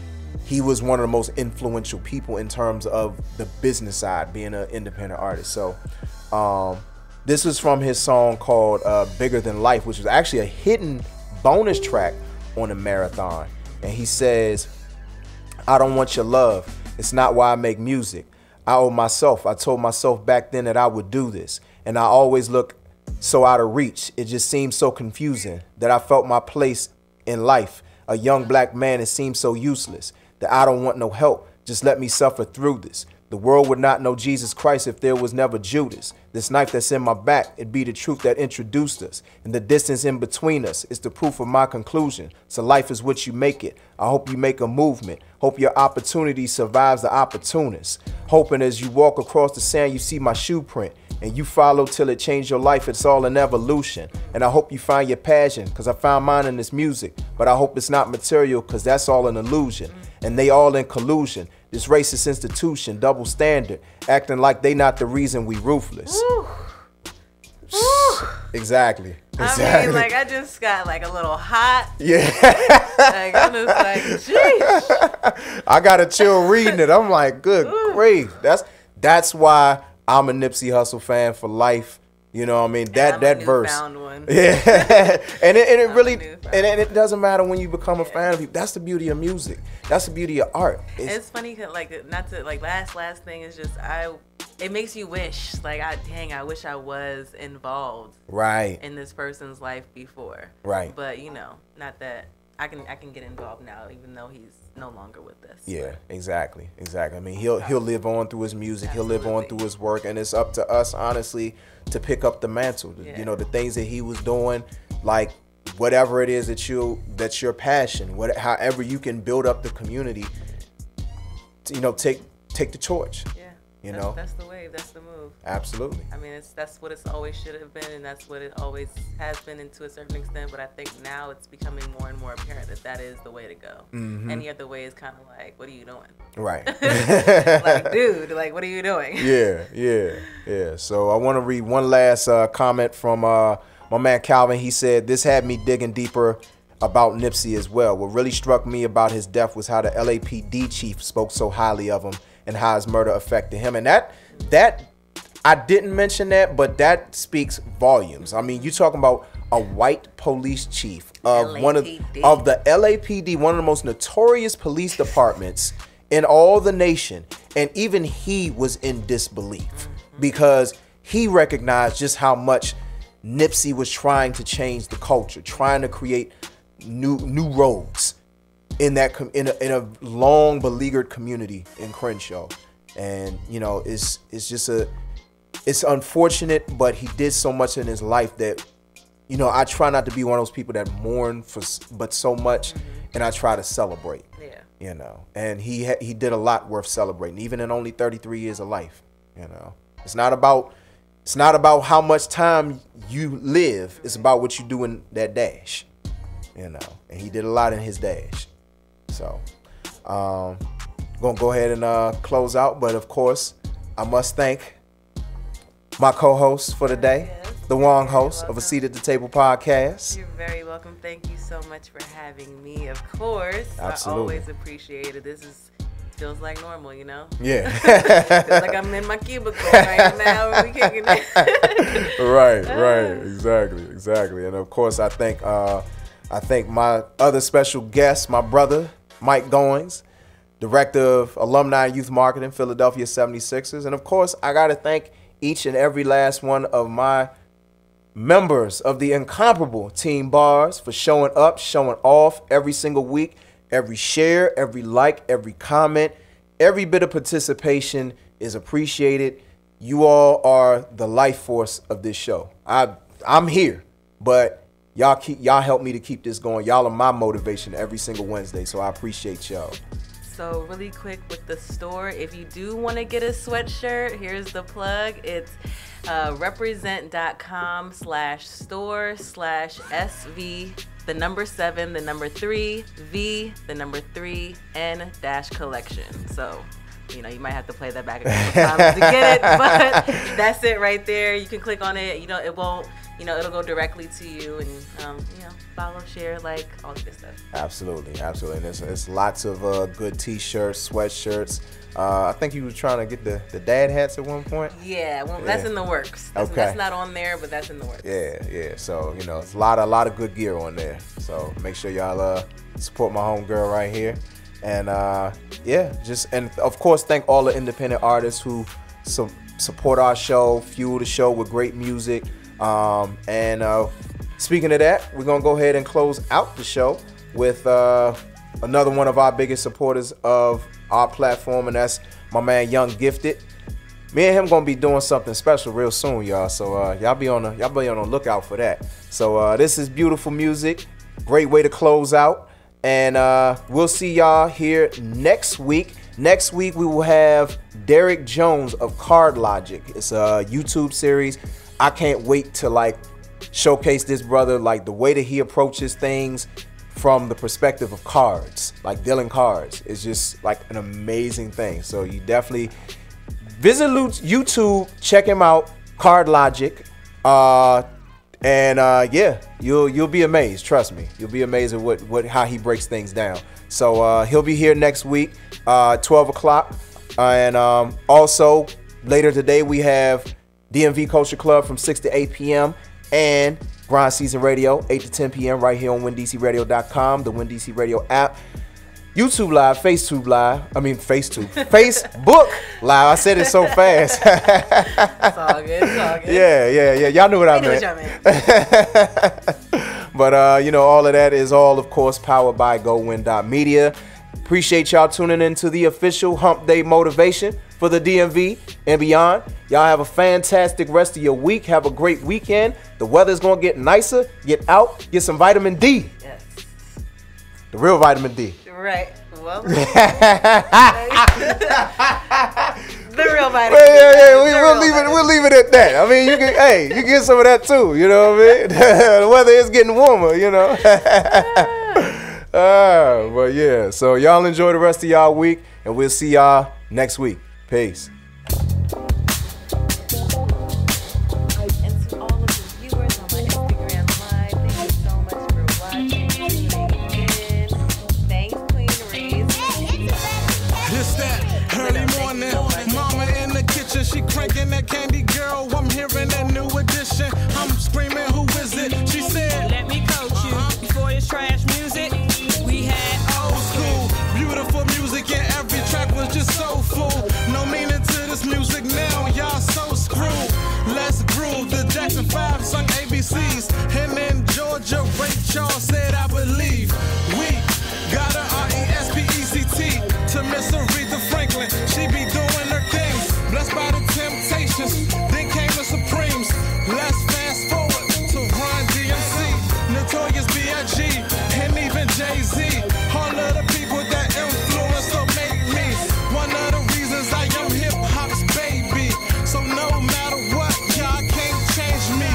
he was one of the most influential people in terms of the business side, being an independent artist. So this was from his song called Bigger Than Life, which was actually a hidden bonus track on the Marathon. And he says, I don't want your love. It's not why I make music. I owe myself. I told myself back then that I would do this. And I always look so out of reach. It just seemed so confusing that I felt my place in life. A young black man, it seemed so useless that I don't want no help. Just let me suffer through this. The world would not know Jesus Christ if there was never Judas. This knife that's in my back, it'd be the truth that introduced us. And the distance in between us is the proof of my conclusion. So life is what you make it. I hope you make a movement. Hope your opportunity survives the opportunist. Hoping as you walk across the sand, you see my shoe print. And you follow till it changed your life. It's all an evolution. And I hope you find your passion, because I found mine in this music. But I hope it's not material, because that's all an illusion. And they all in collusion. This racist institution, double standard, acting like they not the reason we ruthless. Exactly. I mean, like, I just got like a little hot. Yeah. Like, I'm just like, jeez. I got to chill reading it. I'm like, good grief. That's why I'm a Nipsey Hussle fan for life. You know what I mean? That verse. One. Yeah. and it really, and it doesn't matter when you become a fan of people. That's the beauty of music. That's the beauty of art. It's funny, like, not to, like, last thing is just, it makes you wish, like, I wish I was involved. Right. In this person's life before. Right. But, not that I can get involved now, even though he's no longer with us. Yeah, exactly. I mean, he'll live on through his music. Absolutely. He'll live on through his work, and it's up to us, honestly, to pick up the mantle. Yeah. The things that he was doing, like whatever it is that's your passion, however you can build up the community. Take the torch. You know, that's the wave. That's the move. Absolutely. I mean, that's what it's always should have been, and that's what it always has been, and to a certain extent. But I think now it's becoming more and more apparent that is the way to go. Mm-hmm. Any other way is kind of like, what are you doing? Right. Like, dude, like, what are you doing? Yeah. So I want to read one last comment from my man Calvin. He said, "This had me digging deeper about Nipsey as well. What really struck me about his death was how the LAPD chief spoke so highly of him and how his murder affected him." And that I didn't mention that, but that speaks volumes. I mean, you talking about a white police chief of LAPD. one of the LAPD, one of the most notorious police departments in all the nation, and even he was in disbelief because he recognized just how much Nipsey was trying to change the culture, trying to create new roads in a long beleaguered community in Crenshaw. And you know, it's unfortunate, but he did so much in his life that, you know, I try not to be one of those people that mourn but so much, and I try to celebrate. Yeah. You know, and he did a lot worth celebrating, even in only 33 years of life. You know, it's not about how much time you live. It's about what you do in that dash. You know, and he did a lot in his dash. So, gonna go ahead and close out. But of course, I must thank my co-host for the day, the Wong Host of A Seat at the Table podcast. You're very welcome. Thank you so much for having me. Of course, Absolutely. I always appreciate it. Feels like normal, you know? Yeah. Feels like I'm in my cubicle right now. We kicking it. Right. Exactly. And of course, I thank my other special guest, my brother, Mike Goings, Director of Alumni and Youth Marketing, Philadelphia 76ers. And of course, I got to thank each and every last one of my members of the incomparable Team Bars for showing up, showing off every single week. Every share, every like, every comment, every bit of participation is appreciated. You all are the life force of this show. I'm here, but y'all help me to keep this going. Y'all are my motivation every single Wednesday, so I appreciate y'all. So really quick with the store, if you do want to get a sweatshirt, here's the plug. It's represent.com/store/SV, the number 7, the number 3, V, the number 3, N dash collection. So, you know, you might have to play that back a couple times to get it, but that's it right there. You can click on it. You know, it won't, you know, it'll go directly to you, and, you know, follow, share, like, all the good stuff. Absolutely. And it's lots of good T-shirts, sweatshirts. I think you were trying to get the dad hats at one point. Yeah, well, that's in the works. That's not on there, but that's in the works. Yeah. So, you know, it's a lot of good gear on there. So make sure y'all support my homegirl right here. And and of course, thank all the independent artists who support our show, fuel the show with great music. Speaking of that, we're gonna go ahead and close out the show with another one of our biggest supporters of our platform, and that's my man Young Gifted. Me and him gonna be doing something special real soon, y'all. So y'all be on the lookout for that. So this is beautiful music, great way to close out, and we'll see y'all here next week. Next week we will have Derek Jones of Card Logic. It's a YouTube series. I can't wait to showcase this brother, the way that he approaches things from the perspective of cards, dealing cards. Is just an amazing thing. So you definitely visit YouTube, check him out, Card Logic, you'll be amazed. Trust me, you'll be amazed at how he breaks things down. So he'll be here next week, 12 o'clock, and also later today we have DMV Culture Club from 6 to 8 p.m. and Grind Season Radio, 8 to 10 p.m. right here on WinDCRadio.com, the WinDC Radio app, YouTube Live, Facebook Live. I said it so fast. It's all good. Yeah. Y'all knew what I meant. But, all of that is all, of course, powered by GoWin.media. Appreciate y'all tuning in to the official Hump Day Motivation for the DMV and beyond. Y'all have a fantastic rest of your week. Have a great weekend. The weather's going to get nicer. Get out. Get some vitamin D. Yes. The real vitamin D. Right. Well. The real vitamin. We'll leave it at that. I mean, you can get some of that too. You know what I mean? The weather is getting warmer. You know. But yeah, so y'all enjoy the rest of y'all week, and we'll see y'all next week. Peace. She cranking that candy girl, I'm hearing that new edition. I'm screaming, who is it? She said, let me coach you. Before it's trash music, we had old school, beautiful music, and every track was just so full. No meaning to this music now, y'all so screwed. Let's groove, the Jackson 5 sung ABCs. And in Georgia, Ray Charles said, I believe. We got a R-E-S-P-E-C-T to Miss Aretha Franklin. She be doing her things. Blessed by the Temptations, then came the Supremes. Let's fast forward to Run DMC, Notorious B.I.G., and even Jay-Z. All of the people that influence or make me one of the reasons I am hip-hop's baby. So no matter what, y'all can't change me.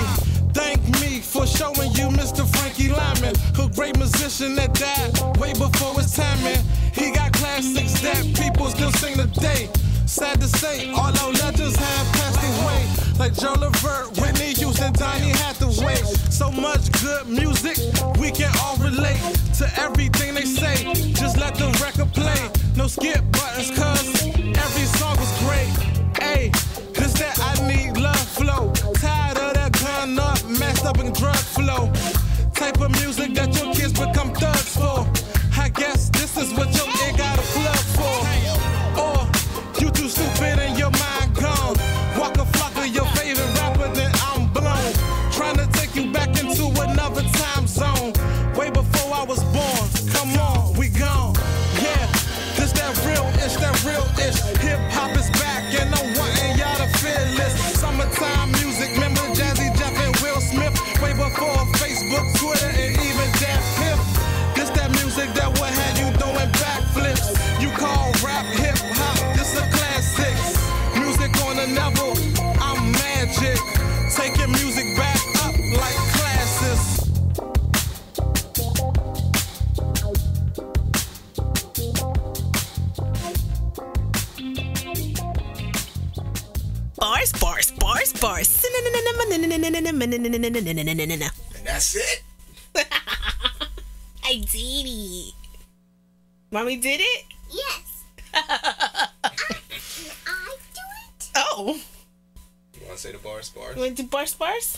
Thank me for showing you Mr. Frankie Lyman, a great musician that died way before his time, man. He got classics that people still sing today. Sad to say, all our legends have passed away. Like Joe Levert, Whitney Houston, Donny Hathaway. So much good music, we can all relate to everything they say. Just let the record play. No skip buttons, cause every song was great. Hey, this that I need love flow. Tired of that gun up, messed up and drug flow. Type of music that your kids become thugs for. I guess this is what your ear got a plug for. Or you too stupid and your mind gone. Waka Flocka, your favorite rapper, then I'm blown. Trying to take you back into another time zone. Way before I was born. Come on, we gone. Yeah, this that real-ish, that real-ish. Hip-hop is back and I'm wanting y'all to feel this. Summertime music, remember Jazzy Jeff and Will Smith? Way before Facebook, Twitter, and even Daft Pip. This that music that would have you doing backflips. You call rap hip-hop, this a classic. Music on a level, I'm magic. Taking music back up like classes. bars, bars, bars, bars. And that's it. I did it. Mommy did it? Yes. I do it. Oh. You want to say the bars, bars? You want to do bars, bars?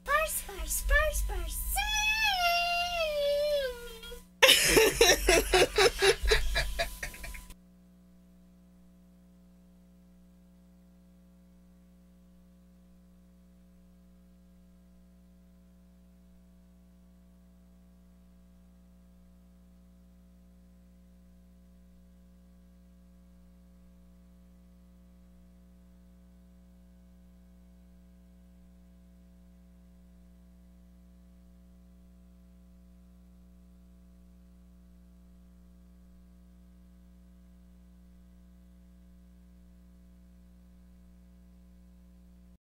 Bars, bars, bars, bars.